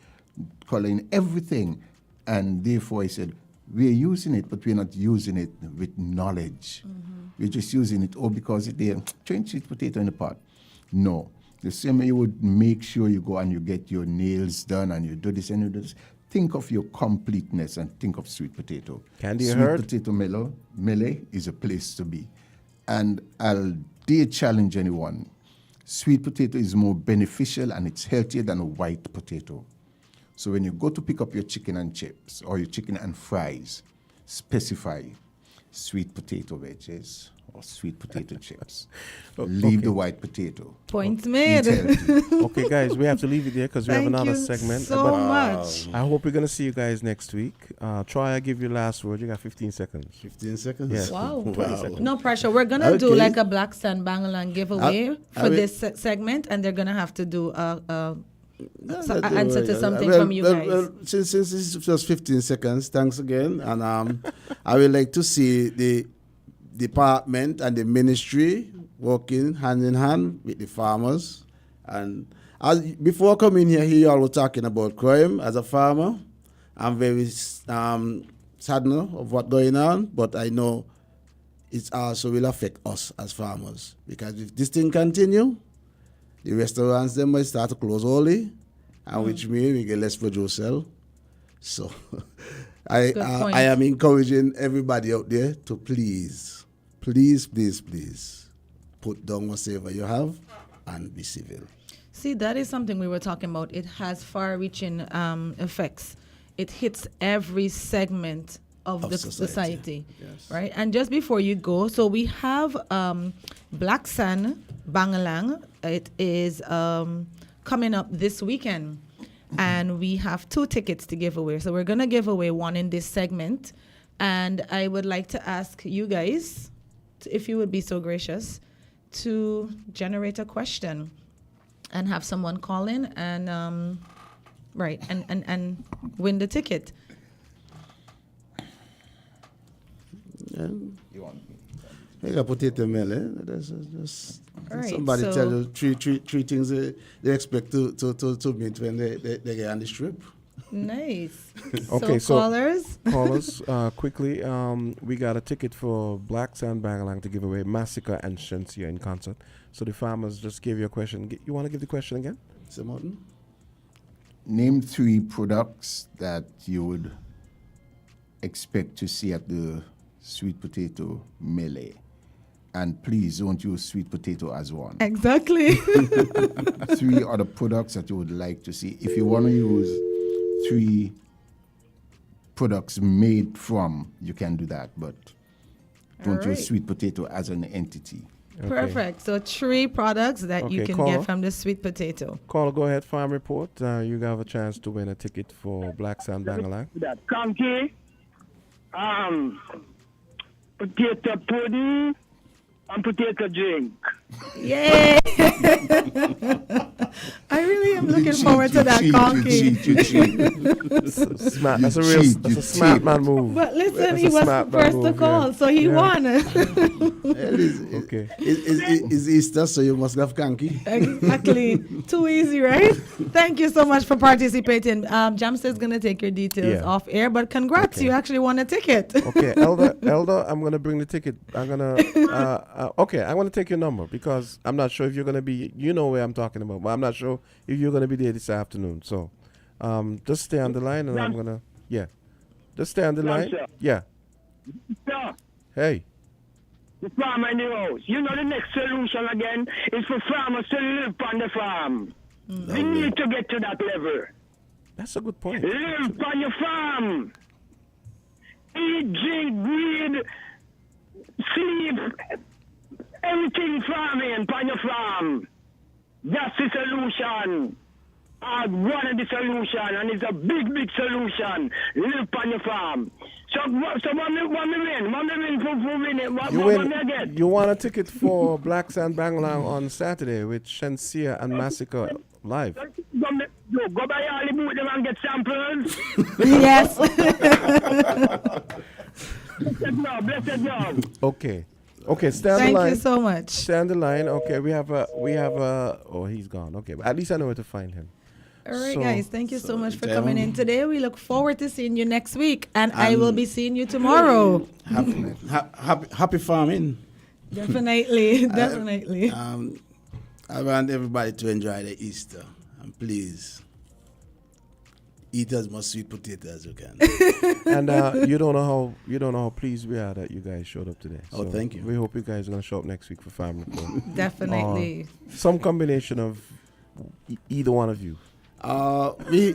coloring, everything. And therefore I said, we're using it, but we're not using it with knowledge. We're just using it, because they're trying sweet potato in the pot. No. The same way you would make sure you go and you get your nails done and you do this and you do this. Think of your completeness and think of sweet potato. Candy, you sweet heard? potato melee is a place to be. And I'll dare challenge anyone. Sweet potato is more beneficial and it's healthier than a white potato. So when you go to pick up your chicken and chips or your chicken and fries, specify sweet potato veggies or sweet potato chips. Leave the white potato. Point made. Okay, guys, we have to leave it there because we have Thank another you segment. so But much. I hope we're going to see you guys next week. Troy, I give you last word. You got 15 seconds. 15 seconds? Yes. Wow. 20 seconds. No pressure. We're going to do Okay. like a Black Sand Bangalan giveaway I for will- this segment, and they're going to have to do Don't answer worry. to something Well, from you well, guys. well, since this is just 15 seconds, thanks again. And I would like to see the department and the ministry working hand in hand with the farmers. And before coming here, you all were talking about crime. As a farmer, I'm very saddened of what's going on, but I know it also will affect us as farmers. Because if this thing continue, the restaurants them might start to close early, and which means we get less produce sell. So Good point. I am encouraging everybody out there to please put down whatever you have and be civil. See, that is something we were talking about. It has far-reaching effects. it hits every segment of the society. Yes. Right? And just before you go, so we have Black Sun Bangalang. It is coming up this weekend. And we have 2 tickets to give away. So we're going to give away one in this segment. And I would like to ask you guys, if you would be so gracious, to generate a question and have someone call in and and win the ticket. Yeah. You got potato mill, eh? All right, somebody so tell you three things they expect to meet when they get on the strip. Nice. Okay, so callers, quickly. We got a ticket for Black Sand Bangalang to give away. Massacre and Shensia in concert. So the farmers just gave you a question. You want to give the question again? Sir Morton? Name 3 products that you would expect to see at the sweet potato melee. And please don't use sweet potato as one. Exactly. 3 other products that you would like to see. If you want to use 3 products made from, you can do that, but don't use sweet potato as an entity. Okay. Perfect. So 3 products that you can get from the sweet potato. Caller, go ahead, farm report. You have a chance to win a ticket for Black Sand Bangalang. Conky, potato pudding and potato drink. Yay! I really am looking forward to that, Conky. That's a smart man move. But listen, he was the first to call, so he won. Okay. It's Easter, so you must have Conky. Exactly. Too easy, right? Thank you so much for participating. Jamster's going to take your details off air, but congrats, you actually won a ticket. Okay, Elder, I'm going to bring the ticket. I'm going to, I'm going to take your number because I'm not sure if you're going to be, you know where I'm talking about, but I'm not sure if you're going to be there this afternoon. So just stay on the line and I'm going to, just stay on the line. Sir. Yeah. Sir, Hey. the farmer in the house. You know the next solution again is for farmers to live on the farm. We need to get to that level. That's a good point. Live on your farm. Eat, drink, breathe, sleep, everything farming on your farm. That's the solution. One of the solution, and it's a big, big solution. Live on your farm. So what me win? You want a ticket for Black Sand Bangalang on Saturday with Shensia and Massacre live. Go buy all the boot them and get samples. Yes. Blessed job. Okay, stay on the line. Thank you so much. Stay on the line. Okay, we have a. Oh, he's gone. Okay, but at least I know where to find him. All right, guys. Thank you so much for coming in today. We look forward to seeing you next week, and I will be seeing you tomorrow. Happy farming. Definitely. I want everybody to enjoy the Easter, and please eat as much sweet potato as you can. And you don't know how pleased we are that you guys showed up today. Oh, thank you. We hope you guys are gonna show up next week for Farm Report. Definitely. Some combination of either one of you. We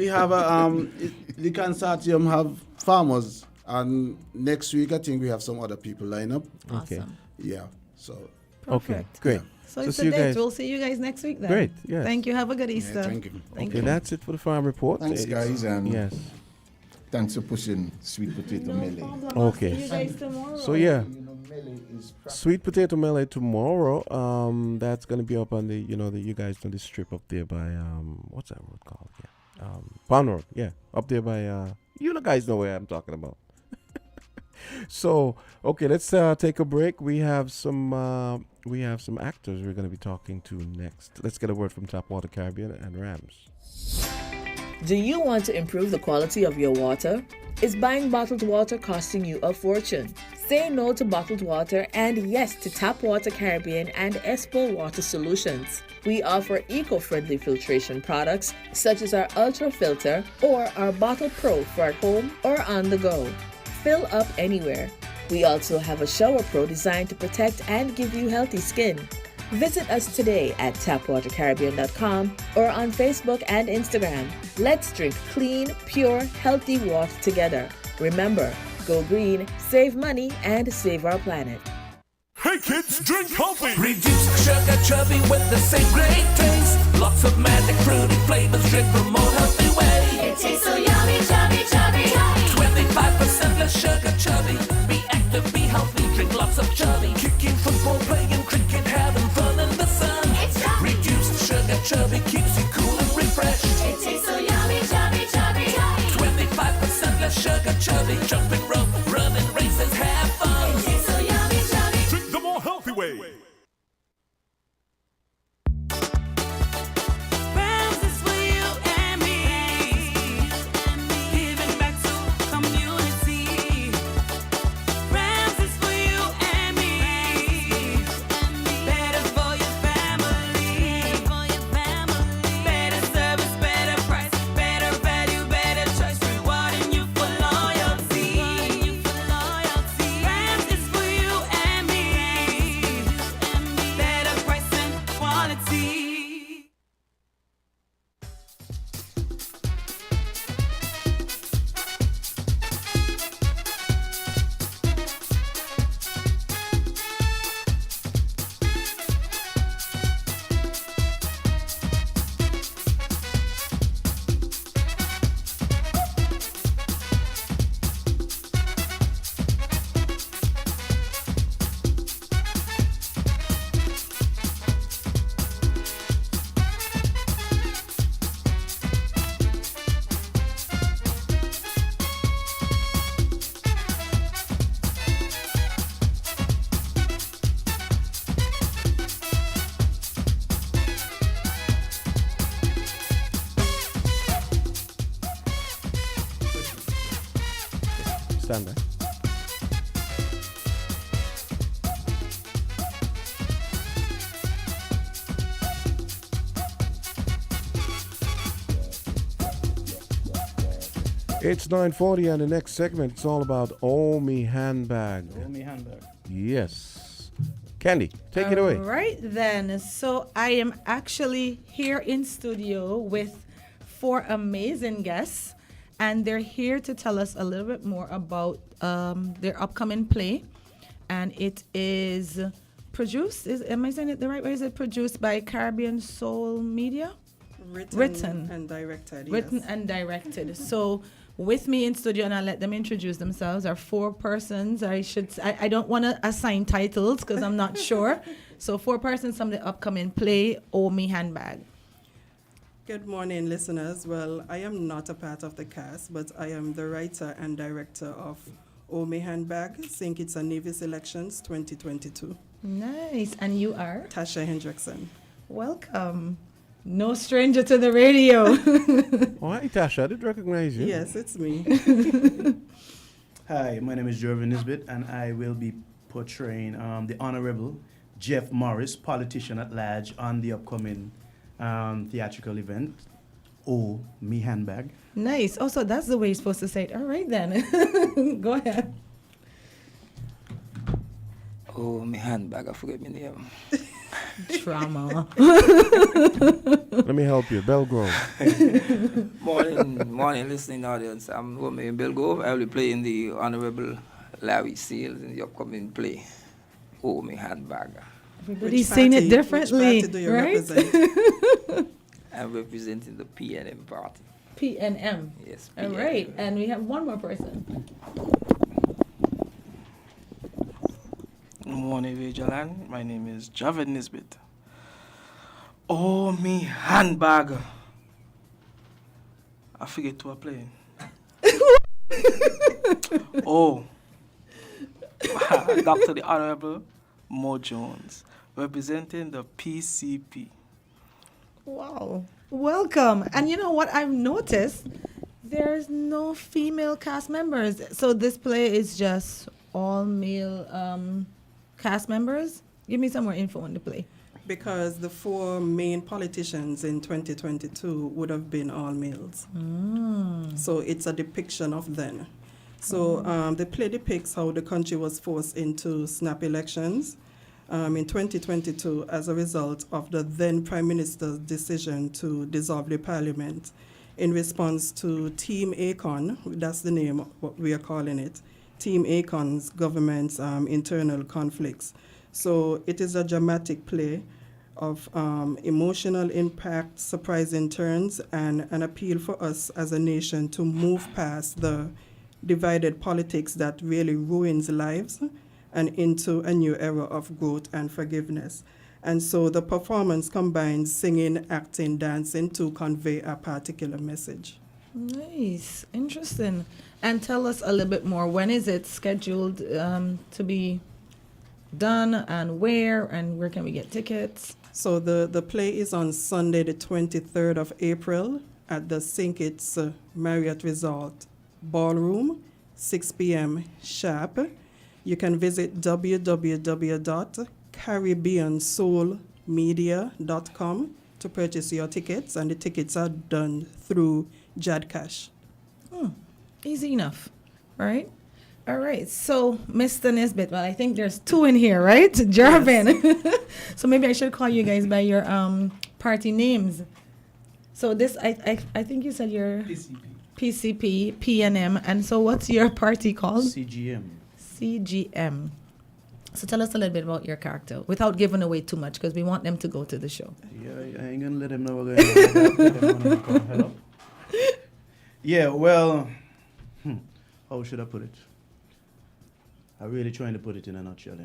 have the consortium have farmers, and next week I think we have some other people line up. Okay. Yeah. So. Perfect. Okay. Great. So it's a date. We'll see you guys next week then. Great. Yeah. Thank you. Have a good Easter. Thank you. Okay, that's it for the Farm Report. Thanks, guys, and yes. Thanks for pushing sweet potato melee. Okay. See you guys tomorrow. So yeah, sweet potato melee tomorrow. That's gonna be up on the you guys know the strip up there by what's that road called? Yeah, Pond Road. Yeah, up there by you guys know where I'm talking about. So okay, let's take a break. We have some actors we're gonna be talking to next. Let's get a word from Topwater Caribbean and Rams. Do you want to improve the quality of your water? Is buying bottled water costing you a fortune? Say no to bottled water and yes to Topwater Caribbean and Espo Water Solutions. We offer eco-friendly filtration products such as our Ultra Filter or our Bottle Pro for at home or on the go. Fill up anywhere. We also have a Shower Pro designed to protect and give you healthy skin. Visit us today at tapwatercaribbean.com or on Facebook and Instagram. Let's drink clean, pure, healthy water together. Remember, go green, save money, and save our planet. Hey kids, drink healthy! Reduce sugar chubby with the same great taste. Lots of magic fruity flavors, drink the more healthy way. It tastes so yummy, chubby, chubby. 25% less sugar chubby. Be active, be healthy, drink lots of chubby. Kicking football, playing cricket, having fun in the sun. It's chubby. Reduced sugar chubby keeps you cool and refreshed. It tastes so yummy, chubby, chubby. 25% less sugar chubby. Jumping rope, running races, have fun. It tastes so yummy, chubby. Drink the more healthy way. Stand by. It's 9:40 and the next segment, it's all about Oh Me Handbag. Oh, me handbag. Yes. Candy, take it away. All right then. So I am actually here in studio with 4 amazing guests, and they're here to tell us a little bit more about their upcoming play. And it is produced, am I saying it the right way? Is it produced by Caribbean Soul Media? Written and directed. Written and directed. So with me in studio, and I'll let them introduce themselves, are 4 persons. I don't want to assign titles because I'm not sure. So 4 persons from the upcoming play, Oh Me Handbag. Good morning, listeners. Well, I am not a part of the cast, but I am the writer and director of Oh Me Handbag, St. Kitts and Nevis Elections 2022. Nice. And you are? Tasha Hendrickson. Welcome. No stranger to the radio. Oh, hi, Tasha. I did recognize you. Yes, it's me. Hi, my name is Jervin Nisbet, and I will be portraying the Honorable Jeff Morris, politician at large, on the upcoming theatrical event, Oh Me Handbag. Nice. Also, that's the way you're supposed to say it. All right, then. Go ahead. Oh, me handbag, I forget my name. Drama. Let me help you. Belgrove. morning, listening audience. I'm Rome in Belgrove. I will be playing the Honorable Larry Seals in the upcoming play, Oh Me Handbag. Everybody's saying it differently, Which party do you right? represent? I'm representing the PNM party. PNM. Yes. All right, and we have one more person. Good morning, Vigilant. My name is Javid Nisbet. Oh, me handbag. I forget to play. Oh, Dr. the Honorable Mo Jones, representing the PCP. Wow. Welcome. And you know what I've noticed? There's no female cast members. So this play is just all male cast members? Give me some more info on the play. Because the 4 main politicians in 2022 would have been all males. So it's a depiction of them. So the play depicts how the country was forced into snap elections, in 2022 as a result of the then Prime Minister's decision to dissolve the Parliament in response to Team Akon, that's the name of what we are calling it, Team Akon's government's internal conflicts. So it is a dramatic play of emotional impact, surprising turns, and an appeal for us as a nation to move past the divided politics that really ruins lives and into a new era of growth and forgiveness. And so the performance combines singing, acting, dancing to convey a particular message. Nice, interesting. And tell us a little bit more. When is it scheduled to be done, and where can we get tickets? So the play is on Sunday, the 23rd of April at the St. Kitts Marriott Resort Ballroom, 6 p.m. sharp. You can visit www.caribbeansoulmedia.com to purchase your tickets, and the tickets are done through JadCash. Easy enough, right? All right, so Mr. Nesbitt, well, I think there's two in here, right? Jarvin. Yes. So maybe I should call you guys by your party names. So this, I think you said your PCP, PNM, and so what's your party called? CGM. CGM. So tell us a little bit about your character without giving away too much, because we want them to go to the show. Yeah, I ain't gonna let them know we're going to hello. Yeah, well, how should I put it? I'm really trying to put it in a nutshell,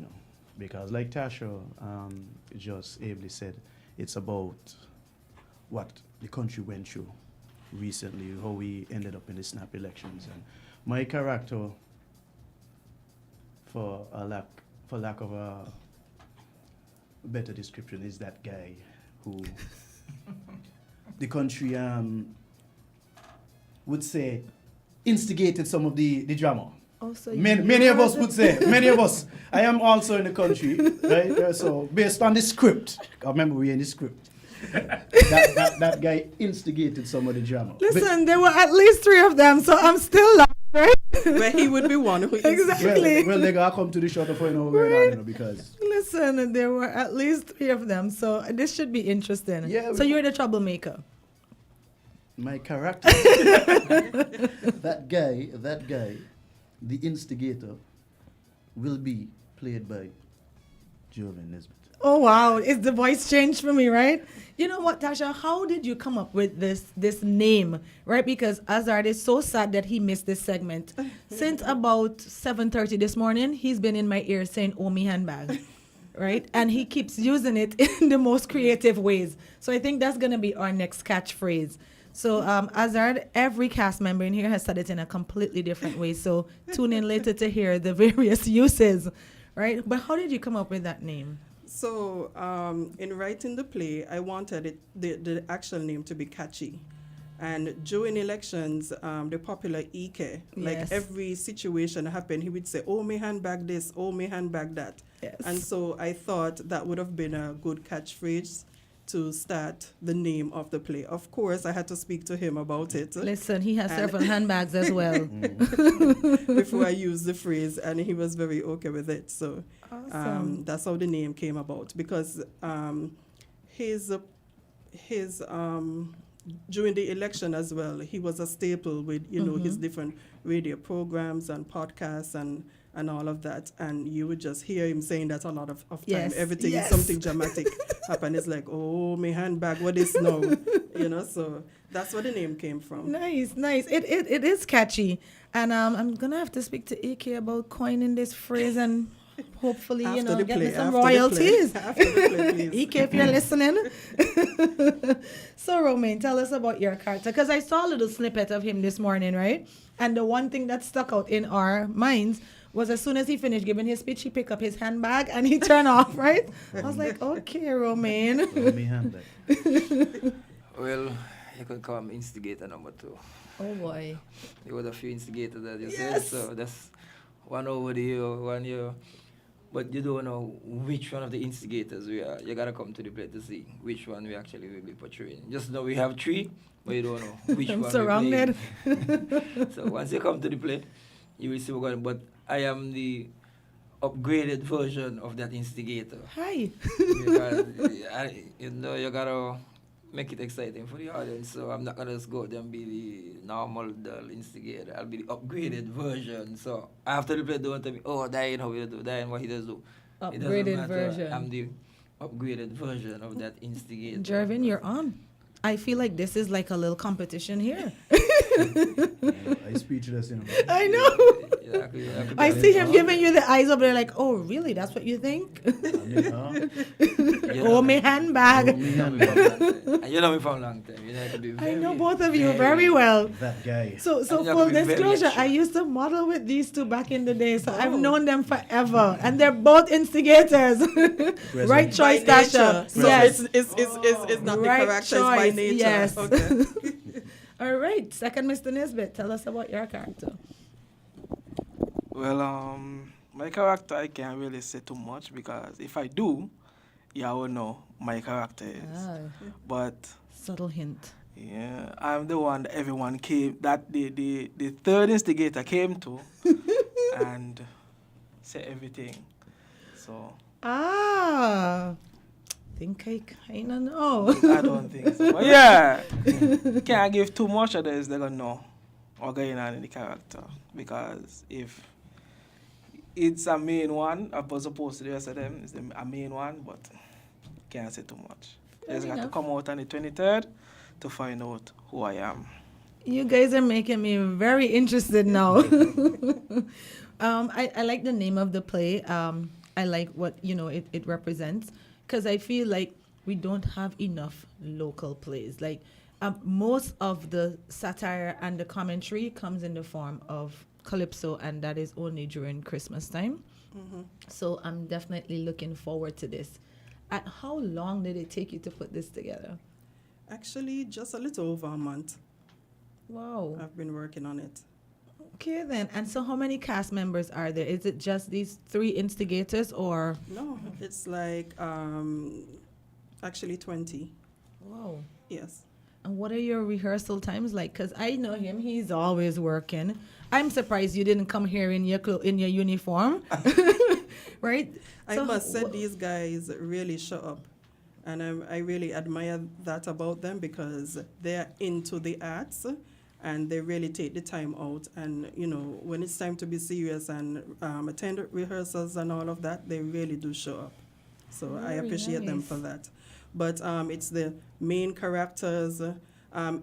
because like Tasha just ably said, it's about what the country went through recently, how we ended up in the snap elections. And my character, for lack of a better description, is that guy who the country would say instigated some of the drama. Also, many of us would say, many of us. I am also in the country, right? So based on the script, I remember we in the script. that guy instigated some of the drama. Listen, there were at least 3 of them, so I'm still laughing, right? But he would be one who exactly. Well, they gotta come to the show to find out what's going on, because. Listen, there were at least 3 of them, so this should be interesting. Yeah. So you're the troublemaker. My character. that guy, the instigator, will be played by Joven Nesbitt. Oh wow, is the voice changed for me, right? You know what, Tasha, how did you come up with this name, right? Because Azard is so sad that he missed this segment. Since about 7:30 this morning, he's been in my ear saying, "Oh, me handbag," right? And he keeps using it in the most creative ways. So I think that's gonna be our next catchphrase. So Azard, every cast member in here has said it in a completely different way. So tune in later to hear the various uses, right? But how did you come up with that name? So in writing the play, I wanted the actual name to be catchy. And during elections, the popular Ike, like every situation happened, he would say, "Oh, me handbag this, oh, me handbag that." Yes. And so I thought that would have been a good catchphrase to start the name of the play. Of course, I had to speak to him about it. Listen, he has several handbags as well. Before I used the phrase, and he was very okay with it. So awesome. That's how the name came about, because his during the election as well, he was a staple with his different radio programs and podcasts and all of that, and you would just hear him saying that a lot of time. Everything something dramatic happened. It's like, "Oh, my handbag, what is now?" So that's where the name came from. Nice. It is catchy, and I'm gonna have to speak to AK about coining this phrase and hopefully get me some royalties. After the play, please. AK, if you're listening. So Romain, tell us about your character, because I saw a little snippet of him this morning, right? And the one thing that stuck out in our minds was as soon as he finished giving his speech, he picked up his handbag and he turned off, right? I was like, okay, Romain. Well, you could call me instigator number 2. Oh boy. There was a few instigators that you said, so that's one over there, one here. But you don't know which one of the instigators we are. You gotta come to the play to see which one we actually will be portraying. Just know we have 3, but you don't know which I'm one surrounded. So once you come to the play, you will see we're going. But I am the upgraded version of that instigator. Hi. Because you gotta make it exciting for the audience. So I'm not gonna just go there and be the normal dull instigator. I'll be the upgraded version. So after the play, don't tell me, oh, that ain't how we do, that ain't what he does do. It doesn't Upgraded matter. version. I'm the upgraded version of that instigator. Jervin, you're on. I feel like this is like a little competition here. I'm speechless, you know. I know. I see him giving you the eyes up there like, oh, really? That's what you think? Oh, my handbag. You know me from a long time. You know, to be I know both of you very well. That guy. So full disclosure, I used to model with these two back in the day, so I've known them forever, and they're both instigators. Right choice, Tasha. So Yes, it's not the right characters choice. by nature. Yes. Okay. All right. Second, Mr. Nisbet, tell us about your character. Well, my character, I can't really say too much because if I do, you all know my character is. Ah. But subtle hint. Yeah, I'm the one that everyone came, that the third instigator came to and said everything. So. Think I kind of know. I don't think so. But yeah, can't give too much of this, they're going to know what's going on in the character. Because if it's a main one, as opposed to the rest of them, it's a main one, but can't say too much. Just got to come out on the 23rd to find out who I am. You guys are making me very interested now. I like the name of the play. I like what it represents, because I feel like we don't have enough local plays. Like most of the satire and the commentary comes in the form of calypso, and that is only during Christmas time. Mm-hmm. So I'm definitely looking forward to this. How long did it take you to put this together? Actually, just a little over a month. Wow. I've been working on it. Okay, then. And so how many cast members are there? Is it just these 3 instigators, or? No, it's like actually 20. Wow. Yes. And what are your rehearsal times like? Because I know him, he's always working. I'm surprised you didn't come here in your uniform. Right? I must say these guys really show up. And I really admire that about them, because they're into the arts and they really take the time out. And, when it's time to be serious and attend rehearsals and all of that, they really do show up. So I appreciate them for that. But it's the main characters,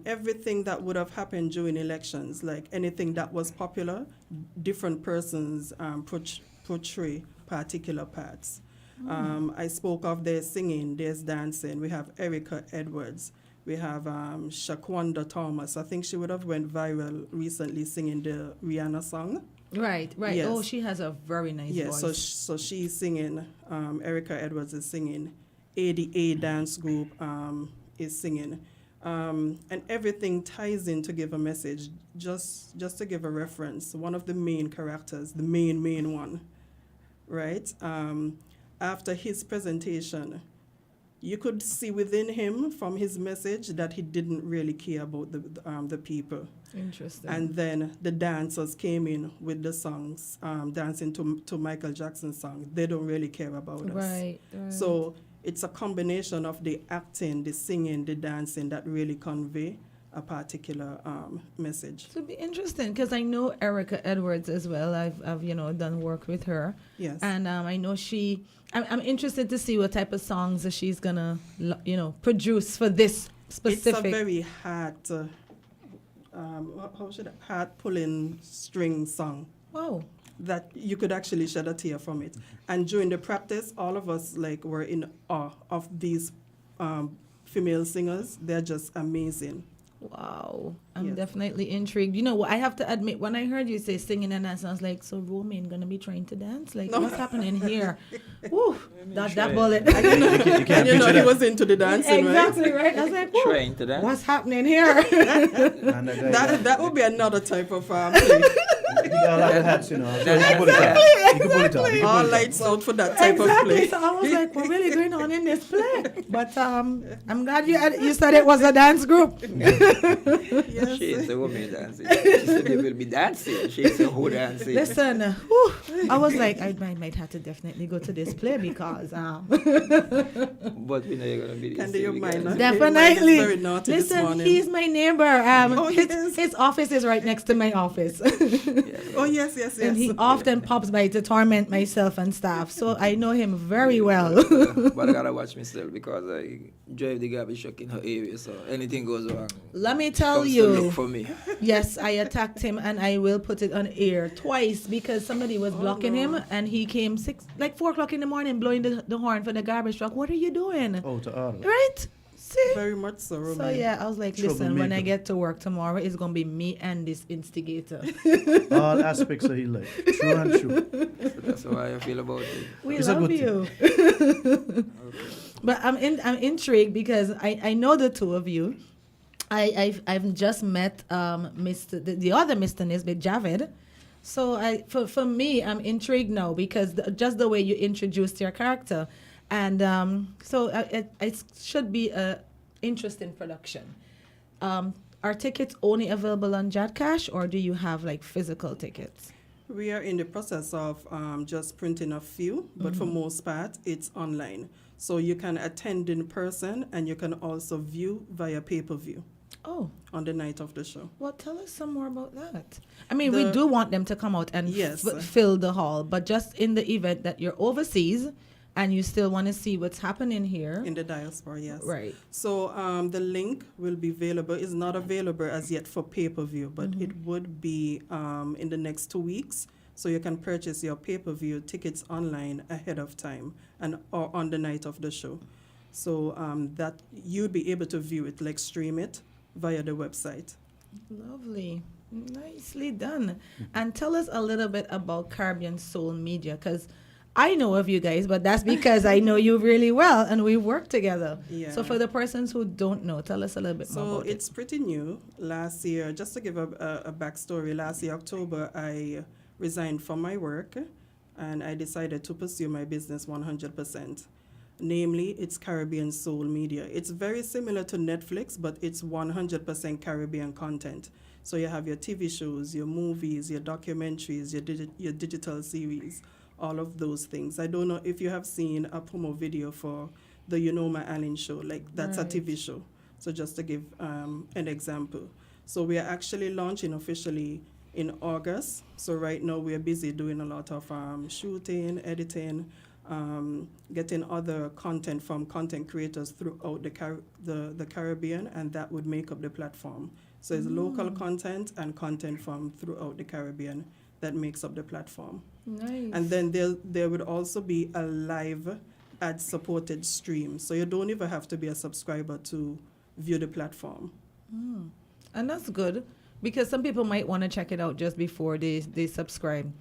everything that would have happened during elections, like anything that was popular, different persons portray particular parts. I spoke of there's singing, there's dancing. We have Erica Edwards. We have Shaquanda Thomas. I think she would have went viral recently singing the Rihanna song. Right. Yes. Oh, she has a very nice voice. Yes, so she's singing. Erica Edwards is singing. ADA Dance Group is singing. And everything ties in to give a message. Just to give a reference, one of the main characters, the main one, right? After his presentation, you could see within him from his message that he didn't really care about the people. Interesting. And then the dancers came in with the songs, dancing to Michael Jackson's song. They don't really care about us. Right. So it's a combination of the acting, the singing, the dancing that really convey a particular message. It'll be interesting, because I know Erica Edwards as well. I've done work with her. Yes. And I know I'm interested to see what type of songs that she's gonna produce for this specific. It's a very heart pulling string song. Wow. That you could actually shed a tear from it. And during the practice, all of us were in awe of these female singers. They're just amazing. Wow. I'm definitely intrigued. You know what, I have to admit, when I heard you say singing and dancing, I was like, so Romain gonna be trained to dance? Like, what's happening here? Woo, dodge that bullet. And he was into the dancing, exactly, right? I was like, whoa, trained to dance. what's happening here? that would be another type of play. got a lot of hats, you know. So you can pull it off. You can pull it off. You can All pull it off. lights out for that type of Exactly. play. So I was like, what really going on in this play? But I'm glad you said it was a dance group. Yes. She is a woman dancing. She said they will be dancing. She is a who dancing. Listen, whew, I was like, I might have to definitely go to this play because But we know you're gonna be. Can do your mind? definitely. Very naughty this Listen, morning. he's my neighbor. His office is right next to my office. Oh yes, yes, yes. And he often pops by to torment myself and staff, so I know him very well. But I gotta watch myself because I drive the garbage truck in her area, so anything goes wrong. Let me tell comes to you. look for me. Yes, I attacked him, and I will put it on air twice because somebody was blocking him, and he came 4 o'clock in the morning blowing the horn for the garbage truck. What are you doing? Oh, to order. Right? See? Very much so, Roman. So yeah, I was like, listen, when I Troublemaker. get to work tomorrow, it's gonna be me and this instigator. All aspects of his life. True and true. So that's how I feel about it. We It's a love good you. But I'm intrigued because I know the two of you. I've just met the other Mr. Nisbet, Javed. So for me, I'm intrigued now because just the way you introduced your character, and so it should be a interesting production. Are tickets only available on Jadcash, or do you have like physical tickets? We are in the process of just printing a few, but for most part, it's online. So you can attend in person, and you can also view via pay-per-view. Oh. On the night of the show. Well, tell us some more about that. I mean, we do want them to come out and Yes. fill the hall, but just in the event that you're overseas and you still want to see what's happening here. In the diaspora, yes. Right. So the link will be available. It's not available as yet for pay-per-view, but it would be in the next 2 weeks. So you can purchase your pay-per-view tickets online ahead of time or on the night of the show. So that you'll be able to view it, like stream it via the website. Lovely. Nicely done. And tell us a little bit about Caribbean Soul Media, because I know of you guys, but that's because I know you really well and we work together. Yeah. So for the persons who don't know, tell us a little bit more So about it's pretty new. Last year, just to give a backstory, last year, October, I resigned from my work and I decided to pursue my business 100%. Namely, it's Caribbean Soul Media. It's very similar to Netflix, but it's 100% Caribbean content. So you have your TV shows, your movies, your documentaries, your digital series, all of those things. I don't know if you have seen a promo video for the Unoma Allen show, like that's a TV show. So just to give an example. So we are actually launching officially in August. So right now we are busy doing a lot of shooting, editing, getting other content from content creators throughout the Caribbean, and that would make up the platform. So it's local content and content from throughout the Caribbean that makes up the platform. Nice. And then there would also be a live ad-supported stream. So you don't even have to be a subscriber to view the platform. And that's good because some people might want to check it out just before they subscribe.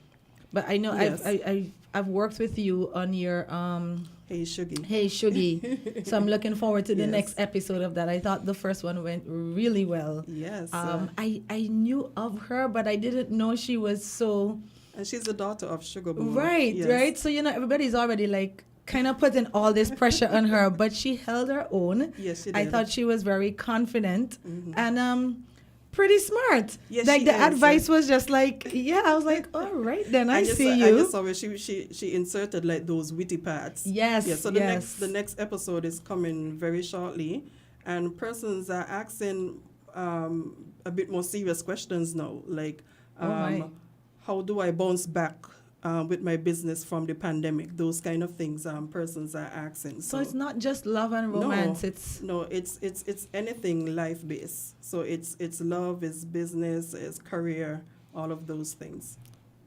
But I know Yes. I've worked with you on your Hey Shuggy. Hey Shuggy. So I'm looking forward to the Yes. next episode of that. I thought the first one went really well. Yes. I knew of her, but I didn't know she was so. And she's the daughter of Sugar Boom. Right, Yes. right. So everybody's already like kind of putting all this pressure on her, but she held her own. Yes, she I did. thought she was very confident and pretty smart. Yes, like she the is. advice was just like, yeah, I was like, all right, then I see I you. just saw where she inserted like those witty parts. Yes, Yeah. So yes. the next episode is coming very shortly, and persons are asking a bit more serious questions now, like my. how do I bounce back with my business from the pandemic? Those kind of things persons are asking. So it's not just love and romance. It's anything life based. So it's love, it's business, it's career, all of those things.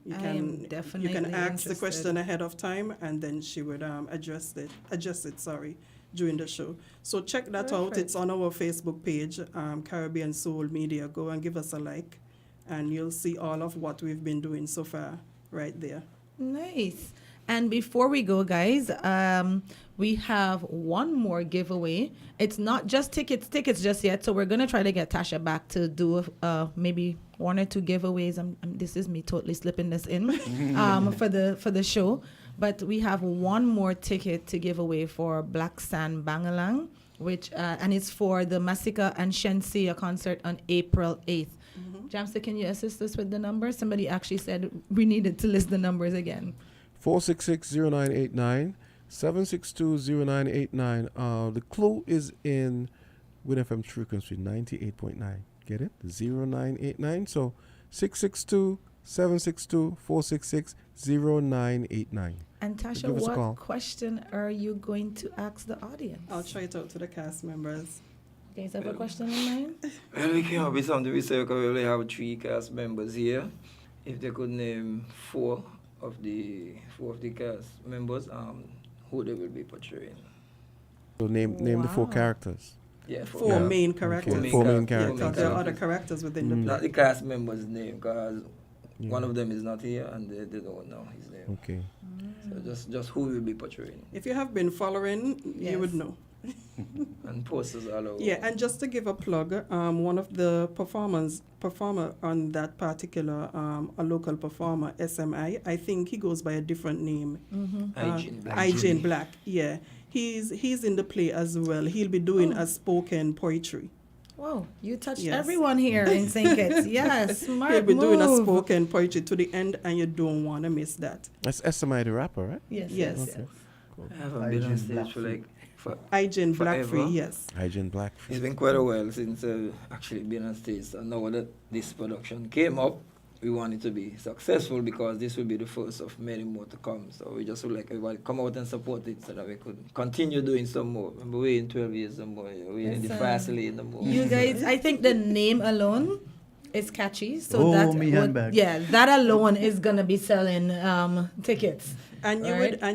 You I can am definitely you can ask the interested. question ahead of time, and then she would adjust it during the show. So check that out. Perfect. It's on our Facebook page, Caribbean Soul Media. Go and give us a like, and you'll see all of what we've been doing so far right there. Nice. And before we go, guys, we have one more giveaway. It's not just tickets just yet. So we're going to try to get Tasha back to do maybe one or two giveaways. This is me totally slipping this in for the show. But we have one more ticket to give away for Black Sand Bangalang, which and it's for the Masika and Shensia concert on April 8th. Jamster, can you assist us with the numbers? Somebody actually said we needed to list the numbers again. 466-0989, 762-0989. The clue is in Win FM frequency 98.9. Get it? 0989. So 662-762-466-0989. And Tasha, what question are you going to ask the audience? I'll try it out to the cast members. Do you have a question in mind? Well, we can't be something we say because we only have 3 cast members here. If they could name 4 of the cast members, who they will be portraying. So name the 4 characters. Yeah, four main characters. Okay. 4 main characters. Yeah, there are other characters within the play. Not the cast member's name, because one of them is not here and they don't know his name. Okay. So just who will be portraying. If you have been following, you would know. And posters all over. Yeah, and just to give a plug, one of the performer on that particular, a local performer, SMI, I think he goes by a different name. Ijane Black. Yeah, he's in the play as well. He'll be doing a spoken poetry. Whoa, you touched everyone here in St. Kitts. Yes, smart He'll be doing a move. spoken poetry to the end, and you don't want to miss that. That's SMI the rapper, right? Yes. Okay. I haven't been on stage for Ijane Blackfree, forever. yes. Ijane Blackfree. It's been quite a while since I've actually been on stage. So now that this production came up, we want it to be successful because this will be the first of many more to come. So we just would like everybody come out and support it so that we could continue doing some more. Remember, we're in 12 years some more. We're in the fast lane no more. You guys, I think the name alone is catchy. So handbag. that alone is gonna be selling tickets. And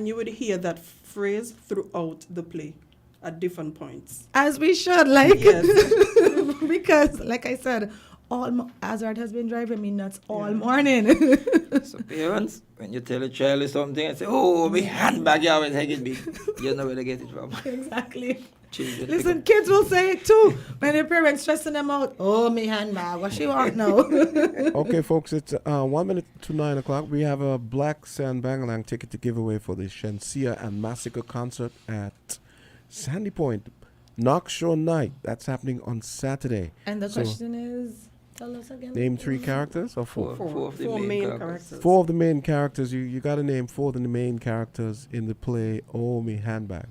you would hear that phrase throughout the play at different points. As we should, because like I said, Azard has been driving me nuts all morning. So parents, when you tell a child something and say, "Oh, my handbag, you always hang it big," you know where to get it from. Exactly. Children Listen, kids will say it too when their parents stressing them out. Oh, me handbag, what she want now? Okay, folks, it's 1 minute to 9 o'clock. We have a Black Sand Bangalang ticket to give away for the Shensia and Massacre concert at Sandy Point, Knock Show Night. That's happening on Saturday. And the question is, tell us again. Name 3 characters or 4? Four of the main characters. 4 of the main characters. You got to name 4 of the main characters in the play Oh Me Handbag.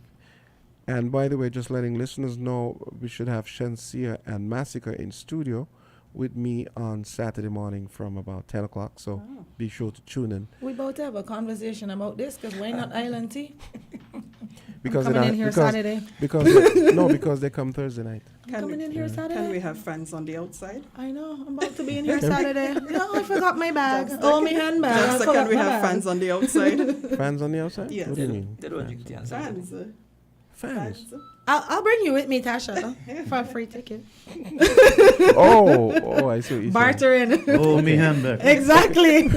And by the way, just letting listeners know, we should have Shensia and Massacre in studio with me on Saturday morning from about 10 o'clock. So be sure to tune in. We about to have a conversation about this because why not Island Tea? Because I'm coming in here Saturday. Because they come Thursday night. Coming in here Saturday. Can we have fans on the outside? I know. I'm about to be in here Saturday. No, I forgot my bag. Oh, my handbag. Can we have fans on the outside? Fans on the outside? Yes. What do you mean? They don't drink tea on Saturday. Fans. I'll bring you with me, Tasha, for a free ticket. Oh, I see what you're Bartering. Oh, me handbag. Exactly.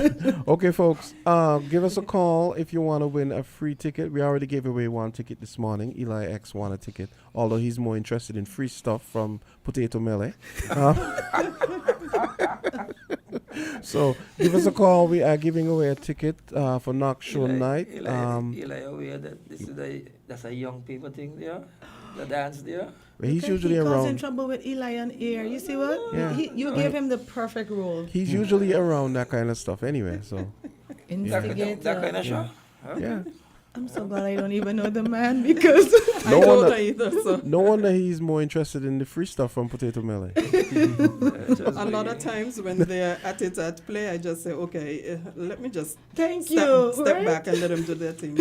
Okay, folks, give us a call if you want to win a free ticket. We already gave away 1 ticket this morning. Eli X won a ticket, although he's more interested in free stuff from Potato Melee. So give us a call. We are giving away a ticket for Knock Show Night. Eli, aware that that's a young people thing there? The dance there? He's usually he around. causing trouble with Eli on air. You see what? Yeah. You gave him the perfect role. He's usually around that kind of stuff anyway. So Instigator. That kind of show? Yeah. I'm so glad I don't even know the man because I don't know either. So. No wonder he's more interested in the free stuff from Potato Melee. A lot of times when they're at it at play, I just say, okay, let me just step back and let them do their thing.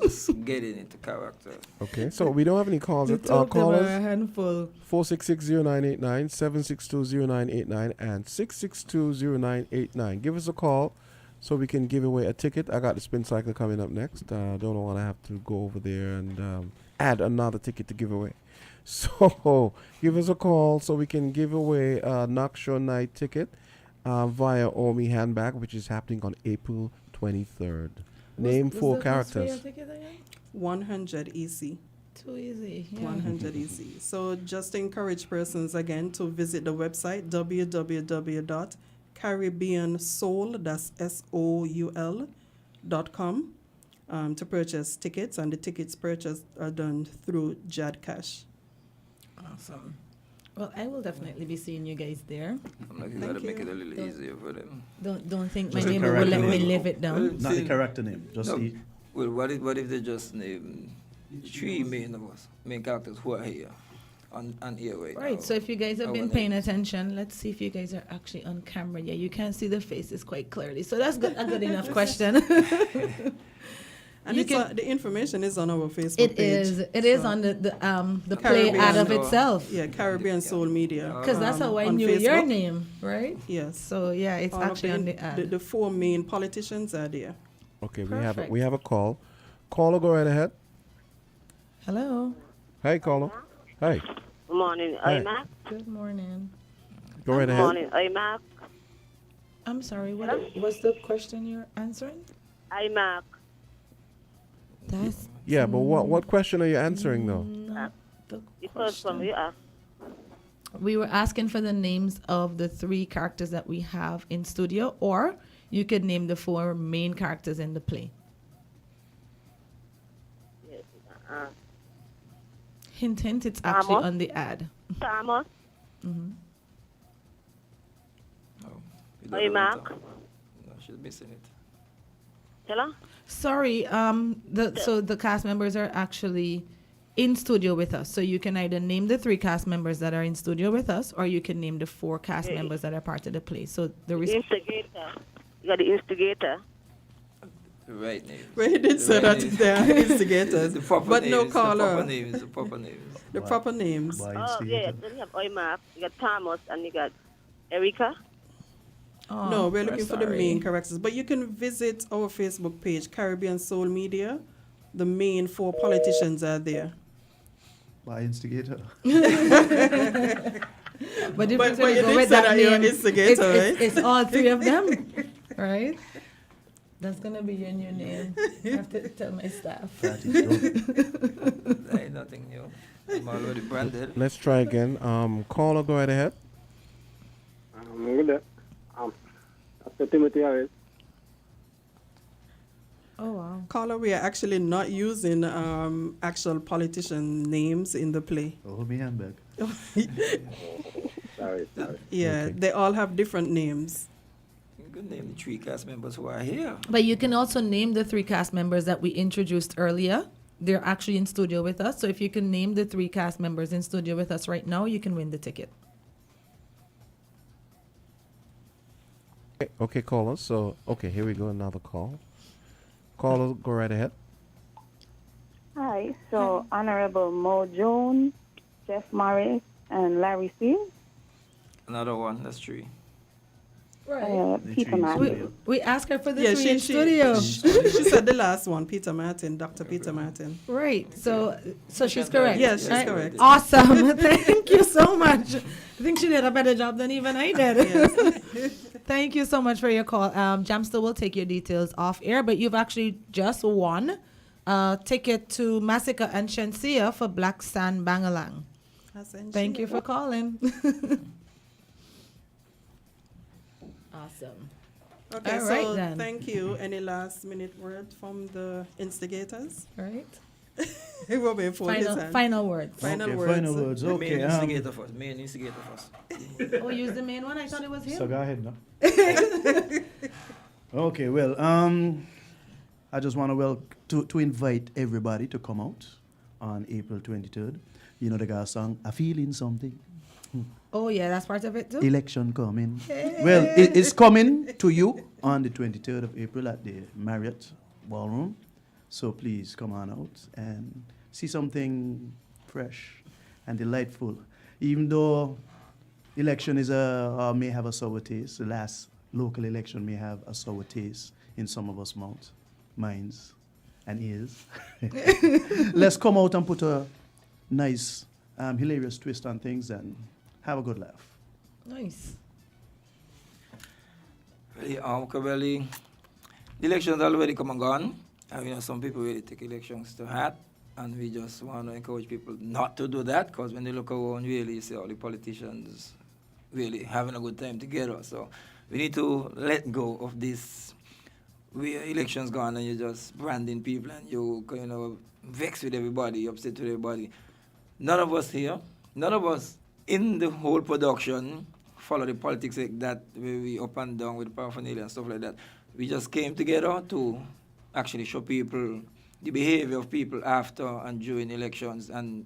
Just getting into character. Okay, so we don't have any calls. Callers. A handful. 466-0989, 762-0989, and 662-0989. Give us a call so we can give away a ticket. I got the spin cycle coming up next. Don't want to have to go over there and add another ticket to give away. So give us a call so we can give away a Knock Show Night ticket via Omi Handbag, which is happening on April 23rd. Name What's 4 the cost for your characters. ticket again? 100 EC. Too easy. Yeah. 100 EC. So just to encourage persons again to visit the website www.caribbeansoul, that's SOUL.com, to purchase tickets, and the tickets purchased are done through Jad Cash. Awesome. Well, I will definitely be seeing you guys there. I'm like, you gotta make it a little easier for them. Don't think my Just the neighbor will character let me name. live it down. Not the character name, just No, the... Well, what if they just name 3 main characters who are here on here right now? Right, so if you guys have Our been paying names. attention, let's see if you guys are actually on camera. Yeah, you can see the faces quite clearly. So that's good, a good enough question. And You it's can- the information is on our Facebook It page. is. It is on the play Caribbean ad of Soul- itself. Yeah, Caribbean Soul Media. Because that's how I on knew your Facebook. name, right? Yes. So yeah, it's All of actually on the ad. The 4 main politicians are there. Okay, Perfect. we have a call. Caller, go right ahead. Hello. Hey, caller. Hey, Good morning. Hi. I'm Mark. Good morning. go right Good ahead. morning. I'm Mark. I'm sorry. What's the question you're answering? I'm Mark. That's Yeah, but what question are you answering though? not the The first one we asked. We were asking for the names of the 3 characters that we have in studio, or you could name the 4 main characters in the play. Yes. Hint, hint, it's actually Thomas. on the ad. Thomas. Hmm. I'm Mark. No, she's missing it. Hello? Sorry, so the cast members are actually in studio with us. So you can either name the 3 cast members that are in studio with us, or you can name the 4 cast Yeah. members that are part of the play. So the The instigator. You got the instigator. The right name. Well, he did say that they are instigators, The proper but names, no The caller. proper names. The proper names. The proper names. Oh, yeah. Then you have I'm Mark. You got Thomas and you got Erica. No, we're looking for the sorry. main characters. But you can visit our Facebook page, Caribbean Soul Media. The main 4 politicians are there. By instigator. But if But you're you go did with say that that you're name, instigator, right? it's all 3 of them, right? That's gonna be your new name. I have to tell my staff. That ain't nothing new. I'm already branded. Let's try again. Caller, go right ahead. Good. That's Timothy Harris. Oh wow. Caller, we are actually not using actual politician names in the play. Hold me hand back. Sorry. Yeah, they all have different names. You could name the 3 cast members who are here. But you can also name the 3 cast members that we introduced earlier. They're actually in studio with us. So if you can name the 3 cast members in studio with us right now, you can win the ticket. Okay, caller. So, okay, here we go. Another call. Caller, go right ahead. Hi, so Honorable Mo Jones, Jeff Morris, and Larry Field. Another one. That's 3. Peter Martin. We asked her for the Yeah, 3 in she studio. she said the last one, Peter Martin, Dr. Peter Martin. Right. So she's correct. Yes, she's right? correct. Awesome. Thank you so much. I think she did a better job than even I did. Thank you so much for your call. Jamster will take your details off air, but you've actually just won a ticket to Massacre and Shensia for Black Sand Bangalang. Thank you for calling. Awesome. Okay, All so right then. thank you. Any last minute word from the instigators? Right. It will be for Final words. Final Okay, words. final words. Okay. Main instigator first. Main instigator first. Oh, use the main one? I thought it was him. So go ahead now. Okay, well, I just want to invite everybody to come out on April 23rd. You know the guy's song, I Feeling Something. Oh, yeah, that's part of it too. Election coming. Well, it's coming to you on the 23rd of April at the Marriott Ballroom. So please come on out and see something fresh and delightful. Even though election is may have a sour taste, the last local election may have a sour taste in some of us minds and ears. Let's come out and put a nice, hilarious twist on things and have a good laugh. Nice. Well, the election's already come and gone. And some people really take elections to heart, and we just want to encourage people not to do that, because when they look around, really, you see all the politicians really having a good time together. So we need to let go of this. Elections gone, and you're just branding people, and you vex with everybody, upset with everybody. None of us here, none of us in the whole production follow the politics like that, where we up and down with paraphernalia and stuff like that. We just came together to actually show people the behavior of people after and during elections and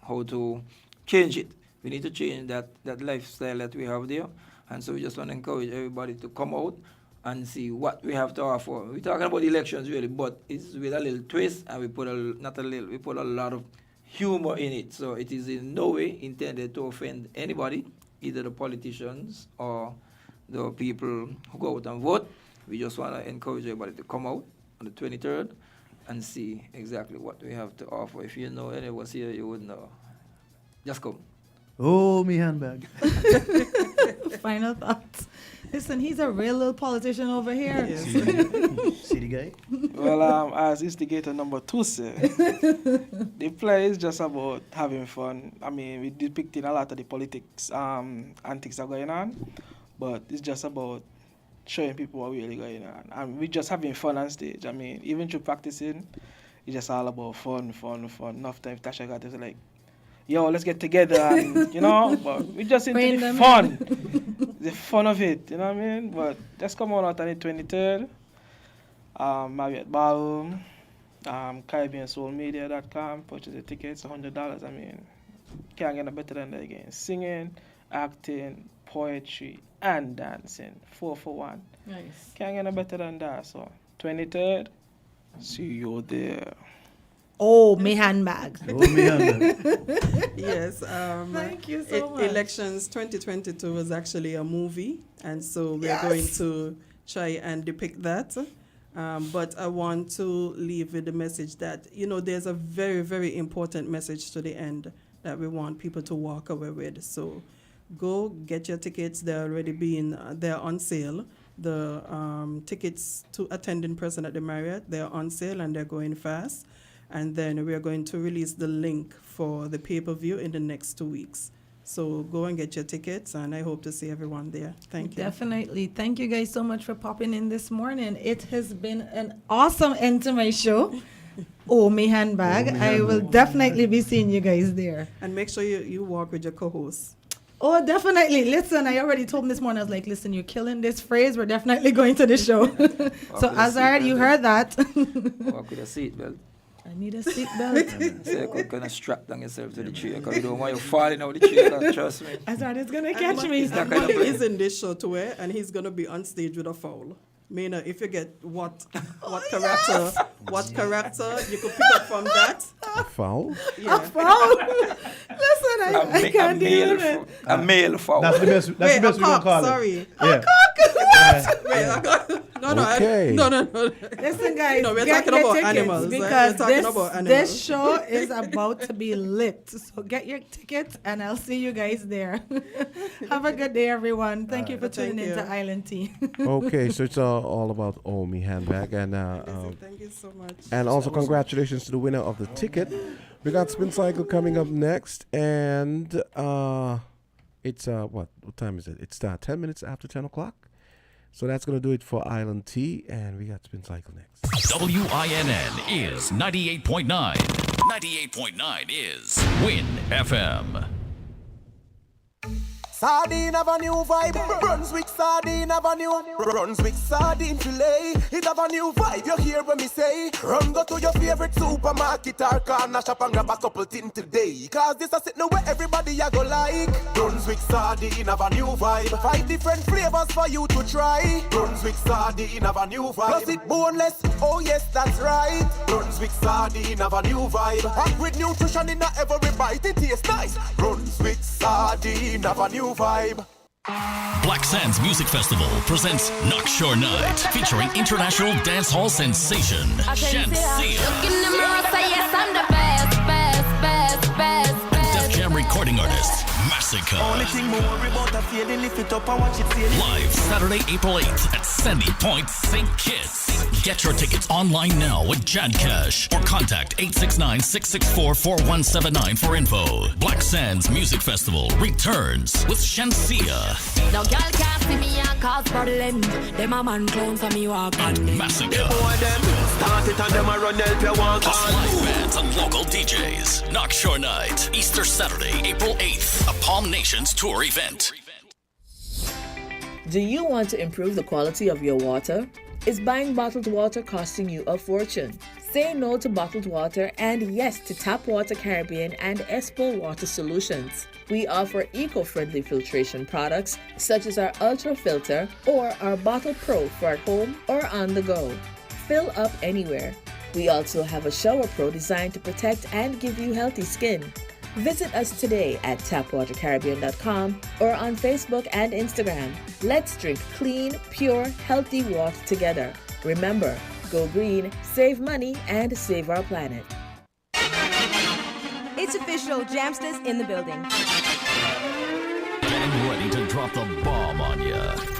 how to change it. We need to change that lifestyle that we have there. And so we just want to encourage everybody to come out and see what we have to offer. We're talking about elections really, but it's with a little twist, and we put a lot of humor in it. So it is in no way intended to offend anybody, either the politicians or the people who go out and vote. We just want to encourage everybody to come out on the 23rd and see exactly what we have to offer. If you know any of us here, you would know. Just come. Oh, me handbag. Final thoughts. Listen, he's a real little politician over here. Yes. See the guy? Well, as instigator number 2 said, the play is just about having fun. I mean, we're depicting a lot of the politics antics are going on, but it's just about showing people what really going on. And we're just having fun on stage. I mean, even through practicing, it's just all about fun. Enough time Tasha got to like, yo, let's get together, and, but we just into the fun. The fun of it, you know what I mean? But just come on out on the 23rd. Marriott Ballroom, CaribbeanSoulMedia.com, purchase the tickets, $100. I mean, can't get no better than that again. Singing, acting, poetry, and dancing. 4 for 1. Nice. Can't get no better than that. So, 23rd, see you there. Oh, me handbag. Yes. Thank you so much. Elections 2022 was actually a movie, and so we're going to try and depict that. But I want to leave with the message that, there's a very, very important message to the end that we want people to walk away with. So go get your tickets. They're already they're on sale. The tickets to attend in person at the Marriott, they're on sale and they're going fast. And then we are going to release the link for the pay-per-view in the next 2 weeks. So go and get your tickets, and I hope to see everyone there. Thank you. Definitely. Thank you guys so much for popping in this morning. It has been an awesome end to my show. Oh, me handbag. I will definitely be seeing you guys there. And make sure you walk with your co-host. Oh, definitely. Listen, I already told him this morning, I was like, listen, you're killing this phrase. We're definitely going to the show. So, Azard, you heard that. Walk with a seatbelt. I need a seatbelt. So you could kind of strap down yourself to the chair, because you don't want you falling out the chair, trust me. Azard is going to catch me. He's in this show to wear, and he's going to be on stage with a foul. Mina, if you get what character, you could pick up from that. A foul? Yeah. A foul? Listen, I can't deal with it. A male foul. That's the best we can call sorry. it. Yeah. A cock? Wait, no. Okay. No. Listen, guys, we're get talking your about tickets animals. because we're talking about animals. this show is about to be lit. So get your tickets, and I'll see you guys there. Have a good day, everyone. Thank you for tuning in to Island Tea. Okay, so it's all about Me handbag, and thank you so much. And also congratulations to the winner of the ticket. We got Spin Cycle coming up next, and it's what time is it? It's 10 minutes after 10 o'clock. So that's going to do it for Island Tea, and we got Spin Cycle next. WINN is 98.9. 98.9 is Win FM. Sardine have a new vibe. Brunswick Sardine have a new Brunswick Sardine filet. It have a new vibe. You hear what me say? Run go to your favorite supermarket or corner shop and grab a couple things today. Cause this a sitting where everybody a go like. Brunswick Sardine have a new vibe. 5 different flavors for you to try. Brunswick Sardine have a new vibe. Plus it boneless. Oh yes, that's right. Brunswick Sardine have a new vibe. Packed with nutrition in every bite. It tastes nice. Brunswick Sardine have a new vibe. Black Sands Music Festival presents Knockshore Night, featuring international dancehall sensation Shansia. Def Jam recording artist Massacre. Live Saturday, April 8th at Sandy Point, St. Kitts. Get your tickets online now with Jad Cash or contact 869-664-4179 for info. Black Sands Music Festival returns with Shensia No girl can't see me and cause problem. Them a man clown for me walk on and Massacre. Start it and them a run help you walk Plus live bands and local DJs. Knock Shore Night, Easter Saturday, April 8th, a Palm Nations tour event. Do you want to improve the quality of your water? Is buying bottled water costing you a fortune? Say no to bottled water and yes to Tap Water Caribbean and Espo Water Solutions. We offer eco-friendly filtration products such as our Ultra Filter or our Bottle Pro for at home or on the go. Fill up anywhere. We also have a Shower Pro designed to protect and give you healthy skin. Visit us today at tapwatercaribbean.com or on Facebook and Instagram. Let's drink clean, pure, healthy water together. Remember, go green, save money, and save our planet. It's official, Jamsters in the building. Getting ready to drop the bomb on ya.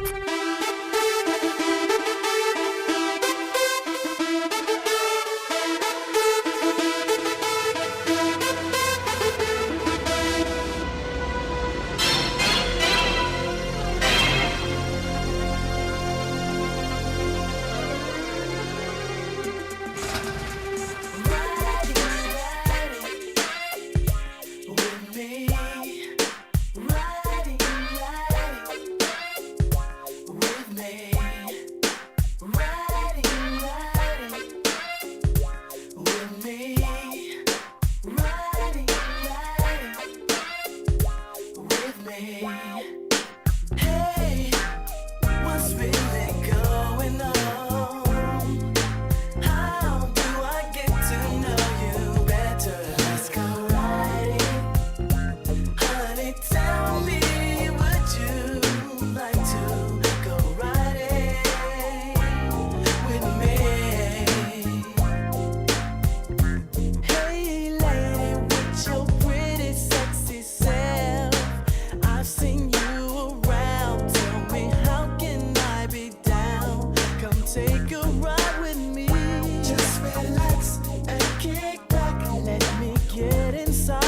inside.